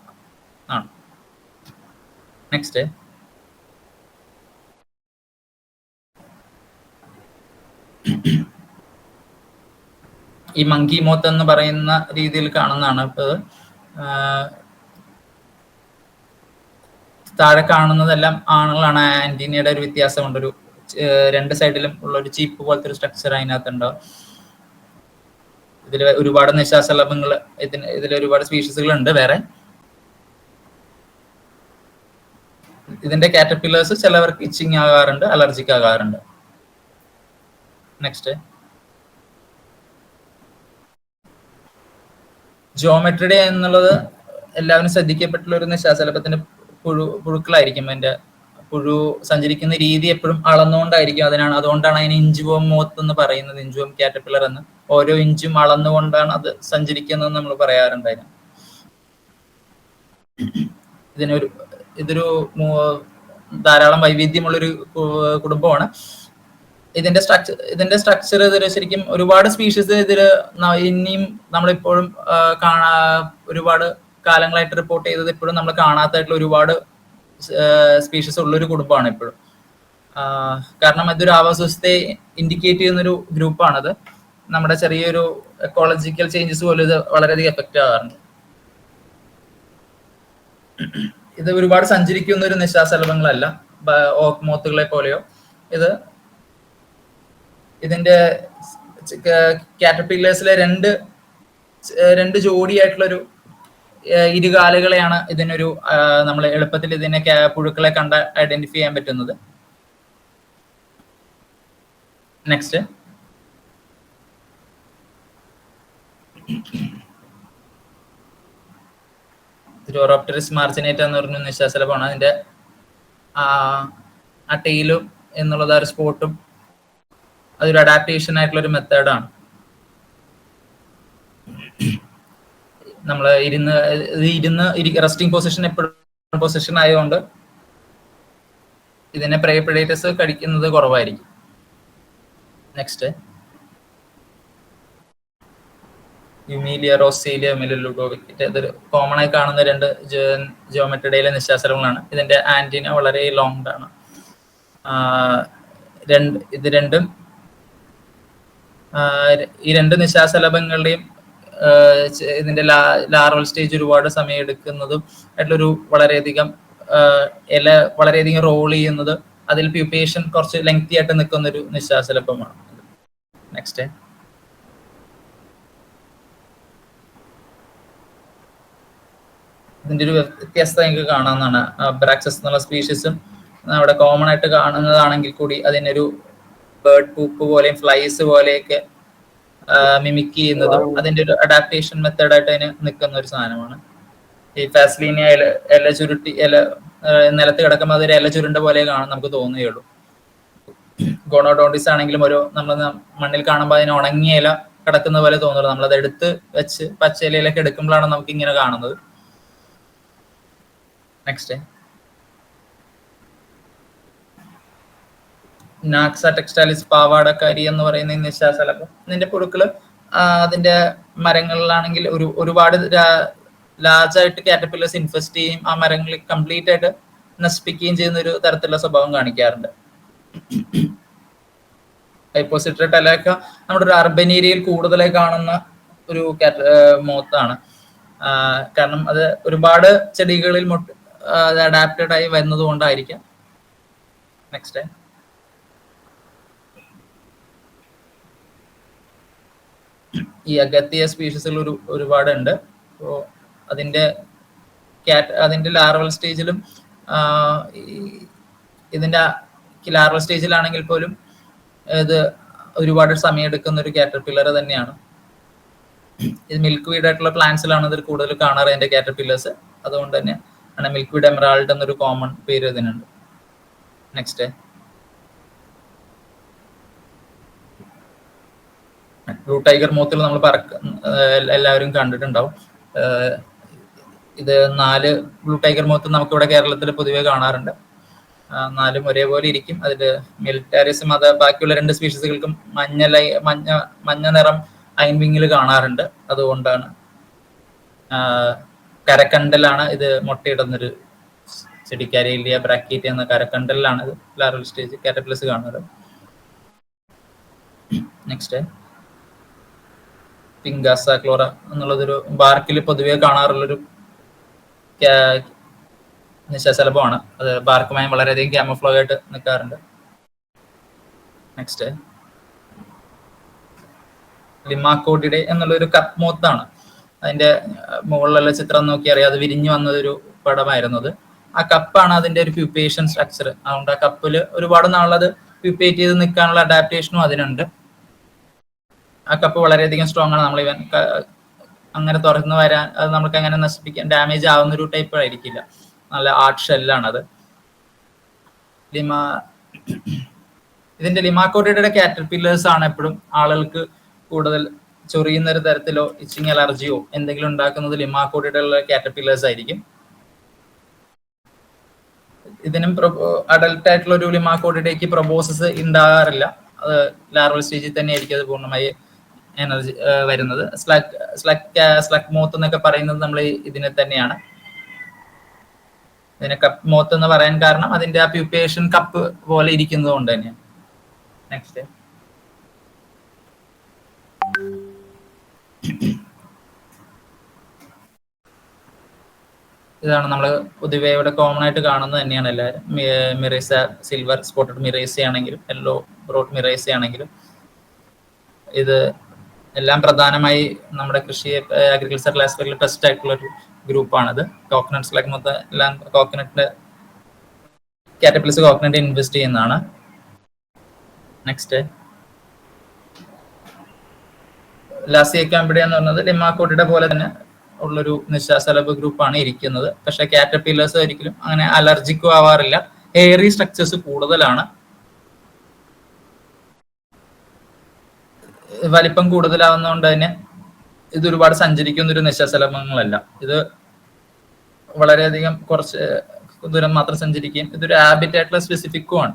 ആണ്. നെക്സ്റ്റ്, ഈ മങ്കി മോത്ത് എന്ന് പറയുന്ന രീതിയിൽ കാണുന്നതാണ്. ഇപ്പൊ താഴെ കാണുന്നതെല്ലാം ആണുങ്ങളാണ്. ആന്റീനയുടെ ഒരു വ്യത്യാസമുണ്ട്. ഒരു രണ്ട് സൈഡിലും ഉള്ള ഒരു ചീപ്പ് പോലത്തെ ഒരു സ്ട്രക്ചർ അതിനകത്ത് ഉണ്ടാവും. ഇതിൽ ഒരുപാട് നിശാശലഭങ്ങൾ, ഇതിൽ ഒരുപാട് സ്പീഷീസുകൾ ഉണ്ട് വേറെ. ഇതിന്റെ കാറ്റർപില്ലേഴ്സ് ചിലവർക്ക് ഇച്ചിങ് ആകാറുണ്ട്, അലർജിക് ആകാറുണ്ട്. നെക്സ്റ്റ്, ജോമെട്രിഡേ എന്നുള്ളത് എല്ലാവരും ശ്രദ്ധിക്കപ്പെട്ടുള്ള ഒരു നിശാശലഭത്തിന്റെ പുഴുക്കളായിരിക്കും. അതിന്റെ പുഴു സഞ്ചരിക്കുന്ന രീതി എപ്പോഴും അളന്നുകൊണ്ടായിരിക്കും. അതുകൊണ്ടാണ് അതിന് ഇഞ്ചുവം മോത്ത് എന്ന് പറയുന്നത്, ഇഞ്ചുവം കാറ്റർപില്ലർ എന്ന്. ഓരോ ഇഞ്ചും അളന്നുകൊണ്ടാണ് അത് സഞ്ചരിക്കുന്നത് നമ്മൾ പറയാറുണ്ടായിരുന്നു. ഇതൊരു ധാരാളം വൈവിധ്യമുള്ളൊരു കുടുംബമാണ്. ഇതിന്റെ സ്ട്രക്ചർ ശരിക്കും ഒരുപാട് സ്പീഷീസ് ഇതിൽ ഇനിയും നമ്മളിപ്പോഴും ഒരുപാട് കാലങ്ങളായിട്ട് റിപ്പോർട്ട് ചെയ്തത് ഇപ്പോഴും നമ്മൾ കാണാത്തായിട്ടുള്ള ഒരുപാട് സ്പീഷീസ് ഉള്ളൊരു കുടുംബമാണ് ഇപ്പോഴും. കാരണം ഇതൊരു ആവാസ വ്യവസ്ഥയെ ഇൻഡിക്കേറ്റ് ചെയ്യുന്നൊരു ഗ്രൂപ്പാണത്. നമ്മുടെ ചെറിയൊരു എക്കോളജിക്കൽ ചേഞ്ചസ് പോലും ഇത് വളരെയധികം എഫക്റ്റ് ആകാറുണ്ട്. ഇത് ഒരുപാട് സഞ്ചരിക്കുന്ന ഒരു നിശാശലഭങ്ങളല്ല, ഓക്ക് മോത്തുകളെ പോലെയോ. ഇതിന്റെ കാറ്റർപില്ലേഴ്സിലെ രണ്ട് ജോഡിയായിട്ടുള്ളൊരു ഇരുകാലുകളെയാണ് ഇതിനൊരു നമ്മൾ എളുപ്പത്തിൽ ഇതിനെ പുഴുക്കളെ കണ്ട് ഐഡന്റിഫൈ ചെയ്യാൻ പറ്റുന്നത്. നെക്സ്റ്റ്, ഓറോപ്റ്ററിസ് മാർജിനേറ്റ എന്ന് പറഞ്ഞ നിശാശലഭമാണ്. അതിന്റെ ആ ടെയിലും എന്നുള്ളത് ആ ഒരു സ്പോട്ടും അതൊരു അഡാപ്റ്റേഷൻ ആയിട്ടുള്ള ഒരു മെത്തേഡാണ്. നമ്മൾ ഇരുന്ന് റെസ്റ്റിംഗ് പൊസിഷൻ എപ്പോഴും പൊസിഷൻ ആയതുകൊണ്ട് ഇതിനെ പ്രെഡേറ്റേഴ്സ് കഴിക്കുന്നത് കുറവായിരിക്കും. നെക്സ്റ്റ്, യുമീലിയ, റോസീലിയ, ലുഡോവിക്. ഇതൊരു കോമൺ ആയി കാണുന്ന രണ്ട് ജിയോമെട്രിഡയിലെ നിശാശലഭങ്ങളാണ്. ഇതിന്റെ ആന്റിന വളരെ ലോങ് ആണ്. ഈ രണ്ട് നിശാശലഭങ്ങളുടെയും ഇതിന്റെ ലാർവൽ സ്റ്റേജ് ഒരുപാട് സമയം എടുക്കുന്നതും ആയിട്ടുള്ളൊരു വളരെയധികം റോൾ ചെയ്യുന്നത്, അതിൽ പ്യൂപ്പേഷൻ കുറച്ച് ലെങ്തി ആയിട്ട് നിൽക്കുന്ന ഒരു നിശാശലഭമാണ്. നെക്സ്റ്റ്, ഇതിന്റെ ഒരു വ്യത്യസ്തത നിങ്ങൾക്ക് കാണാവുന്നതാണ്. ബ്രാക്സസ് എന്നുള്ള സ്പീഷീസും അവിടെ കോമൺ ആയിട്ട് കാണുന്നതാണെങ്കിൽ കൂടി അതിനൊരു ബേർഡ് പൂപ്പ് പോലെയും ഫ്ലൈസ് പോലെയൊക്കെ മിമിക് ചെയ്യുന്നതും അതിന്റെ ഒരു അഡാപ്റ്റേഷൻ മെത്തേഡായിട്ട് അതിന് നിൽക്കുന്ന ഒരു സാധനമാണ്. ഈ ഫാസ്ലീനിയ ഇല ചുരുട്ടി നിലത്ത് കിടക്കുമ്പോൾ അതൊരു ഇല ചുരുണ്ട പോലെ നമുക്ക് തോന്നുകയുള്ളൂ. ഗോണോഡോണ്ടിസ് ആണെങ്കിലും നമ്മൾ മണ്ണിൽ കാണുമ്പോൾ അതിന് ഉണങ്ങിയ ഇല കിടക്കുന്ന പോലെ തോന്നുള്ളൂ. നമ്മളത് എടുത്ത് വെച്ച് പച്ച ഇലയിലൊക്കെ എടുക്കുമ്പോഴാണ് നമുക്ക് ഇങ്ങനെ കാണുന്നത്. നെക്സ്റ്റ്, നാക്സ ടെക്സ്റ്റൈലിസ് പാവാടക്കാരി എന്ന് പറയുന്ന നിശാശലഭം. ഇതിന്റെ പുഴുക്കള് അതിന്റെ മരങ്ങളിലാണെങ്കിൽ ഒരുപാട് ലാർജായിട്ട് കാറ്റർപില്ലേഴ്സ് ഇൻഫെസ്റ്റ് ചെയ്യും, ആ മരങ്ങൾ കംപ്ലീറ്റ് ആയിട്ട് നശിപ്പിക്കുകയും ചെയ്യുന്ന ഒരു തരത്തിലുള്ള സ്വഭാവം കാണിക്കാറുണ്ട്. ഹൈപ്പോസിട്രേറ്റ് അലൊക്കെ നമ്മുടെ ഒരു അർബൻ ഏരിയയിൽ കൂടുതലായി കാണുന്ന ഒരു മോത്താണ്. കാരണം അത് ഒരുപാട് ചെടികളിൽ അത് അഡാപ്റ്റഡ് ആയി വരുന്നത് കൊണ്ടായിരിക്കാം. നെക്സ്റ്റ്, ഈ അഗത്തിയ സ്പീഷീസുകൾ ഒരുപാടുണ്ട്. അപ്പോൾ അതിന്റെ ലാർവൽ സ്റ്റേജിലും ഇതിന്റെ ലാർവൽ സ്റ്റേജിലാണെങ്കിൽ പോലും ഇത് ഒരുപാട് സമയം എടുക്കുന്ന ഒരു കാറ്റർപില്ലർ തന്നെയാണ്. ഇത് മിൽക്ക് വീഡ് ആയിട്ടുള്ള പ്ലാന്റ്സിലാണ് ഇത് കൂടുതൽ കാണാറ്, അതിന്റെ കാറ്റർപില്ലേഴ്സ്. അതുകൊണ്ട് തന്നെ ആണ് മിൽക്ക് വീഡ് എമറാൾഡ് എന്നൊരു കോമൺ പേര് ഇതിനുണ്ട്. നെക്സ്റ്റ്, ബ്ലൂ ടൈഗർ മോത്തിൽ നമ്മൾ എല്ലാവരും കണ്ടിട്ടുണ്ടാവും. ഇത് 4 ബ്ലൂ ടൈഗർ മോത്ത് നമുക്കിവിടെ കേരളത്തിൽ പൊതുവെ കാണാറുണ്ട്. 4 ഒരേപോലെ ഇരിക്കും. അതിൽ മിലിറ്റാരിസും ബാക്കിയുള്ള 2 സ്പീഷീസുകൾക്കും മഞ്ഞ നിറം അയൺ വിങ്ങിൽ കാണാറുണ്ട്. അതുകൊണ്ടാണ്. കരക്കണ്ടലാണ് ഇത് മുട്ടയിടുന്നൊരു ചെടി. കരയിലിയ ബ്രാക്കീറ്റ് എന്ന കരക്കണ്ടലിലാണ് ഇത് ലാർവൽ സ്റ്റേജ് കാറ്റർപില്ലസ് കാണുന്നത്. നെക്സ്റ്റ്, പിങ്കാസ ക്ലോറ എന്നുള്ളതൊരു ബാർക്കിൽ പൊതുവെ കാണാറുള്ളൊരു നിശാശലഭമാണ്. അത് ബാർക്കുമായി വളരെയധികം ക്യാമോഫ്ലോഗ് ആയിട്ട് നിൽക്കാറുണ്ട്. നെക്സ്റ്റ്, ലിമാക്കോഡിഡെ എന്നുള്ളൊരു കപ്പ് മോത്താണ്. അതിന്റെ മുകളിലുള്ള ചിത്രം നോക്കി അറിയാം, അത് വിരിഞ്ഞു വന്നതൊരു പടമായിരുന്നത്. ആ കപ്പാണ് അതിന്റെ ഒരു പ്യൂപ്പേഷൻ സ്ട്രക്ചർ. അതുകൊണ്ട് ആ കപ്പിൽ ഒരുപാട് നാളത് പ്യൂപ്പേറ്റ് ചെയ്ത് നിൽക്കാനുള്ള അഡാപ്റ്റേഷനും അതിനുണ്ട്. ആ കപ്പ് വളരെയധികം സ്ട്രോങ് ആണ്. നമ്മൾ അങ്ങനെ തുറന്നു വരാൻ, അത് നമുക്ക് അങ്ങനെ നശിപ്പിക്കാൻ, ഡാമേജ് ആവുന്ന ഒരു ടൈപ്പ് ആയിരിക്കില്ല. നല്ല ആർട്ട് ഷെല്ലാണത്. ഇതിന്റെ ലിമാക്കോഡിഡയുടെ കാറ്റർപില്ലേഴ്സ് ആണ് എപ്പോഴും ആളുകൾക്ക് കൂടുതൽ ചൊറിയുന്ന ഒരു തരത്തിലോ ഇച്ചിങ് അലർജിയോ എന്തെങ്കിലും ഉണ്ടാക്കുന്നത് ലിമാക്കോഡിഡയുള്ള കാറ്റർപില്ലേഴ്സ് ആയിരിക്കും. ഇതിനും അഡൽട്ട് ആയിട്ടുള്ള ഒരു ലിമാക്കോഡിഡയ്ക്ക് പ്രൊബോസസ് ഉണ്ടാകാറില്ല. അത് ലാർവൽ സ്റ്റേജിൽ തന്നെ ആയിരിക്കും അത് പൂർണ്ണമായി എനർജി വരുന്നത്. സ്ലഗ് മോത്ത് എന്നൊക്കെ പറയുന്നത് നമ്മൾ ഇതിനെ തന്നെയാണ്. ഇതിനെ കപ്പ് മോത്ത് എന്ന് പറയാൻ കാരണം അതിന്റെ ആ പ്യൂപ്പേഷൻ കപ്പ് പോലെ ഇരിക്കുന്നത് കൊണ്ട് തന്നെയാണ്. നെക്സ്റ്റ്, ഇതാണ് നമ്മൾ പൊതുവെ ഇവിടെ കോമൺ ആയിട്ട് കാണുന്നത് തന്നെയാണ് എല്ലാവരും. മിറേസ സിൽവർ സ്പോട്ടഡ് മിറേസ ആണെങ്കിലും യെല്ലോ ബ്രോഡ് മിറേസ ആണെങ്കിലും ഇത് എല്ലാം പ്രധാനമായി നമ്മുടെ കൃഷി അഗ്രികൾച്ചറൽ ആസ്പെക്റ്റിൽ ബെസ്റ്റ് ആയിട്ടുള്ള ഒരു ഗ്രൂപ്പാണിത്. കോക്കനട്ട് സ്ലഗ് മൊത്തം എല്ലാം കോക്കനട്ടിന്റെ കാറ്റർപില്ലസ് കോക്കനട്ട് ഇൻവെസ്റ്റ് ചെയ്യുന്നതാണ്. നെക്സ്റ്റ്, ലാസിയക്കാംബിഡിയ എന്ന് പറയുന്നത് ലിമാക്കോഡിയുടെ പോലെ തന്നെ ഉള്ളൊരു നിശാശലഭ ഗ്രൂപ്പാണ് ഇരിക്കുന്നത്. പക്ഷെ കാറ്റർപില്ലേഴ്സ് ഒരിക്കലും അങ്ങനെ അലർജിക്കോ ആവാറില്ല. ഹെയറി സ്ട്രക്ചേഴ്സ് കൂടുതലാണ്. വലിപ്പം കൂടുതലാവുന്നതുകൊണ്ട് തന്നെ ഇത് ഒരുപാട് സഞ്ചരിക്കുന്ന ഒരു നിശാശലഭങ്ങളല്ല. ഇത് വളരെയധികം കുറച്ച് ദൂരം മാത്രം സഞ്ചരിക്കുകയും ഇതൊരു ഹാബിറ്റായിട്ടുള്ള സ്പെസിഫിക്കും ആണ്.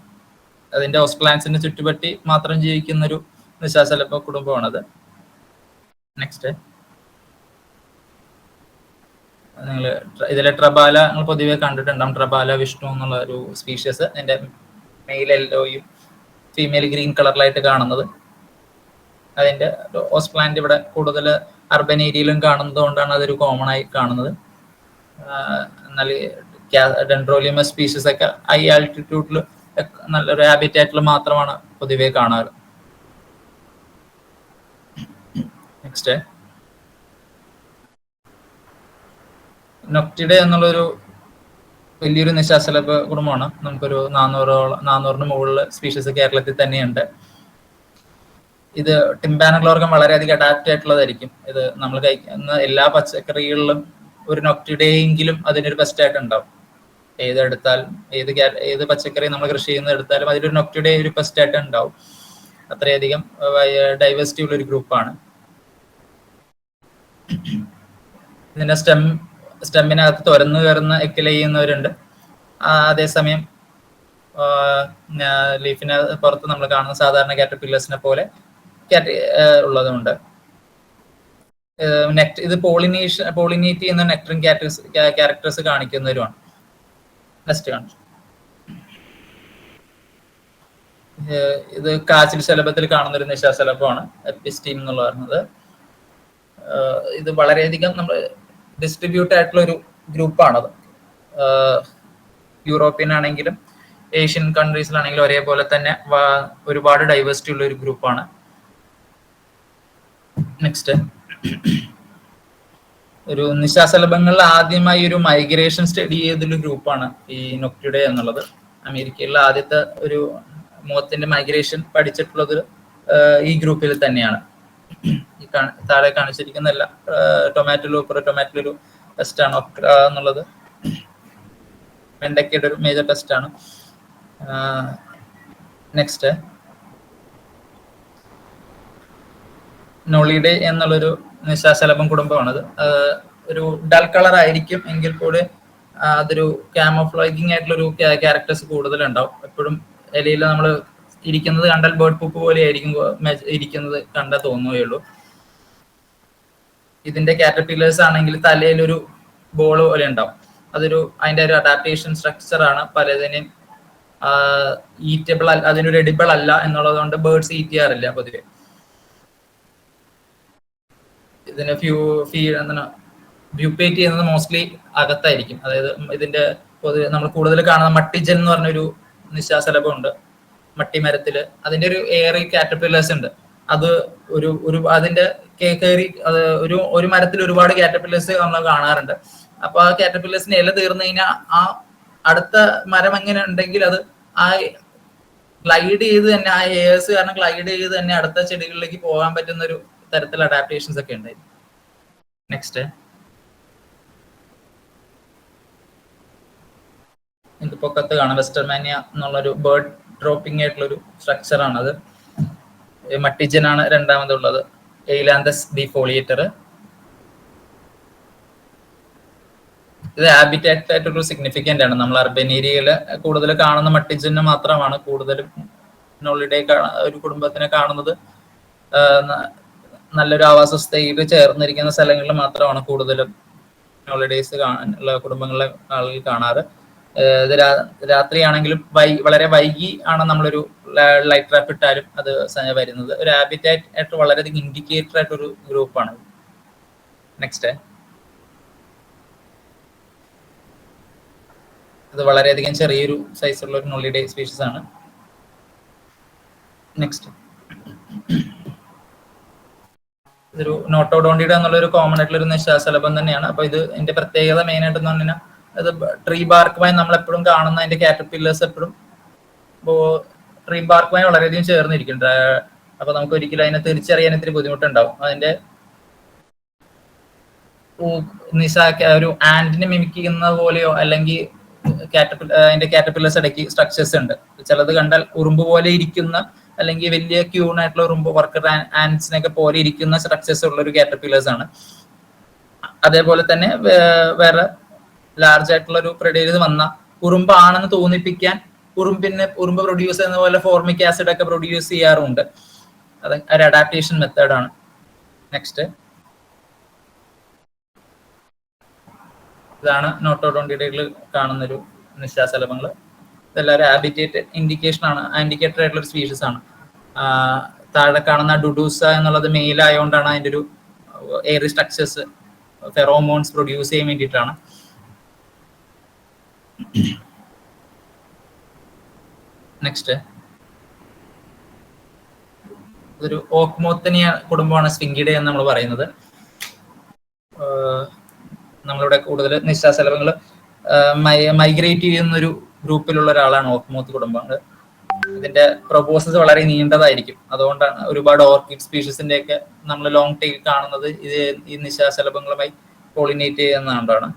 അതിന്റെ ഹോസ്റ്റ് പ്ലാന്റ്സിന്റെ ചുറ്റുപറ്റി മാത്രം ജീവിക്കുന്ന ഒരു നിശാശലഭ കുടുംബമാണത്. നെക്സ്റ്റ്, നിങ്ങൾ ഇതിലെ ട്രബാല നിങ്ങൾ പൊതുവെ കണ്ടിട്ടുണ്ടാവും. ട്രബാല വിഷ്ണു എന്നുള്ള ഒരു സ്പീഷ്യസ്. അതിന്റെ മെയിൽ യെല്ലോയും ഫീമെയിൽ ഗ്രീൻ കളറിലായിട്ട് കാണുന്നത്. അതിന്റെ ഹോസ്റ്റ് പ്ലാന്റ് ഇവിടെ കൂടുതൽ അർബൻ ഏരിയയിലും കാണുന്നത് കൊണ്ടാണ് അതൊരു കോമൺ ആയി കാണുന്നത്. എന്നാൽ ഡെൻഡ്രോലിയമസ് സ്പീഷീസ് ഒക്കെ ഹൈ ആൾട്ടിറ്റ്യൂഡിൽ നല്ലൊരു ഹാബിറ്റാറ്റിൽ മാത്രമാണ് പൊതുവെ കാണാറ്. നെക്സ്റ്റ്, നൊക്റ്റിഡെ എന്നുള്ളൊരു വലിയൊരു നിശാശലഭ കുടുംബമാണ്. നമുക്കൊരു 400 മുകളിൽ സ്പീഷീസ് കേരളത്തിൽ തന്നെയുണ്ട്. ഇത് ടിംപാനഗ്ലോർഗം വളരെയധികം അഡാപ്റ്റ് ആയിട്ടുള്ളതായിരിക്കും. ഇത് നമ്മൾ കഴിക്കുന്ന എല്ലാ പച്ചക്കറികളിലും ഒരു നൊക്റ്റിഡെയെങ്കിലും അതിനൊരു ബെസ്റ്റ് ആയിട്ട് ഉണ്ടാവും. ഏതെടുത്താലും ഏത് പച്ചക്കറി നമ്മൾ കൃഷി ചെയ്യുന്നത് എടുത്താലും അതിലൊരു നൊക്റ്റിഡെ ഒരു ബെസ്റ്റ് ആയിട്ട് ഉണ്ടാവും. അത്രയധികം ഡൈവേഴ്സിറ്റി ഉള്ള ഒരു ഗ്രൂപ്പാണ്. ഇതിന്റെ സ്റ്റെമ്മിനകത്ത് തുരന്നു കയറുന്ന എക്കില ചെയ്യുന്നവരുണ്ട്. അതേസമയം ലീഫിന് പുറത്ത് നമ്മൾ കാണുന്ന സാധാരണ കാറ്റർപില്ലേഴ്സിനെ പോലെ ഉള്ളതുണ്ട്. ഇത് പോളിനേറ്റ് ചെയ്യുന്ന നെക്ടറിൻ ക്യാരക്ടേഴ്സ് കാണിക്കുന്നവരുമാണ്. നെക്സ്റ്റ് കാണിച്ചു. ഇത് കാച്ചിൽ ശലഭത്തിൽ കാണുന്ന ഒരു നിശാശലഭമാണ് എപ്പിസ്റ്റീം എന്നുള്ള പറയുന്നത്. ഇത് വളരെയധികം നമ്മൾ ഡിസ്ട്രിബ്യൂട്ട് ആയിട്ടുള്ള ഒരു ഗ്രൂപ്പാണത്. യൂറോപ്യൻ ആണെങ്കിലും ഏഷ്യൻ കൺട്രീസിലാണെങ്കിലും ഒരേപോലെ തന്നെ ഒരുപാട് ഡൈവേഴ്സിറ്റി ഉള്ള ഒരു ഗ്രൂപ്പാണ്. നെക്സ്റ്റ്, ഒരു നിശാശലഭങ്ങളിൽ ആദ്യമായി ഒരു മൈഗ്രേഷൻ സ്റ്റഡി ചെയ്തൊരു ഗ്രൂപ്പാണ് ഈ നൊക്റ്റിഡേ എന്നുള്ളത്. അമേരിക്കയിലെ ആദ്യത്തെ ഒരു മോത്തിന്റെ മൈഗ്രേഷൻ പഠിച്ചിട്ടുള്ളത് ഈ ഗ്രൂപ്പിൽ തന്നെയാണ്. ഈ താഴെ കാണിച്ചിരിക്കുന്നല്ല ടൊമാറ്റോ ടെസ്റ്റ് ആണ്. ഒക്ര എന്നുള്ളത് വെണ്ടയ്ക്കയുടെ ഒരു മേജർ ടെസ്റ്റ് ആണ്. നെക്സ്റ്റ്, നോളിഡേ എന്നുള്ളൊരു നിശാശലഭം കുടുംബമാണത്. ഒരു ഡൾ കളർ ആയിരിക്കും എങ്കിൽ കൂടെ അതൊരു ക്യാമോഫ്ലാഗിങ് ആയിട്ടുള്ളൊരു ക്യാരക്ടേഴ്സ് കൂടുതലുണ്ടാവും. എപ്പോഴും ഇലയിൽ നമ്മൾ ഇരിക്കുന്നത് കണ്ടാൽ ബേർഡ് പൂപ്പ് പോലെ ആയിരിക്കും ഇരിക്കുന്നത് കണ്ടാൽ തോന്നുകയുള്ളൂ. ഇതിന്റെ കാറ്റർപില്ലേഴ്സ് ആണെങ്കിൽ തലയിലൊരു ബോൾ പോലെ ഉണ്ടാവും. അതിന്റെ ഒരു അഡാപ്റ്റേഷൻ സ്ട്രക്ചർ ആണ്. പലതിനെയും ഈറ്റബിൾ അതിനൊരു എഡിബിൾ അല്ല എന്നുള്ളത് കൊണ്ട് ബേർഡ്സ് ഈറ്റ് ചെയ്യാറില്ല പൊതുവെ. ഇതിന് വ്യൂപ്പേറ്റ് ചെയ്യുന്നത് മോസ്റ്റ്ലി അകത്തായിരിക്കും. അതായത് ഇതിന്റെ പൊതുവെ നമ്മൾ കൂടുതൽ കാണുന്ന മട്ടിജൻ എന്ന് പറഞ്ഞൊരു നിശാശലഭം ഉണ്ട് മട്ടിമരത്തില്. അതിന്റെ ഒരു എയറി കാറ്റർപില്ലേഴ്സ് ഉണ്ട്. അത് അതിന്റെ കയറി ഒരു മരത്തിൽ ഒരുപാട് കാറ്റർപില്ലേഴ്സ് നമ്മൾ കാണാറുണ്ട്. അപ്പൊ ആ കാറ്റർപില്ലേഴ്സിന്റെ ഇല തീർന്നു കഴിഞ്ഞാൽ ആ അടുത്ത മരം എങ്ങനെ ഉണ്ടെങ്കിൽ അത് ആ ഗ്ലൈഡ് ചെയ്ത് തന്നെ ആ എയേഴ്സ് കാരണം ഗ്ലൈഡ് ചെയ്ത് തന്നെ അടുത്ത ചെടികളിലേക്ക് പോകാൻ പറ്റുന്ന ഒരു തരത്തിൽ അഡാപ്റ്റേഷൻസ് ഒക്കെ ഉണ്ടായിരുന്നു. നെക്സ്റ്റ്, ഇത് പൊക്കത്ത് കാണാം വെസ്റ്റർമാനിയ എന്നുള്ളൊരു ബേർഡ് ഡ്രോപ്പിംഗ് ആയിട്ടുള്ളൊരു സ്ട്രക്ചർ ആണത്. മട്ടിജൻ ആണ് രണ്ടാമതുള്ളത്. എയ്ലാന്തസ് ഡിഫോളിയേറ്റർ. ഇത് ഹാബിറ്റാറ്റ് ആയിട്ടൊരു സിഗ്നിഫിക്കന്റ് ആണ്. നമ്മൾ അർബൻ ഏരിയയിൽ കൂടുതൽ കാണുന്ന മട്ടിജന് മാത്രമാണ് കൂടുതലും നോളിഡേ ഒരു കുടുംബത്തിനെ കാണുന്നത്. നല്ലൊരു ആവാസവ്യവസ്ഥയിൽ ചേർന്നിരിക്കുന്ന സ്ഥലങ്ങളിൽ മാത്രമാണ് കൂടുതലും നോളിഡേസ് ഉള്ള കുടുംബങ്ങളിലെ ആളുകൾ കാണാറ്. ഇത് രാത്രിയാണെങ്കിലും വളരെ വൈകി ആണ് നമ്മളൊരു ലൈറ്റ് ട്രാപ്പ് ഇട്ടാലും അത് വരുന്നത്. ഒരു ഹാബിറ്റാറ്റ് ആയിട്ട് വളരെയധികം ഇൻഡിക്കേറ്റർ ആയിട്ടൊരു ഗ്രൂപ്പാണ്. നെക്സ്റ്റ്, ഇത് വളരെയധികം ചെറിയൊരു സൈസുള്ള ഒരു നോളിഡേ സ്പീഷീസ് ആണ്. നെക്സ്റ്റ്, ഇതൊരു നോട്ടോഡോണ്ടിയുടെ എന്നുള്ളൊരു കോമൺ ആയിട്ടുള്ള ഒരു നിശാശലഭം തന്നെയാണ്. അപ്പൊ ഇതിന്റെ പ്രത്യേകത മെയിൻ ആയിട്ട് എന്ന് പറഞ്ഞാൽ അത് ട്രീ ബാർക്കുമായി നമ്മൾ എപ്പോഴും കാണുന്ന അതിന്റെ കാറ്റർപില്ലേഴ്സ് എപ്പോഴും ട്രീ ബാർക്കുമായി വളരെയധികം ചേർന്നിരിക്കും. അപ്പൊ നമുക്ക് ഒരിക്കലും അതിനെ തിരിച്ചറിയാൻ ഇത്തിരി ബുദ്ധിമുട്ടുണ്ടാവും. അതിന്റെ ഒരു ആന്റിനെ മിമിക് ചെയ്യുന്ന പോലെയോ അല്ലെങ്കിൽ അതിന്റെ കാറ്റർപില്ലേഴ്സ് ഇടയ്ക്ക് സ്ട്രക്ചേഴ്സ് ഉണ്ട്. ചിലത് കണ്ടാൽ ഉറുമ്പ് പോലെ ഇരിക്കുന്ന അല്ലെങ്കിൽ വലിയ ക്യൂൺ ആയിട്ടുള്ള ഉറുമ്പ് വർക്കർ ആൻസിനൊക്കെ പോലെ ഇരിക്കുന്ന സ്ട്രക്ചേഴ്സ് ഉള്ള ഒരു കാറ്റർപില്ലേഴ്സ് ആണ്. അതേപോലെ തന്നെ വേറെ ലാർജ് ആയിട്ടുള്ള ഒരു പ്രെഡേറ്റർ വന്ന ഉറുമ്പാണെന്ന് തോന്നിപ്പിക്കാൻ ഉറുമ്പ് പ്രൊഡ്യൂസ് ചെയ്യുന്ന പോലെ ഫോർമിക് ആസിഡ് ഒക്കെ പ്രൊഡ്യൂസ് ചെയ്യാറുണ്ട്. അത് ഒരു അഡാപ്റ്റേഷൻ മെത്തേഡാണ്. നെക്സ്റ്റ്, ഇതാണ് നോട്ടോഡോണ്ടിഡയിൽ കാണുന്നൊരു നിശാശലഭങ്ങൾ. ഇതെല്ലാവരും ഹാബിറ്റേറ്റ് ഇൻഡിക്കേഷൻ ആണ്, ഇൻഡിക്കേറ്റർ ആയിട്ടുള്ള ഒരു സ്പീഷീസ് ആണ്. താഴെ കാണുന്ന ഡുഡൂസ എന്നുള്ളത് മെയിൽ ആയതുകൊണ്ടാണ് അതിൻ്റെ ഒരു എയറി സ്ട്രക്ചേഴ്സ് ഫെറോമോൺസ് പ്രൊഡ്യൂസ് ചെയ്യാൻ വേണ്ടിയിട്ടാണ്. നെക്സ്റ്റ്, ഇതൊരു ഓക്മോത്തനിയ കുടുംബമാണ് സ്ഫിങ്കിഡേ എന്ന് നമ്മൾ പറയുന്നത്. നമ്മളിവിടെ കൂടുതൽ നിശാശലഭങ്ങൾ മൈഗ്രേറ്റ് ചെയ്യുന്ന ഒരു ഗ്രൂപ്പിലുള്ള ഒരാളാണ് ഓക്മോത്ത് കുടുംബങ്ങൾ. ഇതിന്റെ പ്രൊപ്പോസസ് വളരെ നീണ്ടതായിരിക്കും. അതുകൊണ്ടാണ് ഒരുപാട് ഓർക്കിഡ് സ്പീഷീസിന്റെ ഒക്കെ നമ്മൾ ലോങ് ടെയിൽ കാണുന്നത് ഈ നിശാശലഭങ്ങളുമായി പോളിനേറ്റ് ചെയ്യുന്നതുകൊണ്ടാണ്.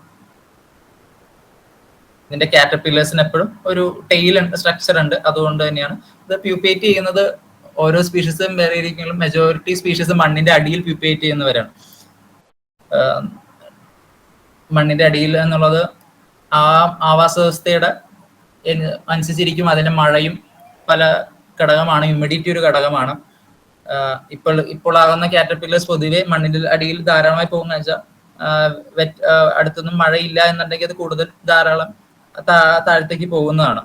ഇതിന്റെ കാറ്റർപില്ലേഴ്സിന് എപ്പോഴും ഒരു ടെയിൽ സ്ട്രക്ചർ ഉണ്ട്. അതുകൊണ്ട് തന്നെയാണ് ഇത് പ്യൂപ്പേറ്റ് ചെയ്യുന്നത്. ഓരോ സ്പീഷീസും വേറെ ഇരിക്കുമെങ്കിലും മെജോറിറ്റി സ്പീഷീസ് മണ്ണിന്റെ അടിയിൽ പ്യൂപ്പേറ്റ് ചെയ്യുന്നവരാണ്. മണ്ണിന്റെ അടിയിൽ എന്നുള്ളത് ആ ആവാസ വ്യവസ്ഥയുടെ അനുസരിച്ചിരിക്കും. അതിന്റെ മഴയും പല ഘടകമാണ്. ഹ്യൂമിഡിറ്റി ഒരു ഘടകമാണ്. ഇപ്പോൾ ആകുന്ന കാറ്റർപില്ലേഴ്സ് പൊതുവെ മണ്ണിന്റെ അടിയിൽ ധാരാളമായി പോകുന്ന വെച്ചാൽ അടുത്തൊന്നും മഴയില്ല എന്നുണ്ടെങ്കിൽ അത് കൂടുതൽ ധാരാളം താഴത്തേക്ക് പോകുന്നതാണ്.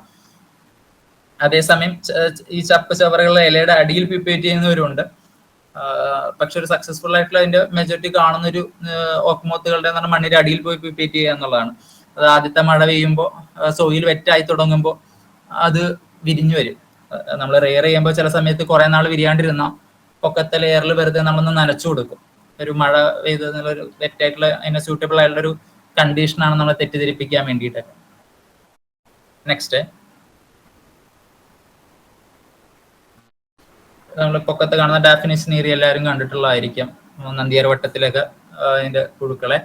അതേസമയം ഈ ചപ്പ് ചവറുകളുടെ ഇലയുടെ അടിയിൽ പ്യൂപ്പേറ്റ് ചെയ്യുന്നവരുണ്ട്. പക്ഷെ ഒരു സക്സസ്ഫുൾ ആയിട്ടുള്ള അതിന്റെ മെജോറിറ്റി കാണുന്ന ഒരു ഓക്മോത്തുകളുടെ മണ്ണിന്റെ അടിയിൽ പോയി പ്യൂപ്പേറ്റ് ചെയ്യുക എന്നുള്ളതാണ്. അത് ആദ്യത്തെ മഴ പെയ്യുമ്പോൾ സോയിൽ വെറ്റായി തുടങ്ങുമ്പോൾ അത് വിരിഞ്ഞു വരും. നമ്മൾ റെയർ ചെയ്യുമ്പോൾ ചില സമയത്ത് കുറെ നാൾ വിരിയാണ്ടിരുന്ന പൊക്കത്തെ ലെയറിൽ വെറുതെ നമ്മളൊന്ന് നനച്ചു കൊടുക്കും. ഒരു മഴ പെയ്ത് ഒരു വെറ്റായിട്ടുള്ള അതിന് സ്യൂട്ടബിൾ ആയിട്ടുള്ള ഒരു കണ്ടീഷനാണ് നമ്മളെ തെറ്റിദ്ധരിപ്പിക്കാൻ വേണ്ടിയിട്ടൊക്കെ. നെക്സ്റ്റ്, നമ്മൾ പൊക്കത്ത് കാണുന്ന ഡാഫിനിസ് നീറി എല്ലാവരും കണ്ടിട്ടുള്ളതായിരിക്കും. നന്ദിയാർ വട്ടത്തിലൊക്കെ അതിന്റെ പുഴുക്കളെ.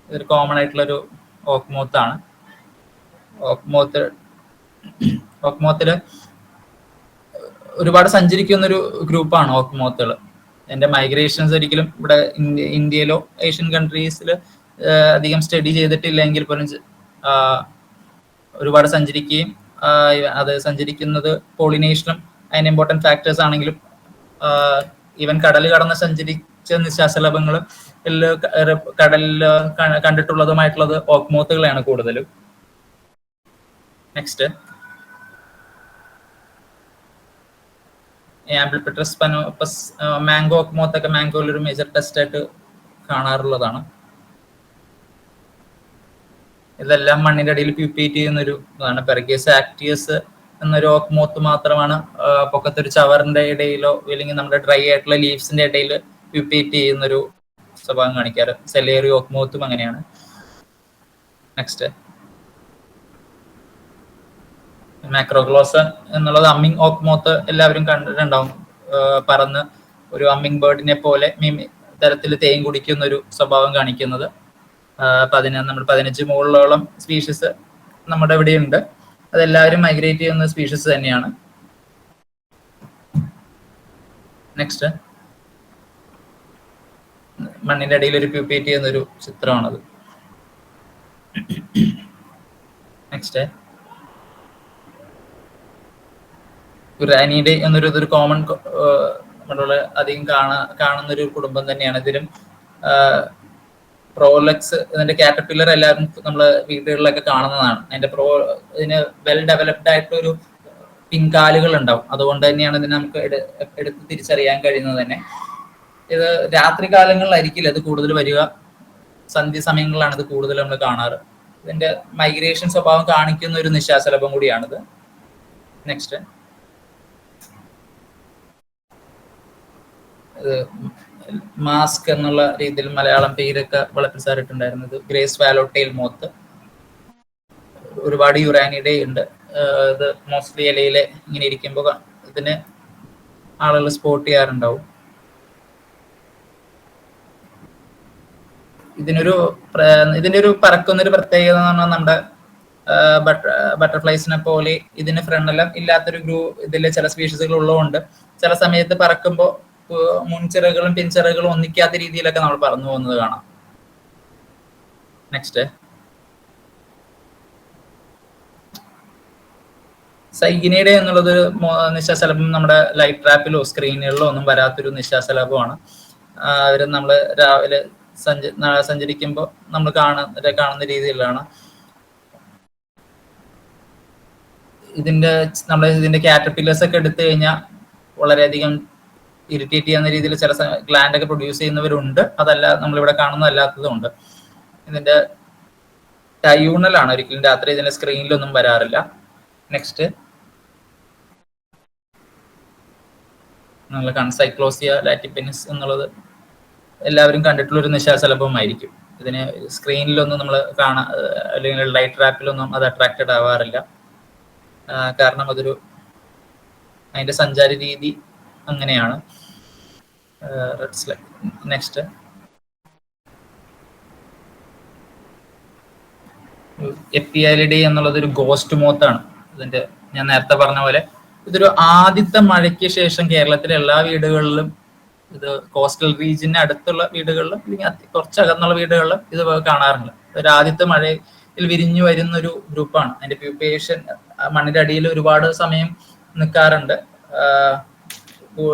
ഇതൊരു കോമൺ ആയിട്ടുള്ളൊരു ഓക്മോത്താണ്. ഓക്മോത്തില് ഒരുപാട് സഞ്ചരിക്കുന്നൊരു ഗ്രൂപ്പാണ് ഓക്മോത്തുകൾ. എൻ്റെ മൈഗ്രേഷൻസ് ഒരിക്കലും ഇവിടെ ഇന്ത്യയിലോ ഏഷ്യൻ കൺട്രീസിൽ അധികം സ്റ്റഡി ചെയ്തിട്ടില്ലെങ്കിൽ പോലും ഒരുപാട് സഞ്ചരിക്കുകയും അത് സഞ്ചരിക്കുന്നത് പോളിനേഷനും അതിന് ഇമ്പോർട്ടൻറ്റ് ഫാക്ടേഴ്സ് ആണെങ്കിലും ഈവൻ കടൽ കടന്ന് സഞ്ചരിച്ച നിശാശലഭങ്ങൾ കടലിൽ കണ്ടിട്ടുള്ളതുമായിട്ടുള്ളത് ഓക്മോത്തുകളെയാണ് കൂടുതലും. നെക്സ്റ്റ്, ആംബിൾപിട്രസ് പനോപ്പസ് മാംഗോ ഓക്മോത്തൊക്കെ മാംഗോയിൽ ഒരു മേജർ ടെസ്റ്റ് ആയിട്ട് കാണാറുള്ളതാണ്. ഇതെല്ലാം മണ്ണിന്റെ അടിയിൽ പ്യൂപ്പേറ്റ് ചെയ്യുന്ന ഒരു ഇതാണ്. പെർഗേസ് ആക്ടിയസ് എന്നൊരു ഓക്മോത്ത് മാത്രമാണ് പൊക്കത്തൊരു ചവറിന്റെ ഇടയിലോ അല്ലെങ്കിൽ നമ്മുടെ ഡ്രൈ ആയിട്ടുള്ള ലീവ്സിന്റെ ഇടയിൽ പ്യൂപ്പേറ്റ് ചെയ്യുന്നൊരു സ്വഭാവം കാണിക്കാറ്. സെലേറി ഓക്മോത്തും അങ്ങനെയാണ്. നെക്സ്റ്റ്, മാക്രോഗ്ലോസൺ എന്നുള്ളത് അമ്മിങ് ഓക്മോത്ത് എല്ലാവരും കണ്ടിട്ടുണ്ടാവും. പറന്ന് ഒരു അമ്മിങ് ബേർഡിനെ പോലെ തരത്തിൽ തേൻ കുടിക്കുന്ന ഒരു സ്വഭാവം കാണിക്കുന്നത്. നമ്മൾ 15 മുകളിലോളം സ്പീഷീസ് നമ്മുടെ ഇവിടെ ഉണ്ട്. അതെല്ലാവരും മൈഗ്രേറ്റ് ചെയ്യുന്ന സ്പീഷീസ് തന്നെയാണ്. നെക്സ്റ്റ്, മണ്ണിന്റെ അടിയിൽ ഒരു പ്യൂപ്പേറ്റ് ചെയ്യുന്ന ഒരു ചിത്രമാണത്. നെക്സ്റ്റ്, യുറാനിയുടെ എന്നൊരു കോമൺ നമ്മളുടെ അധികം കാണുന്ന ഒരു കുടുംബം തന്നെയാണ്. ഇതിലും പ്രോലക്സ് ഇതിന്റെ കാറ്റർപില്ലർ എല്ലാവരും നമ്മള് വീടുകളിലൊക്കെ കാണുന്നതാണ്. ഇതിന് വെൽ ഡെവലപ്ഡ് ആയിട്ടൊരു പിൻകാലുകൾ ഉണ്ടാവും. അതുകൊണ്ട് തന്നെയാണ് ഇതിനെ നമുക്ക് എടുത്ത് തിരിച്ചറിയാൻ കഴിയുന്നത് തന്നെ. ഇത് രാത്രി കാലങ്ങളിലായിരിക്കില്ല ഇത് കൂടുതൽ വരിക, സന്ധ്യ സമയങ്ങളിലാണ് ഇത് കൂടുതൽ നമ്മൾ കാണാറ്. ഇതിന്റെ മൈഗ്രേഷൻ സ്വഭാവം കാണിക്കുന്ന ഒരു നിശാശലഭം കൂടിയാണിത്. നെക്സ്റ്റ്, മാസ്ക് എന്നുള്ള രീതിയിൽ മലയാളം പേരൊക്കെ വളപ്പിസാറിട്ടുണ്ടായിരുന്നത് ഗ്രേ സ്വാലോടെയിൽ മോത്ത്. ഒരുപാട് യുറാനിയുടെ ഉണ്ട്. ഇത് മോസ്റ്റ്ലി ഇലയില് ഇങ്ങനെ ഇരിക്കുമ്പോൾ ഇതിന് ആളുകൾ സ്പോട്ട് ചെയ്യാറുണ്ടാവും. ഇതിന്റെ ഒരു പറക്കുന്നൊരു പ്രത്യേകത എന്ന് പറഞ്ഞാൽ നമ്മുടെ ബട്ടർഫ്ലൈസിനെ പോലെ ഇതിന് ഫ്രണ്ടെല്ലാം ഇല്ലാത്തൊരു ഇതിലെ ചില സ്പീഷീസുകൾ ഉള്ളതുകൊണ്ട് ചില സമയത്ത് പറക്കുമ്പോൾ മുൻചിറകളും പിൻചിറകളും ഒന്നിക്കാത്ത രീതിയിലൊക്കെ നമ്മൾ പറന്നു പോകുന്നത് കാണാം. നെക്സ്റ്റ്, സൈഗിനയുടെ എന്നുള്ളത് നിശാശലഭം നമ്മുടെ ലൈറ്റ് ട്രാപ്പിലോ സ്ക്രീനുകളിലോ ഒന്നും വരാത്തൊരു നിശാശലഭമാണ്. അവർ നമ്മൾ രാവിലെ സഞ്ചരിക്കുമ്പോൾ നമ്മൾ കാണുന്ന രീതിയിലാണ്. ഇതിന്റെ കാറ്റർപില്ലേഴ്സ് ഒക്കെ എടുത്തു കഴിഞ്ഞാൽ വളരെയധികം ഇറിറ്റേറ്റ് ചെയ്യുന്ന രീതിയിൽ ചില ഗ്ലാൻഡ് ഒക്കെ പ്രൊഡ്യൂസ് ചെയ്യുന്നവരുണ്ട്. അതല്ല നമ്മളിവിടെ കാണുന്നതല്ലാത്തതുണ്ട്. ഇതിന്റെ ഡയൂണലാണ്, ഒരിക്കലും രാത്രി ഇതിന്റെ സ്ക്രീനിലൊന്നും വരാറില്ല. നെക്സ്റ്റ്, നമ്മൾ സൈക്ലോസിയ ലാറ്റിപ്പെനിസ് എന്നുള്ളത് എല്ലാവരും കണ്ടിട്ടുള്ള ഒരു നിശാശലഭമായിരിക്കും. ഇതിന് സ്ക്രീനിലൊന്നും നമ്മൾ അല്ലെങ്കിൽ ലൈറ്റ് ട്രാപ്പിലൊന്നും അത് അട്രാക്റ്റഡ് ആവാറില്ല. കാരണം അതിന്റെ സഞ്ചാര രീതി അങ്ങനെയാണ്. നെക്സ്റ്റ്, എപ്പിയാലിഡി എന്നുള്ളത് ഒരു ഗോസ്റ്റ് മോത്താണ്. ഇതിന്റെ ഞാൻ നേരത്തെ പറഞ്ഞ പോലെ ഇതൊരു ആദ്യത്തെ മഴയ്ക്ക് ശേഷം കേരളത്തിലെ എല്ലാ വീടുകളിലും, ഇത് കോസ്റ്റൽ റീജിയന് അടുത്തുള്ള വീടുകളിലും അല്ലെങ്കിൽ കുറച്ചകന്നുള്ള വീടുകളിലും ഇത് കാണാറുണ്ട്. ഒരു ആദ്യത്തെ മഴയിൽ വിരിഞ്ഞു വരുന്ന ഒരു ഗ്രൂപ്പാണ്. അതിന്റെ പ്യൂപ്പേഷൻ മണ്ണിന്റെ അടിയിൽ ഒരുപാട് സമയം നിൽക്കാറുണ്ട്.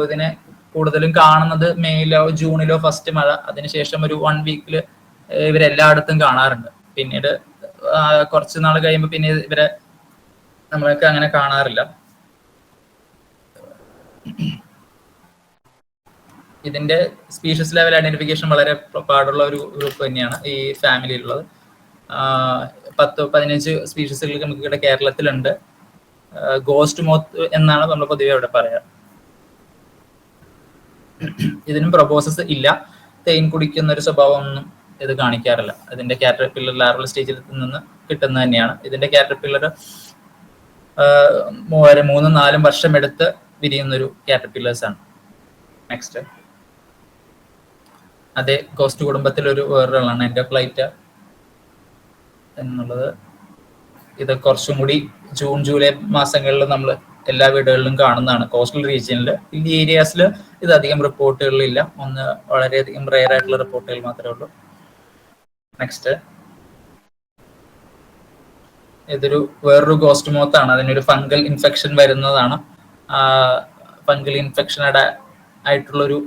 ഇതിനെ കൂടുതലും കാണുന്നത് മെയിലോ ജൂണിലോ ഫസ്റ്റ് മഴ, അതിനുശേഷം ഒരു 1 വീക്കിൽ ഇവരെല്ലായിടത്തും കാണാറുണ്ട്. പിന്നീട് കുറച്ച് നാൾ കഴിയുമ്പോൾ പിന്നെ ഇവരെ നമ്മളൊക്കെ അങ്ങനെ കാണാറില്ല. ഇതിന്റെ സ്പീഷീസ് ലെവൽ ഐഡന്റിഫിക്കേഷൻ വളരെ പാടുള്ള ഒരു ഗ്രൂപ്പ് തന്നെയാണ് ഈ ഫാമിലിയിലുള്ളത്. 10-15 സ്പീഷീസുകൾ നമുക്ക് ഇവിടെ കേരളത്തിലുണ്ട്. ഗോസ്റ്റ് മോത്ത് എന്നാണ് നമ്മൾ പൊതുവെ ഇവിടെ പറയാറ്. ഇതിനും പ്രൊബോസസ് ഇല്ല. തേൻ കുടിക്കുന്ന ഒരു സ്വഭാവം ഒന്നും ഇത് കാണിക്കാറില്ല. ഇതിന്റെ കാറ്റർപില്ലർ ലാർവൽ സ്റ്റേജിൽ നിന്ന് കിട്ടുന്നത് തന്നെയാണ്. ഇതിന്റെ കാറ്റർപില്ലർ 3-4 വർഷം എടുത്ത് വിരിയുന്നൊരു കാറ്റർപില്ലേഴ്സ് ആണ്. നെക്സ്റ്റ്, അതേ ഗോസ്റ്റ് കുടുംബത്തിലൊരു വേറൊരാളാണ് എൻഡോക്ലൈറ്റ എന്നുള്ളത്. ഇത് കുറച്ചും കൂടി ജൂൺ ജൂലൈ മാസങ്ങളിൽ നമ്മൾ എല്ലാ വീടുകളിലും കാണുന്നതാണ്. കോസ്റ്റൽ റീജിയനിൽ, ഈ ഏരിയാസിൽ ഇത് അധികം റിപ്പോർട്ടുകളിലില്ല. വളരെയധികം റെയർ ആയിട്ടുള്ള റിപ്പോർട്ടുകൾ മാത്രമേ ഉള്ളൂ. നെക്സ്റ്റ്, ഇതൊരു വേറൊരു ഗോസ്റ്റ് മോത്താണ്. അതിനൊരു ഫംഗൽ ഇൻഫെക്ഷൻ വരുന്നതാണ്. ഫംഗൽ ഇൻഫെക്ഷനയുടെ ആയിട്ടുള്ളൊരു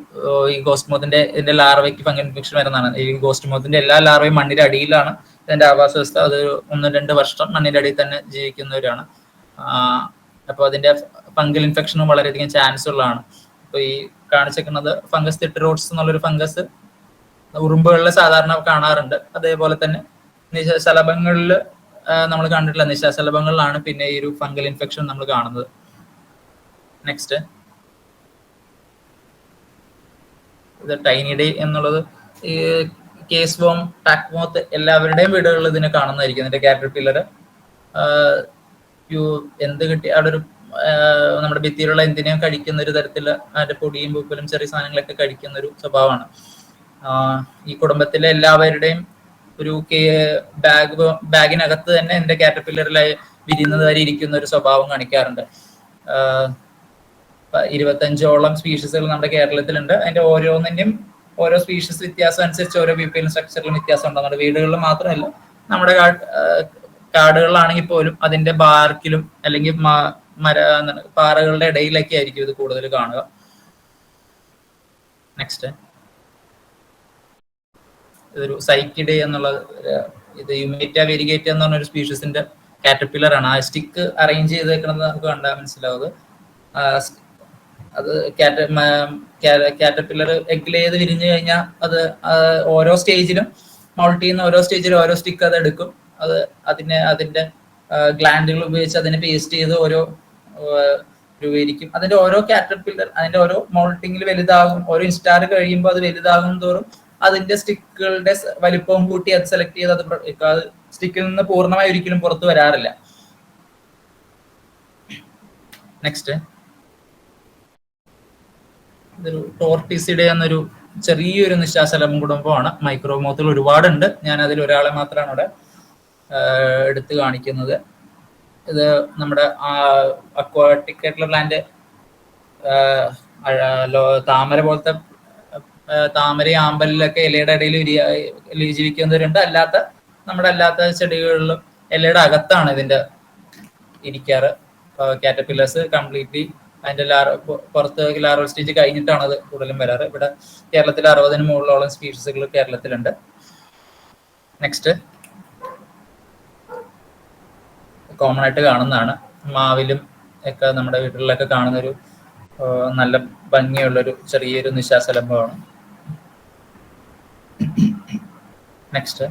ഈ ഗോസ്റ്റ് മോത്തിന്റെ ഇതിന്റെ ലാർവയ്ക്ക് ഫംഗൽ ഇൻഫെക്ഷൻ വരുന്നതാണ്. ഈ ഗോസ്റ്റ് മോത്തിന്റെ എല്ലാ ലാർവയും മണ്ണിന്റെ അടിയിലാണ് ഇതിന്റെ ആവാസ വ്യവസ്ഥ. അത് 1-2 വർഷം മണ്ണിന്റെ അടിയിൽ തന്നെ ജീവിക്കുന്നവരാണ്. അപ്പോൾ അതിന്റെ ഫംഗൽ ഇൻഫെക്ഷനും വളരെയധികം ചാൻസ് ഉള്ളതാണ്. അപ്പോൾ ഈ കാണിച്ചിരിക്കുന്നത് ഫംഗസ് തിട്ടറോട്സ് എന്നുള്ളൊരു ഫംഗസ് ഉറുമ്പുകളിൽ സാധാരണ കാണാറുണ്ട്. അതേപോലെ തന്നെ നിശാശലഭങ്ങളിൽ നമ്മൾ കണ്ടിട്ടില്ല. നിശാശലഭങ്ങളിലാണ് പിന്നെ ഈ ഒരു ഫംഗൽ ഇൻഫെക്ഷൻ നമ്മൾ കാണുന്നത്. നെക്സ്റ്റ്, ഇത് ടൈനി ഡേ എന്നുള്ളത് ഈ കേസ് വോം, പാക്ക് മോത്ത് എല്ലാവരുടെയും വീടുകളിൽ ഇതിനെ കാണുന്നതായിരിക്കും. ഇതിന്റെ കാറ്റർപില്ലർ എന്ത് കിട്ടി അവിടെ ഒരു നമ്മുടെ ഭിത്തിയിലുള്ള എന്തിനേയും കഴിക്കുന്ന ഒരു തരത്തിൽ അതിന്റെ പൊടിയും പൂപ്പലും ചെറിയ സാധനങ്ങളൊക്കെ കഴിക്കുന്ന ഒരു സ്വഭാവമാണ്. ഈ കുടുംബത്തിലെ എല്ലാവരുടെയും ഒരു ബാഗിനകത്ത് തന്നെ ഇതിന്റെ കാറ്റർപില്ലറിലായി വിരിയുന്നത് വരെ ഇരിക്കുന്ന ഒരു സ്വഭാവം കാണിക്കാറുണ്ട്. 25ഓളം സ്പീഷീസുകൾ നമ്മുടെ കേരളത്തിലുണ്ട്. അതിന്റെ ഓരോന്നിന്റെയും ഓരോ സ്പീഷീസ് വ്യത്യാസം അനുസരിച്ച് ഓരോ വ്യൂപ്പിലും സ്ട്രക്ചറിലും വ്യത്യാസം ഉണ്ട്. നമ്മുടെ വീടുകളിൽ മാത്രമല്ല, നമ്മുടെ കാടുകളിലാണെങ്കിൽ പോലും അതിന്റെ ബാർക്കിലും അല്ലെങ്കിൽ പാറകളുടെ ഇടയിലൊക്കെ ആയിരിക്കും ഇത് കൂടുതൽ കാണുക. നെക്സ്റ്റ്, ഇതൊരു സൈക്കിഡേ എന്നുള്ള ഇത് യുമേറ്റ വെരിഗേറ്റ എന്ന് പറഞ്ഞ ഒരു സ്പീഷീസിന്റെ കാറ്റർപില്ലർ ആണ്. ആ സ്റ്റിക്ക് അറേഞ്ച് ചെയ്തേക്കുന്നത് നമുക്ക് കണ്ടാൽ മനസ്സിലാവും. അത് കാറ്റർപില്ലർ എഗ് ചെയ്ത് വിരിഞ്ഞു കഴിഞ്ഞാൽ അത് ഓരോ സ്റ്റേജിലും മൗൾട്ട് ചെയ്യുന്ന ഓരോ സ്റ്റേജിലും ഓരോ സ്റ്റിക്ക് അത് എടുക്കും. അത് അതിന്റെ ഗ്ലാൻഡുകൾ ഉപയോഗിച്ച് അതിനെ പേസ്റ്റ് ചെയ്ത് ഓരോ രൂപീകരിക്കും. അതിന്റെ ഓരോ കാറ്റർപില്ലർ അതിന്റെ ഓരോ മൗൾട്ടിങ്ങിൽ വലുതാകും. ഓരോ ഇൻസ്റ്റാർ കഴിയുമ്പോൾ അത് വലുതാകും തോറും അതിന്റെ സ്റ്റിക്കുകളുടെ വലിപ്പവും കൂട്ടി അത് സെലക്ട് ചെയ്ത് അത് സ്റ്റിക്കിൽ നിന്ന് പൂർണ്ണമായി ഒരിക്കലും പുറത്തു വരാറില്ല. നെക്സ്റ്റ്, ഇതൊരു ടോർട്ടിസിഡേ എന്നൊരു ചെറിയൊരു നിശാശലഭം കുടുംബമാണ്. മൈക്രോമോത്തുകൾ ഒരുപാടുണ്ട്. ഞാൻ അതിൽ ഒരാളെ മാത്രമാണ് ഇവിടെ എടുത്തു കാണിക്കുന്നത്. ഇത് നമ്മുടെ അക്വാട്ടിക് ആയിട്ടുള്ള പ്ലാന്റ് താമര പോലത്തെ താമര ആമ്പലിലൊക്കെ ഇലയുടെ ഇടയിൽ ജീവിക്കുന്നവരുണ്ട്. അല്ലാത്ത ചെടികളിലും ഇലയുടെ അകത്താണ് ഇതിന്റെ ഇരിക്കാറ്. കാറ്റർപില്ലേഴ്സ് കംപ്ലീറ്റ്ലി അതിന്റെ പുറത്ത് ലാർവൽ സ്റ്റേജ് കഴിഞ്ഞിട്ടാണ് അത് കൂടുതലും വരാറ്. ഇവിടെ കേരളത്തിൽ 60-ന് മുകളിലോളം സ്പീഷീസുകൾ കേരളത്തിലുണ്ട്. നെക്സ്റ്റ്, കോമൺ ആയിട്ട് കാണുന്നതാണ്. മാവിലും ഒക്കെ നമ്മുടെ വീടുകളിലൊക്കെ കാണുന്നൊരു നല്ല ഭംഗിയുള്ളൊരു ചെറിയൊരു നിശാശലഭമാണ്. നെക്സ്റ്റ്,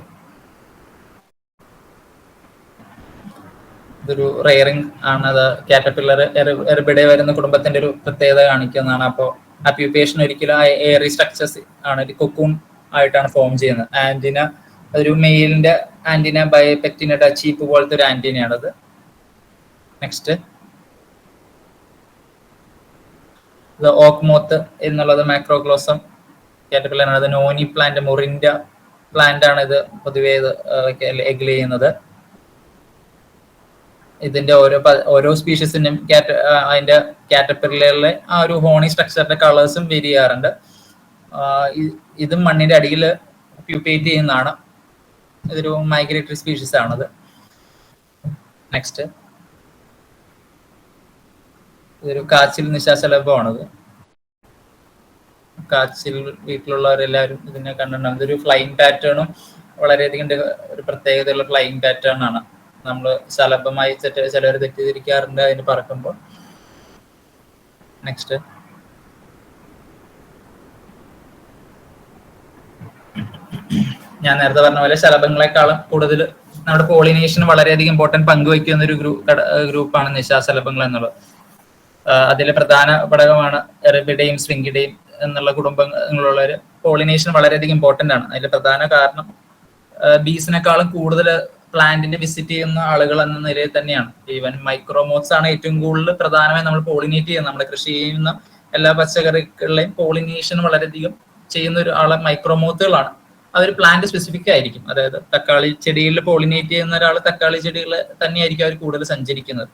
ഇതൊരു റെയറിംഗ് ആണ്. അത് കാറ്റർപില്ലർ എർബിഡേ വരുന്ന കുടുംബത്തിന്റെ ഒരു പ്രത്യേകത കാണിക്കുന്നതാണ്. അപ്പോൾ അപ്യൂപ്പേഷൻ ഒരിക്കലും എയറി സ്ട്രക്ചേഴ്സ് ആണ്, കൊക്കൂൺ ആയിട്ടാണ് ഫോം ചെയ്യുന്നത്. ആന്റിന ഒരു മെയിലിന്റെ ആന്റിന ബയോപെക്റ്റിന ചീപ്പ് പോലത്തെ ഒരു ആന്റിനയാണത്. നെക്സ്റ്റ്, ഇത് ഓക്മോത്ത് എന്നുള്ളത് മാക്രോഗ്ലോസം കാറ്റർപില്ലർ ആണ്. അത് നോനി പ്ലാന്റ്, മൊറിൻഡ പ്ലാന്റ് ആണ് ഇത് പൊതുവേ ഇത് എഗ് ചെയ്യുന്നത്. ഇതിന്റെ ഓരോ സ്പീഷീസിന്റെയും അതിന്റെ കാറ്റർപില്ലറിലെ ആ ഒരു ഹോണി സ്ട്രക്ചറിന്റെ കളേഴ്സും വേരി ചെയ്യാറുണ്ട്. ഇതും മണ്ണിന്റെ അടിയിൽ പ്യൂപ്പേറ്റ് ചെയ്യുന്നതാണ്. ഇതൊരു മൈഗ്രേറ്ററി സ്പീഷീസ് ആണത്. നെക്സ്റ്റ്, ഇതൊരു കാച്ചിൽ നിശാശലഭമാണത്. കാച്ചിൽ വീട്ടിലുള്ളവരെല്ലാവരും ഇതിനെ കണ്ടിട്ടുണ്ടാകും. ഇതൊരു ഫ്ലൈയിങ് പാറ്റേണും വളരെയധികം ഒരു പ്രത്യേകതയുള്ള ഫ്ലൈയിങ് പാറ്റേൺ ആണ്. നമ്മൾ ശലഭമായി ചിലവർ തെറ്റിദ്ധരിക്കാറുണ്ട് അതിന് പറക്കുമ്പോൾ. നെക്സ്റ്റ്, ഞാൻ നേരത്തെ പറഞ്ഞ പോലെ ശലഭങ്ങളെക്കാളും കൂടുതൽ നമ്മുടെ പോളിനേഷന് വളരെയധികം ഇമ്പോർട്ടന്റ് പങ്കുവയ്ക്കുന്ന ഒരു ഗ്രൂപ്പാണ് നിശാശലഭങ്ങൾ എന്നുള്ളത്. അതിലെ പ്രധാന ഘടകമാണ് എറിബിഡയും സ്വിങ്കിഡയും എന്നുള്ള കുടുംബങ്ങളുള്ളവര്. പോളിനേഷൻ വളരെയധികം ഇമ്പോർട്ടന്റ് ആണ്. അതിന്റെ പ്രധാന കാരണം ബീസിനെക്കാളും കൂടുതൽ പ്ലാന്റിനെ വിസിറ്റ് ചെയ്യുന്ന ആളുകൾ എന്ന നിലയിൽ തന്നെയാണ്. ഈവൻ മൈക്രോമോത്സ് ആണ് ഏറ്റവും കൂടുതൽ പ്രധാനമായി നമ്മൾ പോളിനേറ്റ് ചെയ്യുന്നത്. നമ്മുടെ കൃഷി ചെയ്യുന്ന എല്ലാ പച്ചക്കറികളിലെയും പോളിനേഷൻ വളരെയധികം ചെയ്യുന്ന ഒരു ആളെ മൈക്രോമോത്തുകളാണ്. അതൊരു പ്ലാന്റ് സ്പെസിഫിക് ആയിരിക്കും. അതായത് തക്കാളി ചെടികളിൽ പോളിനേറ്റ് ചെയ്യുന്ന ഒരാൾ തക്കാളി ചെടികൾ തന്നെയായിരിക്കും അവർ കൂടുതൽ സഞ്ചരിക്കുന്നത്.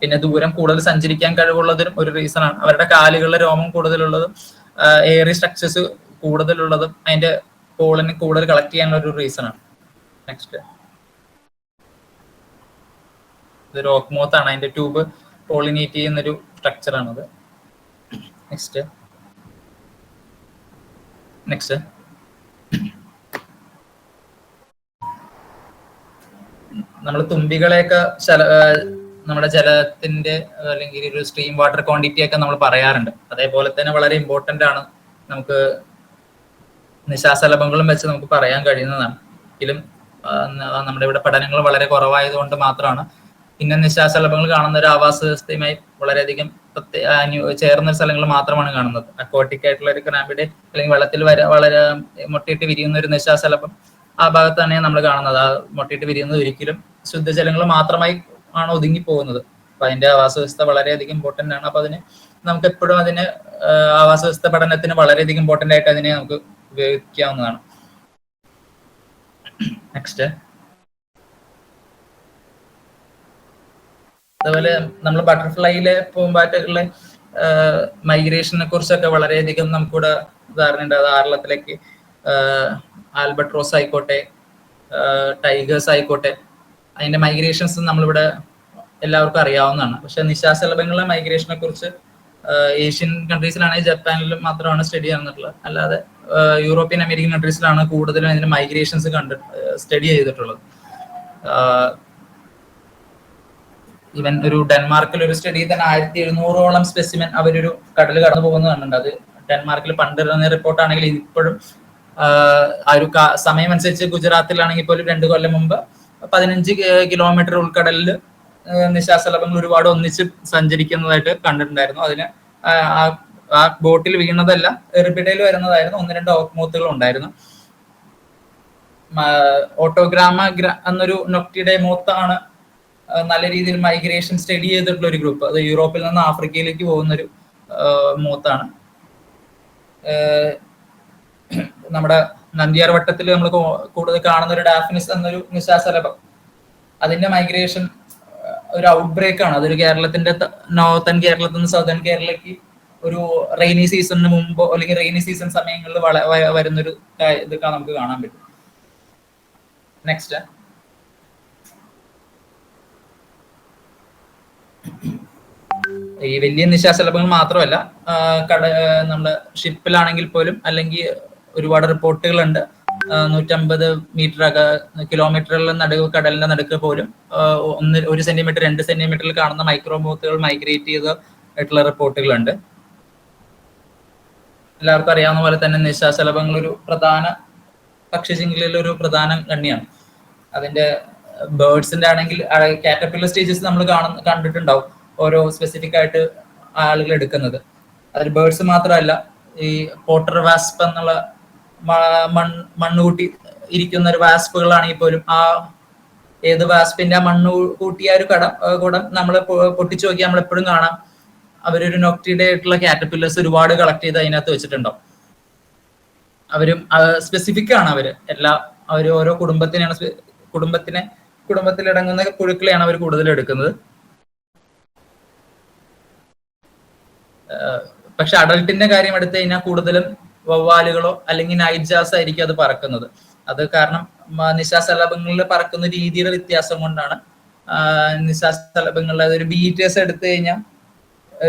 പിന്നെ ദൂരം കൂടുതൽ സഞ്ചരിക്കാൻ കഴിവുള്ളതിനും ഒരു റീസൺ ആണ്. അവരുടെ കാലുകളിലെ രോമം കൂടുതലുള്ളതും എയറി സ്ട്രക്ചേഴ്സ് കൂടുതലുള്ളതും അതിന്റെ പോളിനെ കൂടുതൽ കളക്ട് ചെയ്യാനുള്ള ഒരു റീസൺ ആണ്. നെക്സ്റ്റ്, ഇത് റോക്ക് മോത്ത് ആണ്. അതിന്റെ ട്യൂബ് പോളിനേറ്റ് ചെയ്യുന്ന ഒരു സ്ട്രക്ചർ ആണത്. നെക്സ്റ്റ് നമ്മൾ തുമ്പികളെയൊക്കെ നമ്മുടെ ജലത്തിന്റെ അല്ലെങ്കിൽ ഒരു സ്ട്രീം വാട്ടർ ക്വാണ്ടിറ്റി ഒക്കെ നമ്മൾ പറയാറുണ്ട്. അതേപോലെ തന്നെ വളരെ ഇമ്പോർട്ടന്റ് ആണ് നമുക്ക് നിശാശലഭങ്ങളും വെച്ച് നമുക്ക് പറയാൻ കഴിയുന്നതാണ്. എങ്കിലും നമ്മുടെ ഇവിടെ പഠനങ്ങൾ വളരെ കുറവായതുകൊണ്ട് മാത്രമാണ് പിന്നെ നിശാശലഭങ്ങൾ കാണുന്ന ഒരു ആവാസ വ്യവസ്ഥയുമായി വളരെയധികം ചേർന്ന സ്ഥലങ്ങൾ മാത്രമാണ് കാണുന്നത്. അക്വാട്ടിക് ആയിട്ടുള്ള ഒരു ക്രാമ്പിഡ് അല്ലെങ്കിൽ വെള്ളത്തിൽ വളരെ മുട്ടയിട്ട് വിരിയുന്ന ഒരു നിശാശലഭം ആ ഭാഗത്താണ് നമ്മൾ കാണുന്നത്. ആ മുട്ടയിട്ട് വിരിയുന്നത് ഒരിക്കലും ശുദ്ധജലങ്ങൾ മാത്രമായി ആണ് ഒതുങ്ങി പോകുന്നത്. അപ്പൊ അതിന്റെ ആവാസ വ്യവസ്ഥ വളരെയധികം ഇമ്പോർട്ടന്റ് ആണ്. അപ്പൊ അതിന് നമുക്ക് എപ്പോഴും അതിന് ആവാസ വ്യവസ്ഥ പഠനത്തിന് വളരെയധികം ഇമ്പോർട്ടന്റ് ആയിട്ട് അതിനെ നമുക്ക് ഉപയോഗിക്കാവുന്നതാണ്. നെക്സ്റ്റ്, അതുപോലെ നമ്മൾ ബട്ടർഫ്ലൈയിലെ പൂമ്പാറ്റകളിലെ മൈഗ്രേഷനെ കുറിച്ചൊക്കെ വളരെയധികം നമുക്കിവിടെ ധാരണയുണ്ട്. അത് ആറളത്തിലേക്ക് ആൽബട്രോസ് ആയിക്കോട്ടെ, ടൈഗേഴ്സ് ആയിക്കോട്ടെ, അതിന്റെ മൈഗ്രേഷൻസ് നമ്മളിവിടെ എല്ലാവർക്കും അറിയാവുന്നതാണ്. പക്ഷെ നിശാശലഭങ്ങളുടെ മൈഗ്രേഷനെ കുറിച്ച് ഏഷ്യൻ കൺട്രീസിലാണെങ്കിൽ ജപ്പാനിലും മാത്രമാണ് സ്റ്റഡി നടന്നിട്ടുള്ളത്. അല്ലാതെ യൂറോപ്യൻ അമേരിക്കൻ കൺട്രീസിലാണ് കൂടുതലും അതിന്റെ മൈഗ്രേഷൻസ് സ്റ്റഡി ചെയ്തിട്ടുള്ളത്. ഈവൻ ഒരു ഡെൻമാർക്കിൽ ഒരു സ്റ്റഡി തന്നെ 1700ഓളം സ്പെസിമെൻ അവരൊരു കടൽ കടന്നു പോകുന്നത് കണ്ടിട്ടുണ്ട്. അത് ഡെൻമാർക്കിൽ പണ്ട് ഇറങ്ങിയ റിപ്പോർട്ടാണെങ്കിൽ ഇപ്പോഴും ആ ഒരു സമയം അനുസരിച്ച് ഗുജറാത്തിലാണെങ്കിൽ പോലും 2 കൊല്ലം മുമ്പ് 15 കിലോമീറ്റർ ഉൾക്കടലിൽ നിശാശലഭങ്ങൾ ഒരുപാട് ഒന്നിച്ച് സഞ്ചരിക്കുന്നതായിട്ട് കണ്ടിട്ടുണ്ടായിരുന്നു. അതിന് ആ ബോട്ടിൽ വീണതല്ല, എറിബിഡയിൽ വരുന്നതായിരുന്നു. 1-2 ഓക്മോത്തുകൾ ഉണ്ടായിരുന്നു. ഓട്ടോഗ്രാമ എന്നൊരു നൊക്റ്റിയുടെ മോത്താണ് നല്ല രീതിയിൽ മൈഗ്രേഷൻ സ്റ്റഡി ചെയ്തിട്ടുള്ള ഒരു ഗ്രൂപ്പ്. അത് യൂറോപ്പിൽ നിന്ന് ആഫ്രിക്കയിലേക്ക് പോകുന്നൊരു മോത്താണ്. നമ്മുടെ നന്ദിയാർ വട്ടത്തിൽ നമ്മൾ കൂടുതൽ കാണുന്ന ഒരു ഡാഫിനിസ് എന്നൊരു നിശാശലഭം, അതിന്റെ മൈഗ്രേഷൻ ഒരു ഔട്ട് ബ്രേക്ക് ആണ്. അതൊരു കേരളത്തിന്റെ നോർത്തേൺ കേരളത്തിൽ നിന്ന് സൗതേൺ കേരളയ്ക്ക് ഒരു റെയിനി സീസണിന് മുമ്പോ അല്ലെങ്കിൽ റെയിനി സീസൺ സമയങ്ങളിൽ വരുന്നൊരു ഇതൊക്കെ നമുക്ക് കാണാൻ പറ്റും. നെക്സ്റ്റ്, ഈ വലിയ നിശാശലഭങ്ങൾ മാത്രമല്ല, നമ്മുടെ ഷിപ്പിലാണെങ്കിൽ പോലും അല്ലെങ്കിൽ ഒരുപാട് റിപ്പോർട്ടുകളുണ്ട് 150 കിലോമീറ്ററിലെ നടുവ് കടലിന്റെ നടുക്ക് പോലും 1 സെന്റിമീറ്റർ 2 സെന്റിമീറ്ററിൽ കാണുന്ന മൈക്രോമോത്തുകൾ മൈഗ്രേറ്റ് ചെയ്തിട്ടുള്ള റിപ്പോർട്ടുകളുണ്ട്. എല്ലാവർക്കും അറിയാവുന്ന പോലെ തന്നെ നിശാശലഭങ്ങൾ ഒരു പ്രധാന പക്ഷിശൃംഖലയിൽ ഒരു പ്രധാന കണ്ണിയാണ്. അതിന്റെ ബേർഡ്സിന്റെ ആണെങ്കിൽ കാറ്റർപില്ലർ സ്റ്റേജസ് നമ്മൾ കണ്ടിട്ടുണ്ടാവും, ഓരോ സ്പെസിഫിക് ആയിട്ട് ആളുകൾ എടുക്കുന്നത്. അതിൽ ബേർഡ്സ് മാത്രമല്ല, ഈ പോട്ടർ വാസ്പ് എന്നുള്ള മണ്ണുകൂട്ടി ഇരിക്കുന്ന ഒരു വാസ്പുകളാണെങ്കിൽ പോലും ആ ഏത് വാസ്പിന്റെ ആ മണ്ണ് കൂട്ടിയ ഒരു കുടം നമ്മൾ പൊട്ടിച്ചു നോക്കി നമ്മൾ എപ്പോഴും കാണാം അവരൊരു നൊക്റ്റിയുടെ ആയിട്ടുള്ള കാറ്റർപില്ലേഴ്സ് ഒരുപാട് കളക്ട് ചെയ്ത് അതിനകത്ത് വെച്ചിട്ടുണ്ടാവും. അവരും സ്പെസിഫിക് ആണ്. അവര് ഓരോ കുടുംബത്തിലടങ്ങുന്ന പുഴുക്കളെയാണ് അവർ കൂടുതൽ എടുക്കുന്നത്. പക്ഷെ അഡൾട്ടിന്റെ കാര്യം എടുത്തു കഴിഞ്ഞാൽ കൂടുതലും വവ്വാലുകളോ അല്ലെങ്കിൽ നൈറ്റ് ജാസ് ആയിരിക്കും അത് പറക്കുന്നത്. അത് കാരണം നിശാശലഭങ്ങളിൽ പറക്കുന്ന രീതിയുടെ വ്യത്യാസം കൊണ്ടാണ്. നിശാശലഭങ്ങളിൽ അതൊരു ബീറ്റേഴ്സ് എടുത്തു കഴിഞ്ഞാൽ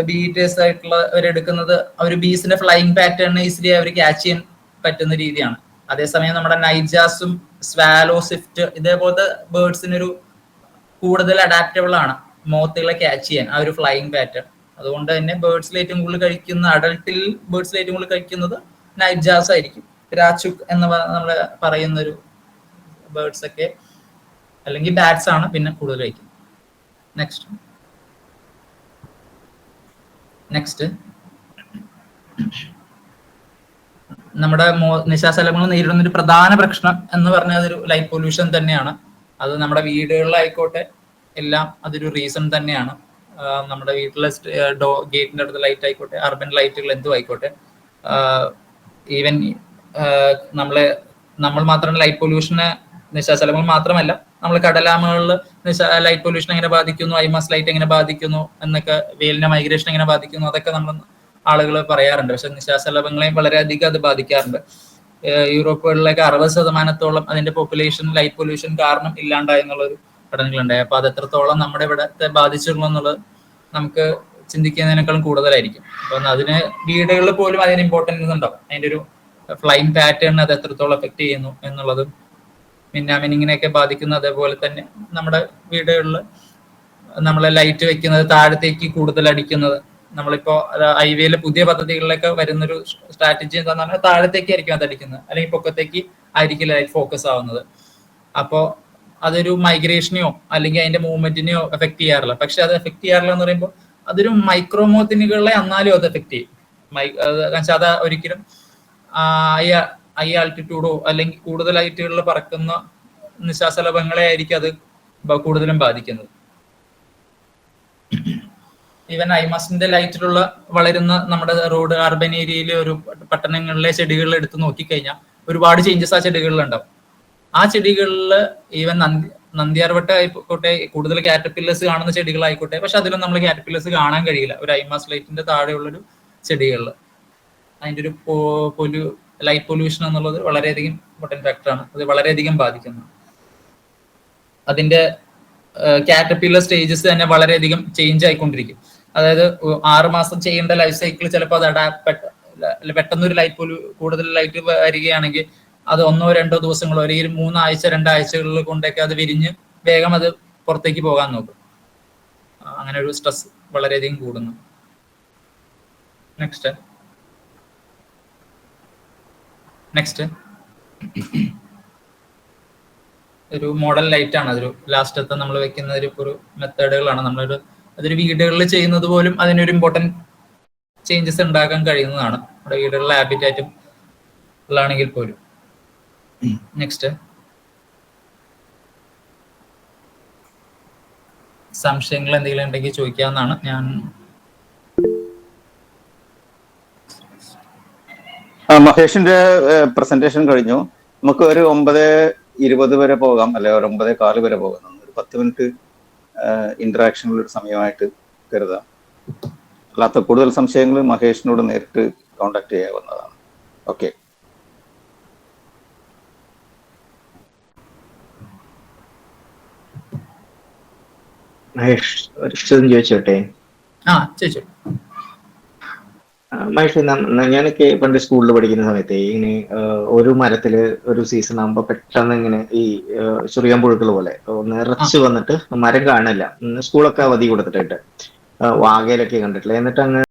ബീറ്റേഴ്സ് ആയിട്ടുള്ളവരെടുക്കുന്നത് അവർ ബീസിന്റെ ഫ്ലൈയിങ് പാറ്റേൺ ഈസിലി അവർ ക്യാച്ച് ചെയ്യാൻ പറ്റുന്ന രീതിയാണ്. അതേസമയം നമ്മുടെ നൈറ്റ് ജാസും സ്വാലോ സ്വിഫ്റ്റ് ഇതേപോലത്തെ ബേർഡ്സിനൊരു കൂടുതൽ അഡാപ്റ്റബിൾ ആണ് മോത്തുകളെ ക്യാച്ച് ചെയ്യാൻ ആ ഒരു ഫ്ലൈയിങ് പാറ്റേൺ. അതുകൊണ്ട് തന്നെ ബേർഡ്സിൽ ഏറ്റവും കൂടുതൽ കഴിക്കുന്ന അഡൾട്ടിൽ ബേർഡ്സിൽ ഏറ്റവും കൂടുതൽ കഴിക്കുന്നത് നൈറ്റ് ജാസ് ആയിരിക്കും. രാച്ചുക് എന്ന് നമ്മൾ പറയുന്ന ഒരു ബേർഡ്സ് ഒക്കെ അല്ലെങ്കിൽ ബാറ്റ്സ് ആണ് പിന്നെ കൂടുതൽ കഴിക്കുന്നത്. നെക്സ്റ്റ് നമ്മുടെ നിശാശലഭങ്ങൾ നേരിടുന്ന ഒരു പ്രധാന പ്രശ്നം എന്ന് പറഞ്ഞാൽ അതൊരു ലൈറ്റ് പൊല്യൂഷൻ തന്നെയാണ്. അത് നമ്മുടെ വീടുകളിലായിക്കോട്ടെ എല്ലാം അതൊരു റീസൺ തന്നെയാണ്. നമ്മുടെ വീട്ടിലെ ഗേറ്റിന്റെ അടുത്ത് ലൈറ്റ് ആയിക്കോട്ടെ, അർബൻ ലൈറ്റുകൾ എന്തും ആയിക്കോട്ടെ, ഈവൻ നമ്മൾ മാത്രം ലൈറ്റ് പൊല്യൂഷന് നിശാശലഭങ്ങൾ മാത്രമല്ല, നമ്മൾ കടലാമകളിൽ ലൈറ്റ് പൊല്യൂഷൻ എങ്ങനെ ബാധിക്കുന്നു, ഐമാസ് ലൈറ്റ് എങ്ങനെ ബാധിക്കുന്നു എന്നൊക്കെ, വെയിലിന്റെ മൈഗ്രേഷൻ എങ്ങനെ ബാധിക്കുന്നു, അതൊക്കെ നമ്മൾ ആളുകൾ പറയാറുണ്ട്. പക്ഷെ നിശാശലഭങ്ങളെയും വളരെയധികം അത് ബാധിക്കാറുണ്ട്. യൂറോപ്പുകളിലേക്ക് 60% അതിന്റെ പോപ്പുലേഷൻ ലൈറ്റ് പൊല്യൂഷൻ കാരണം ഇല്ലാണ്ടായി എന്നുള്ളൊരു പഠനങ്ങളുണ്ടായി. അപ്പൊ അത് എത്രത്തോളം നമ്മുടെ ഇവിടത്തെ ബാധിച്ചിട്ടുള്ളൂ എന്നുള്ളത് നമുക്ക് ചിന്തിക്കുന്നതിനേക്കാളും കൂടുതലായിരിക്കും. അപ്പൊ അതിന് വീടുകളിൽ പോലും അതിന് ഇമ്പോർട്ടൻസ് ഉണ്ടാവും. അതിന്റെ ഒരു ഫ്ലൈങ് പാറ്റേൺ അത് എത്രത്തോളം എഫക്ട് ചെയ്യുന്നു എന്നുള്ളതും മിന്നാമിനിങ്ങിനെയൊക്കെ ബാധിക്കുന്നു. അതേപോലെ തന്നെ നമ്മുടെ വീടുകളിൽ നമ്മളെ ലൈറ്റ് വെക്കുന്നത് താഴത്തേക്ക് കൂടുതൽ അടിക്കുന്നത്, നമ്മളിപ്പോ ഹൈവേയിലെ പുതിയ പദ്ധതികളിലൊക്കെ വരുന്നൊരു സ്ട്രാറ്റജി എന്താണെന്ന് പറഞ്ഞാൽ താഴത്തേക്ക് ആയിരിക്കും അത് അടിക്കുന്നത്, അല്ലെങ്കിൽ പൊക്കത്തേക്ക് ആയിരിക്കും ലൈറ്റ് ഫോക്കസ് ആവുന്നത്. അപ്പോ അതൊരു മൈഗ്രേഷനെയോ അല്ലെങ്കിൽ അതിന്റെ മൂവ്മെന്റിനെയോ എഫക്ട് ചെയ്യാറില്ല. പക്ഷെ അത് എഫക്ട് ചെയ്യാറില്ല എന്ന് പറയുമ്പോൾ അതൊരു മൈക്രോമോത്തിനുകളെ എന്നാലും അത് എഫക്ട് ചെയ്യും. അത് ഒരിക്കലും ഹൈ ആൾട്ടിറ്റ്യൂഡോ അല്ലെങ്കിൽ കൂടുതൽ ഹൈറ്റുകളിൽ പറക്കുന്ന നിശാശലഭങ്ങളെ ആയിരിക്കും അത് കൂടുതലും ബാധിക്കുന്നത്. ഈവൻ ഐമാസിന്റെ ലൈറ്റിലുള്ള വളരുന്ന നമ്മുടെ റോഡ് അർബൻ ഏരിയയിലെ ഒരു പട്ടണങ്ങളിലെ ചെടികളിൽ എടുത്ത് നോക്കിക്കഴിഞ്ഞാൽ ഒരുപാട് ചേഞ്ചസ് ആ ചെടികളിലുണ്ടാവും. ആ ചെടികളിൽ ഈവൻ നന്ദിയാർവട്ട ആയിക്കോട്ടെ, കൂടുതൽ കാറ്റർപില്ലേഴ്സ് കാണുന്ന ചെടികളായിക്കോട്ടെ, പക്ഷെ അതിലും നമ്മൾ കാറ്റർപില്ലേഴ്സ് കാണാൻ കഴിയില്ല ഒരു ഐമാസ് ലൈറ്റിന്റെ താഴെയുള്ളൊരു ചെടികളിൽ. അതിന്റെ ഒരു ലൈറ്റ് പൊല്യൂഷൻ എന്നുള്ളത് വളരെയധികം ഇമ്പോർട്ടൻറ്റ് ഫാക്ടറാണ്. അത് വളരെയധികം ബാധിക്കുന്നു. അതിന്റെ കാറ്റർപില്ലർ സ്റ്റേജസ് തന്നെ വളരെയധികം ചേഞ്ച് ആയിക്കൊണ്ടിരിക്കും. അതായത് 6 മാസം ചെയ്യേണ്ട ലൈഫ് സൈക്കിൾ ചിലപ്പോൾ അത് പെട്ടെന്നൊരു കൂടുതൽ ലൈറ്റ് വരികയാണെങ്കിൽ അത് 1-2 ദിവസങ്ങളോ അല്ലെങ്കിൽ 3 ആഴ്ച 2 ആഴ്ചകളിൽ കൊണ്ടൊക്കെ അത് വിരിഞ്ഞ് വേഗം അത് പുറത്തേക്ക് പോകാൻ നോക്കും. അങ്ങനെ ഒരു സ്ട്രെസ് വളരെയധികം കൂടുന്നു. നെക്സ്റ്റ് ഒരു മോഡൽ ലൈറ്റ് ആണ്. അതൊരു ലാസ്റ്റത്തെ നമ്മൾ വെക്കുന്ന ഒരു മെത്തേഡുകളാണ്. അതൊരു വീടുകളിൽ ചെയ്യുന്നത് പോലും അതിനൊരു ഇമ്പോർട്ടൻറ്റ് ചേഞ്ചസ് ഉണ്ടാക്കാൻ കഴിയുന്നതാണ്, നമ്മുടെ വീടുകളിലെ ഹാബിറ്റാറ്റും ഉള്ളതാണെങ്കിൽ പോലും. നെക്സ്റ്റ് സംശയങ്ങൾ എന്തെങ്കിലും ഉണ്ടെങ്കിൽ ചോദിക്കാവുന്നതാണ്. മഹേഷിന്റെ പ്രസന്റേഷൻ കഴിഞ്ഞു. നമുക്ക് ഒരു 9:20 വരെ പോകാം, അല്ലെ ഒരു 9:15 വരെ പോകാം. ഒരു 10 മിനിറ്റ് ഇന്ററാക്ഷനുള്ള ഒരു സമയമായിട്ട് കരുതാം. അല്ലാത്ത കൂടുതൽ സംശയങ്ങൾ മഹേഷിനോട് നേരിട്ട് കോണ്ടാക്ട് ചെയ്യാവുന്നതാണ്. ഓക്കെ. മഹേഷ് ഒരു ചോദ്യം ചോദിച്ചോട്ടെ? മഹേഷ്, ഞാനൊക്കെ പണ്ട് സ്കൂളിൽ പഠിക്കുന്ന സമയത്ത് ഇങ്ങനെ ഒരു മരത്തില് ഒരു സീസൺ ആകുമ്പോ പെട്ടെന്ന് ഇങ്ങനെ ഈ ചുറിയാൻ പുഴുക്കൾ പോലെ നിറച്ച് വന്നിട്ട് മരം കാണില്ല. സ്കൂളൊക്കെ അവധി കൊടുത്തിട്ട് വാഗയിലൊക്കെ കണ്ടിട്ടില്ല. എന്നിട്ട് അങ്ങ്